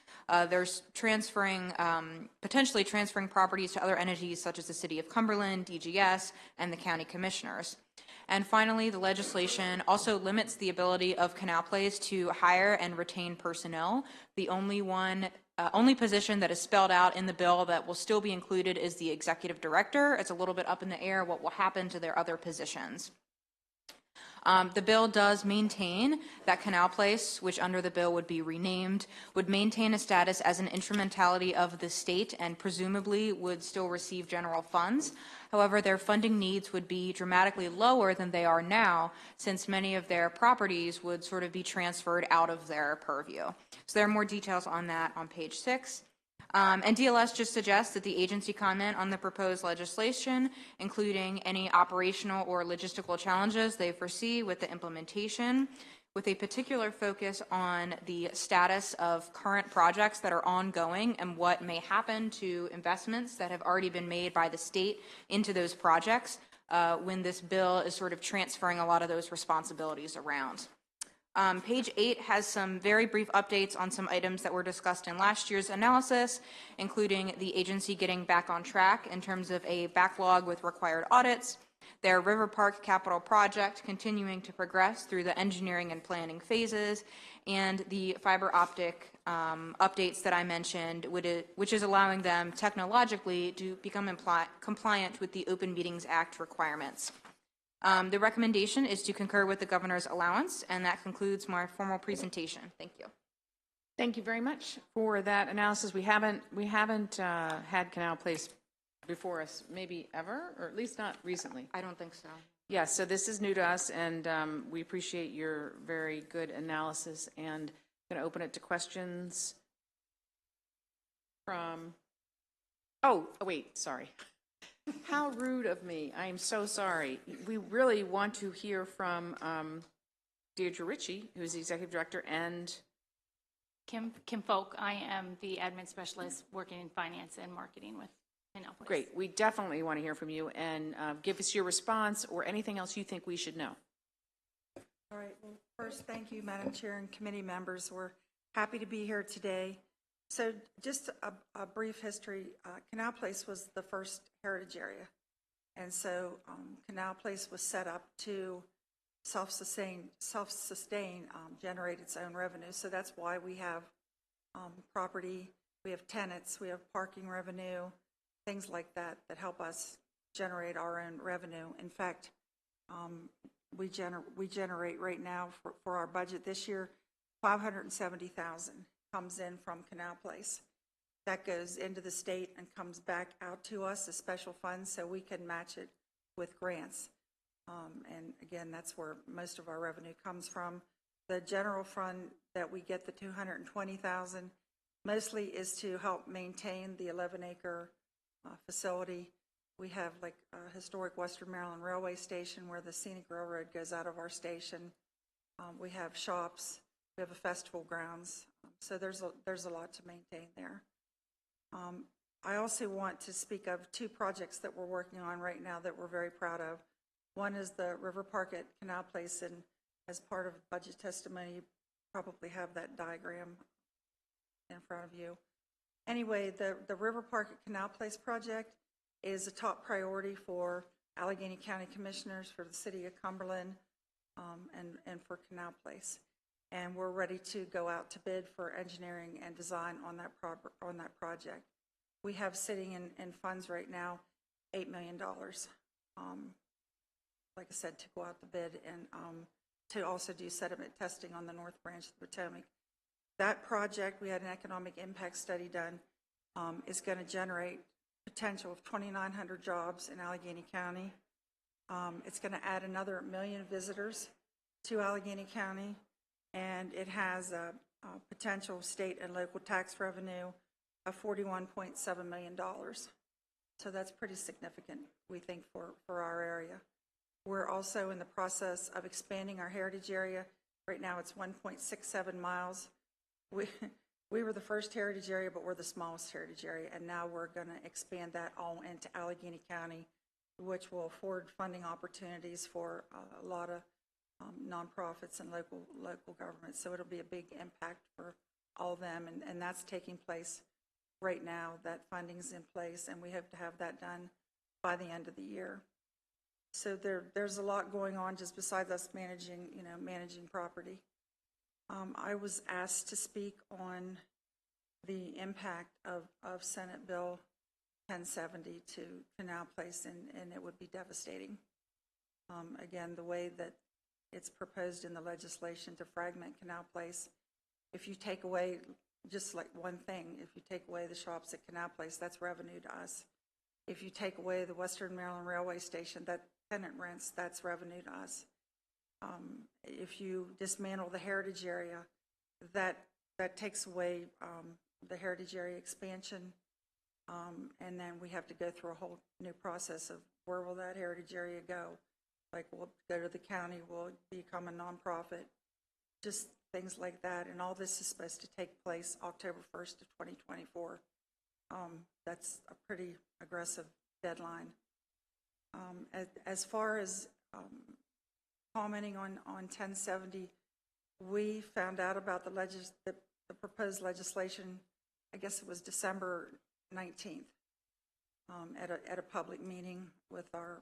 There's potentially transferring properties to other entities such as the City of Cumberland, DGS, and the county commissioners. And finally, the legislation also limits the ability of Canal Place to hire and retain personnel. The only one only position that is spelled out in the bill that will still be included is the executive director. It's a little bit up in the air what will happen to their other positions. The bill does maintain that Canal Place, which under the bill would be renamed, would maintain a status as an instrumentality of the state and presumably would still receive general funds. However, their funding needs would be dramatically lower than they are now, since many of their properties would sort of be transferred out of their purview. So there are more details on that on page 6. And DLS just suggests that the agency comment on the proposed legislation, including any operational or logistical challenges they foresee with the implementation, with a particular focus on the status of current projects that are ongoing and what may happen to investments that have already been made by the state into those projects when this bill is sort of transferring a lot of those responsibilities around. Page 8 has some very brief updates on some items that were discussed in last year's analysis, including the agency getting back on track in terms of a backlog with required audits, their River Park capital project continuing to progress through the engineering and planning phases, and the fiber optic updates that I mentioned, which is allowing them technologically to become compliant with the Open Meetings Act requirements. The recommendation is to concur with the governor's allowance, and that concludes my formal presentation. Thank you.
Thank you very much for that analysis. We haven't had Canal Place before us, maybe ever, or at least not recently.
I don't think so.
Yes, so this is new to us, and we appreciate your very good analysis. And I'm going to open it to questions from. Oh, wait, sorry. How rude of me. I am so sorry. We really want to hear from Deirdre Ritchie, who is the executive director, and
Kim Folk. I am the admin specialist working in finance and marketing with Canal Place.
Great. We definitely want to hear from you, and give us your response or anything else you think we should know.
All right. Well, first, thank you, Madam Chair and committee members. We're happy to be here today. So just a brief history, Canal Place was the first heritage area. And so Canal Place was set up to self-sustain, generate its own revenue. So that's why we have property, we have tenants, we have parking revenue, things like that that help us generate our own revenue. In fact, we generate right now for our budget this year, $570,000 comes in from Canal Place. That goes into the state and comes back out to us as special funds so we can match it with grants. And again, that's where most of our revenue comes from. The general fund that we get, the $220,000, mostly is to help maintain the 11-acre facility. We have like a historic Western Maryland Railway Station where the scenic railroad goes out of our station. We have shops. We have a festival grounds, so there's a lot to maintain there. I also want to speak of 2 projects that we're working on right now that we're very proud of. One is the River Park at Canal Place, and as part of budget testimony, you probably have that diagram in front of you. Anyway, the River Park at Canal Place project is a top priority for Allegheny County Commissioners, for the City of Cumberland, and for Canal Place. And we're ready to go out to bid for engineering and design on that project. We have sitting in funds right now $8 million, like I said, to go out to bid and to also do sediment testing on the North Branch of the Potomac. That project, we had an economic impact study done, is going to generate potential of 2,900 jobs in Allegheny County. It's going to add another 1 million visitors to Allegheny County. And it has a potential state and local tax revenue of $41.7 million. So that's pretty significant, we think, for our area. We're also in the process of expanding our heritage area. Right now it's 1.67 miles. We were the first heritage area, but we're the smallest heritage area. And now we're going to expand that all into Allegheny County, which will afford funding opportunities for a lot of nonprofits and local governments. So it'll be a big impact for all of them, and that's taking place right now. That funding's in place, and we hope to have that done by the end of the year. So there's a lot going on just besides us managing property. I was asked to speak on the impact of Senate Bill 1070 to Canal Place, and it would be devastating. Again, the way that it's proposed in the legislation to fragment Canal Place, if you take away just like one thing, if you take away the shops at Canal Place, that's revenue to us. If you take away the Western Maryland Railway Station, that tenant rents, that's revenue to us. If you dismantle the heritage area, that takes away the heritage area expansion, and then we have to go through a whole new process of where will that heritage area go? Like, we'll go to the county, we'll become a nonprofit, just things like that. And all this is supposed to take place October 1st of 2024. That's a pretty aggressive deadline. As far as commenting on 1070, we found out about the proposed legislation, I guess it was December 19th, at a public meeting with our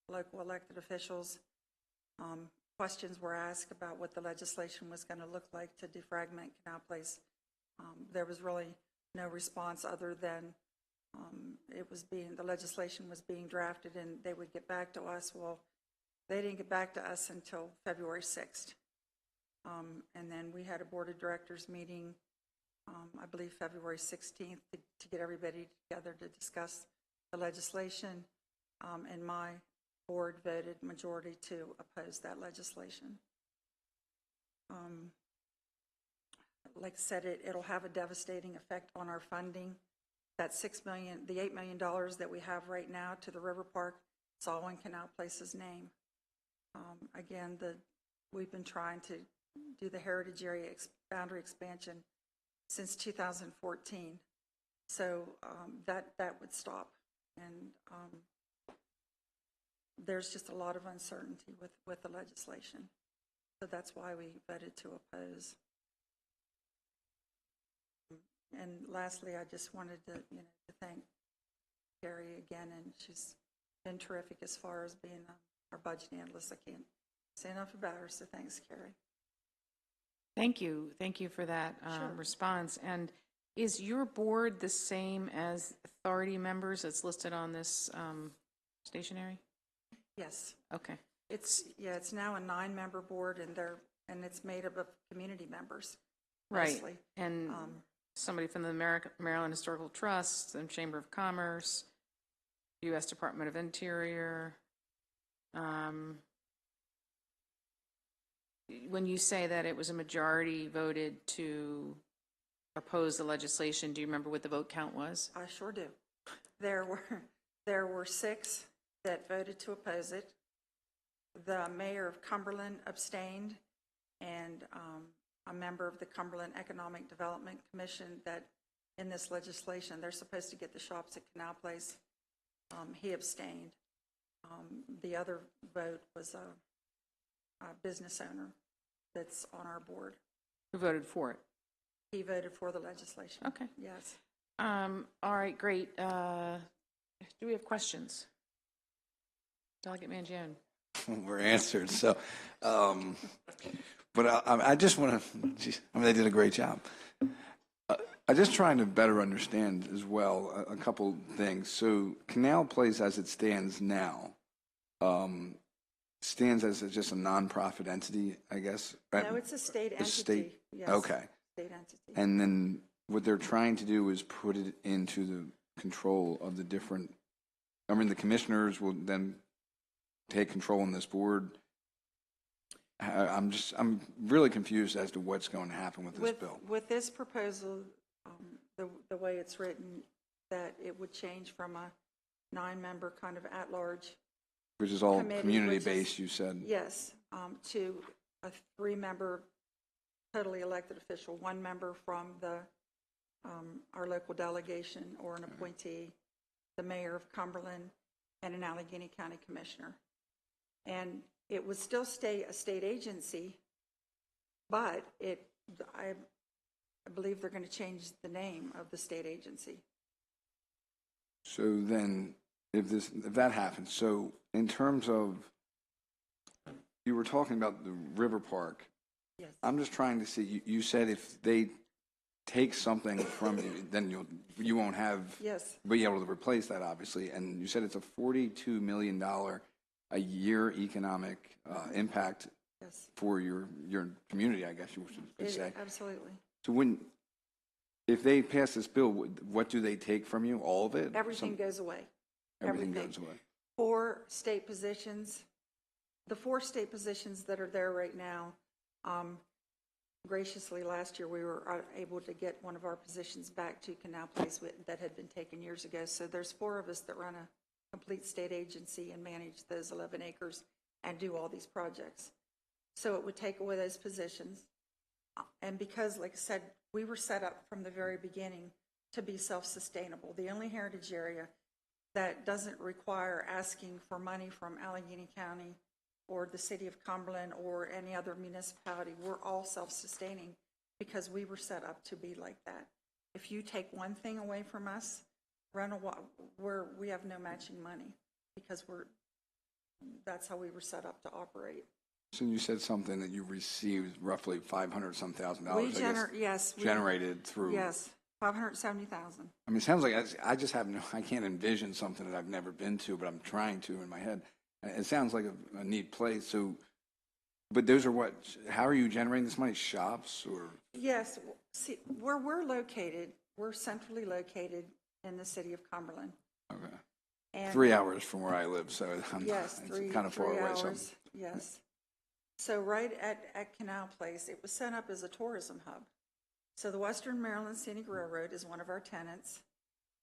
local elected officials. Questions were asked about what the legislation was going to look like to defragment Canal Place. There was really no response other than the legislation was being drafted and they would get back to us. Well, they didn't get back to us until February 6th. And then we had a board of directors meeting, I believe February 16th, to get everybody together to discuss the legislation. And my board voted majority to oppose that legislation. Like I said, it'll have a devastating effect on our funding. That $8 million that we have right now to the River Park, it's all in Canal Place's name. Again, we've been trying to do the heritage area boundary expansion since 2014. So that would stop. And there's just a lot of uncertainty with the legislation. So that's why we voted to oppose. And lastly, I just wanted to thank Carrie again, and she's been terrific as far as being our budget analyst. I can't say enough about her, so thanks, Carrie.
Thank you. Thank you for that response. And is your board the same as authority members that's listed on this stationery?
Yes.
Okay.
It's now a 9-member board, and it's made up of community members.
Right.
Mostly.
And somebody from the Maryland Historical Trust, and Chamber of Commerce, U.S. Department of Interior. When you say that it was a majority voted to oppose the legislation, do you remember what the vote count was?
I sure do. There were 6 that voted to oppose it. The mayor of Cumberland abstained, and a member of the Cumberland Economic Development Commission, that in this legislation they're supposed to get the shops at Canal Place. He abstained. The other vote was a business owner that's on our board.
Who voted for it?
He voted for the legislation.
Okay.
Yes.
All right, great. Do we have questions? Delegate Mangione.
Were answered. So, but I just want to, they did a great job. I'm just trying to better understand as well a couple things. So Canal Place as it stands now, stands as just a nonprofit entity, I guess?
No, it's a state entity. Yes.
Okay.
State entity.
And then what they're trying to do is put it into the control of the different, the commissioners will then take control on this board. I'm really confused as to what's going to happen with this bill.
With this proposal, the way it's written, that it would change from a 9-member kind of at-large,
which is all community-based, you said.
Yes, to a 3-member totally elected official, 1 member from our local delegation or an appointee, the mayor of Cumberland, and an Allegheny County commissioner. And it would still stay a state agency, but I believe they're going to change the name of the state agency.
So then, if that happens, so in terms of, you were talking about the River Park.
Yes.
I'm just trying to see, you said if they take something from you, then you won't have
Yes.
be able to replace that, obviously. And you said it's a $42 million a year economic impact
Yes.
for your community, I guess you could say.
Absolutely.
So if they pass this bill, what do they take from you? All of it?
Everything goes away.
Everything goes away.
4 state positions, the 4 state positions that are there right now, graciously last year we were able to get one of our positions back to Canal Place that had been taken years ago. So there's 4 of us that run a complete state agency and manage those 11 acres and do all these projects. So it would take away those positions. And because, like I said, we were set up from the very beginning to be self-sustainable. The only heritage area that doesn't require asking for money from Allegheny County or the city of Cumberland or any other municipality, we're all self-sustaining because we were set up to be like that. If you take one thing away from us, we have no matching money because that's how we were set up to operate.
So you said something that you received roughly $500-some thousand, generated through.
Yes, $570,000.
I mean, it sounds like I can't envision something that I've never been to, but I'm trying to in my head. It sounds like a neat place. So, but those are how are you generating this money? Shops or?
Yes, see, where we're located, we're centrally located in the city of Cumberland.
Okay.
And
3 hours from where I live, so
yes,
it's kind of far away.
Hours, yes. So right at Canal Place, it was set up as a tourism hub. So the Western Maryland Scenic Railroad is one of our tenants.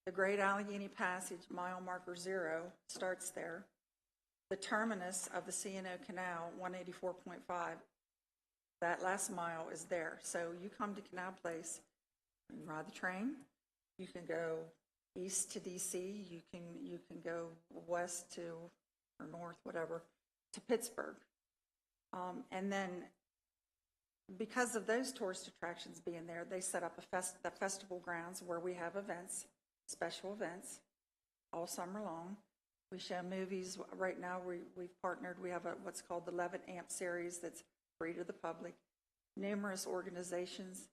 The Great Allegheny Passage, mile marker 0, starts there. The terminus of the C&O Canal, 184.5, that last mile is there. So you come to Canal Place, you can ride the train, you can go east to DC, you can go west to, or north, whatever, to Pittsburgh. And then because of those tourist attractions being there, they set up the festival grounds where we have events, special events, all summer long. We show movies. Right now we've partnered. We have what's called the 11 Amp series that's free to the public. Numerous organizations,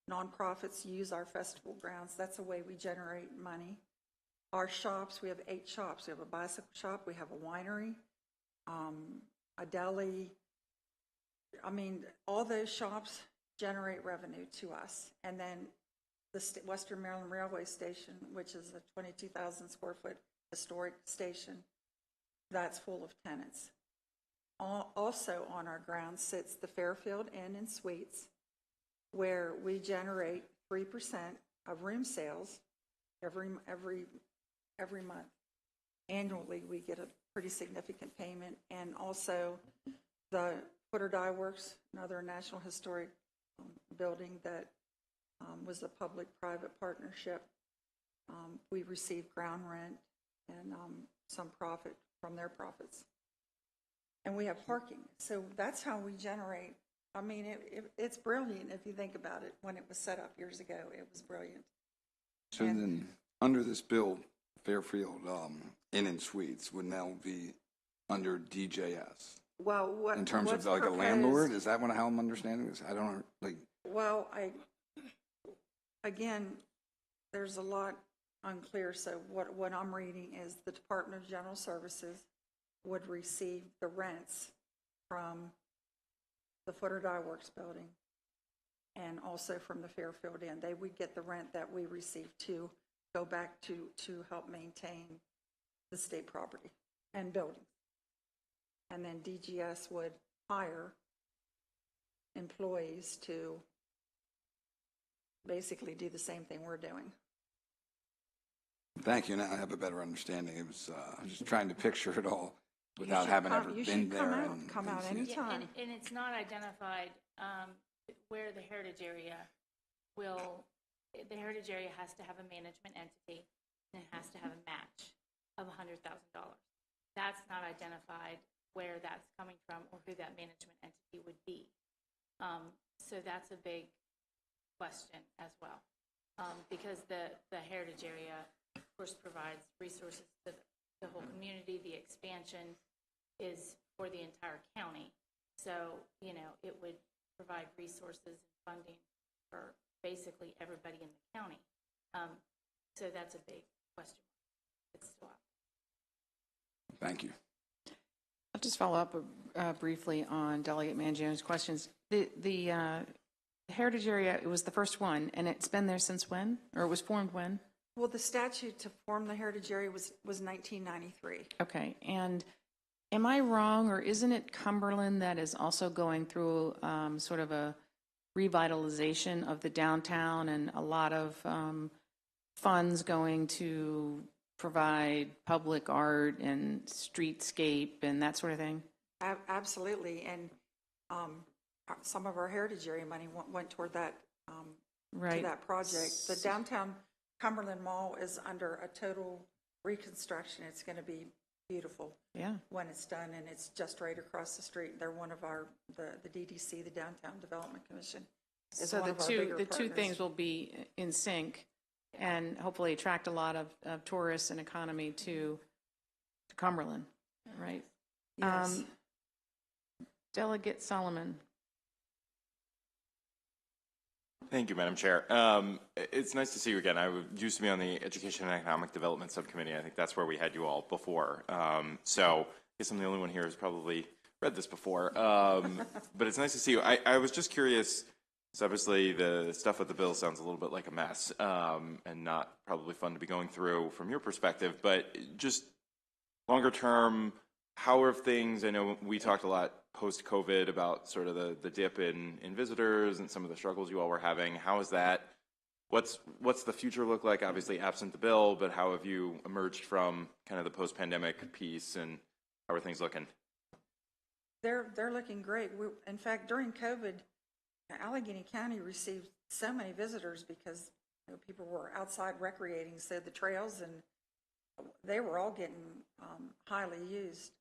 nonprofits use our festival grounds. That's a way we generate money. Our shops, we have 8 shops. We have a bicycle shop. We have a winery, a deli. I mean, all those shops generate revenue to us. And then the Western Maryland Railway Station, which is a 22,000 square foot historic station, that's full of tenants. Also on our grounds sits the Fairfield Inn and Suites, where we generate 3% of room sales every month. Annually, we get a pretty significant payment, and also the Footer Dye Works, another National Historic building that was a public-private partnership. We receive ground rent and some profit from their profits. And we have parking. So that's how we generate. I mean, it's brilliant if you think about it. When it was set up years ago, it was brilliant.
So then, under this bill, Fairfield Inn and Suites would now be under DJS.
Well,
in terms of like proposed, a landlord, is that how I'm understanding this? I don't like.
Well, again, there's a lot unclear. So what I'm reading is the Department of General Services would receive the rents from the Footer Dye Works building and also from the Fairfield Inn. They would get the rent that we receive to go back to help maintain the state property and buildings. And then DGS would hire employees to basically do the same thing we're doing.
Thank you. Now I have a better understanding. I was just trying to picture it all without having ever been there.
Come out anytime.
And it's not identified where the heritage area the heritage area has to have a management entity and it has to have a match of $100,000. That's not identified where that's coming from or who that management entity would be. So that's a big question as well. Because the heritage area, of course, provides resources to the whole community. The expansion is for the entire county. So, it would provide resources and funding for basically everybody in the county. So that's a big question. It's still out.
Thank you.
I'll just follow up briefly on Delegate Mangio's questions. The Heritage area, it was the first one, and it's been there since when? Or it was formed when?
Well, the statute to form the heritage area was 1993.
Okay, and am I wrong, or isn't it Cumberland that is also going through sort of a revitalization of the downtown and a lot of funds going to provide public art and streetscape and that sort of thing?
Absolutely, and some of our heritage area money went toward that,
Right.
to that project. The downtown Cumberland Mall is under a total reconstruction. It's going to be beautiful when it's done, and it's just right across the street. They're one of the DDC, the Downtown Development Commission.
So the two things will be in sync and hopefully attract a lot of tourists and economy to Cumberland, right?
Yes.
Delegate Solomon.
Thank you, Madam Chair. It's nice to see you again. I used to be on the Education and Economic Development Subcommittee. I think that's where we had you all before. So I guess I'm the only one here who's probably read this before. But it's nice to see you. I was just curious. So obviously the stuff with the bill sounds a little bit like a mess and not probably fun to be going through from your perspective. But just longer term, how are things? I know we talked a lot post-COVID about sort of the dip in visitors and some of the struggles you all were having. How is that? What's the future look like? Obviously absent the bill, but how have you emerged from kind of the post-pandemic piece, and how are things looking?
They're looking great. In fact, during COVID, Allegheny County received so many visitors because people were outside recreating, so the trails, and they were all getting highly used.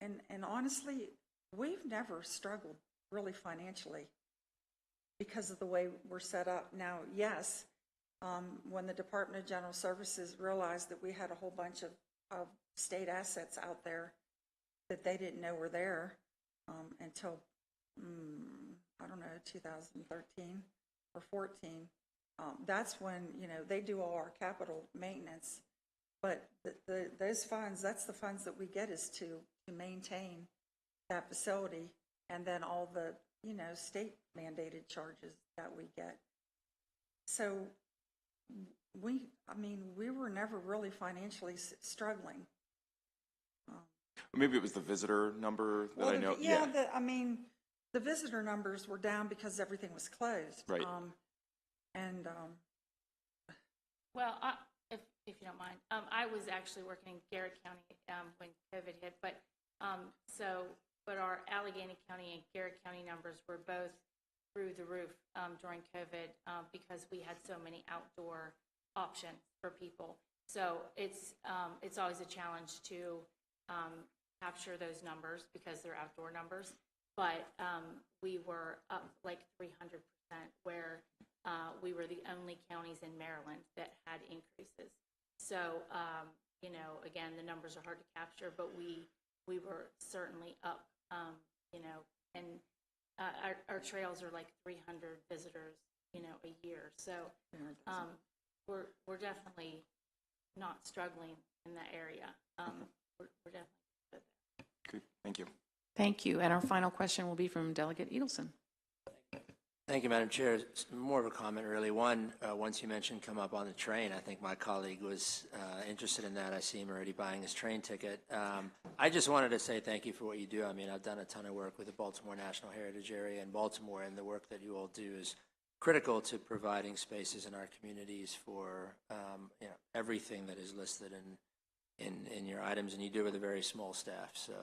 And honestly, we've never struggled really financially because of the way we're set up now. Yes, when the Department of General Services realized that we had a whole bunch of state assets out there that they didn't know were there until, I don't know, 2013 or 14. That's when, they do all our capital maintenance. But those funds, that's the funds that we get, is to maintain that facility, and then all the, state mandated charges that we get. So we were never really financially struggling.
Maybe it was the visitor number that I know.
The visitor numbers were down because everything was closed.
Right.
Well, if you don't mind, I was actually working in Garrett County when COVID hit, but our Allegheny County and Garrett County numbers were both through the roof during COVID because we had so many outdoor options for people. So it's always a challenge to capture those numbers because they're outdoor numbers. But we were up like 300%, where we were the only counties in Maryland that had increases. So, again, the numbers are hard to capture, but we were certainly up, and our trails are like 300 visitors, a year. So we're definitely not struggling in that area. We're definitely good there.
Good. Thank you.
Thank you. And our final question will be from Delegate Edelson.
Thank you, Madam Chair. It's more of a comment, really. One, once you mentioned come up on the train, I think my colleague was interested in that. I see him already buying his train ticket. I just wanted to say thank you for what you do. I mean, I've done a ton of work with the Baltimore National Heritage Area in Baltimore, and the work that you all do is critical to providing spaces in our communities for everything that is listed in your items, and you do it with a very small staff. So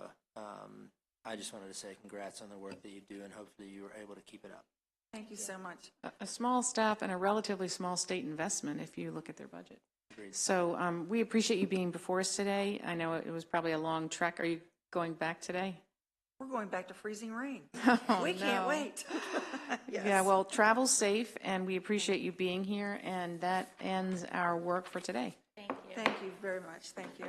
I just wanted to say congrats on the work that you do, and hopefully you are able to keep it up.
Thank you so much.
A small staff and a relatively small state investment if you look at their budget.
Agreed.
So we appreciate you being before us today. I know it was probably a long trek. Are you going back today?
We're going back to freezing rain.
Oh,
we can't wait. Yes.
Yeah, well, travel safe, and we appreciate you being here, and that ends our work for today.
Thank you.
Thank you very much. Thank you.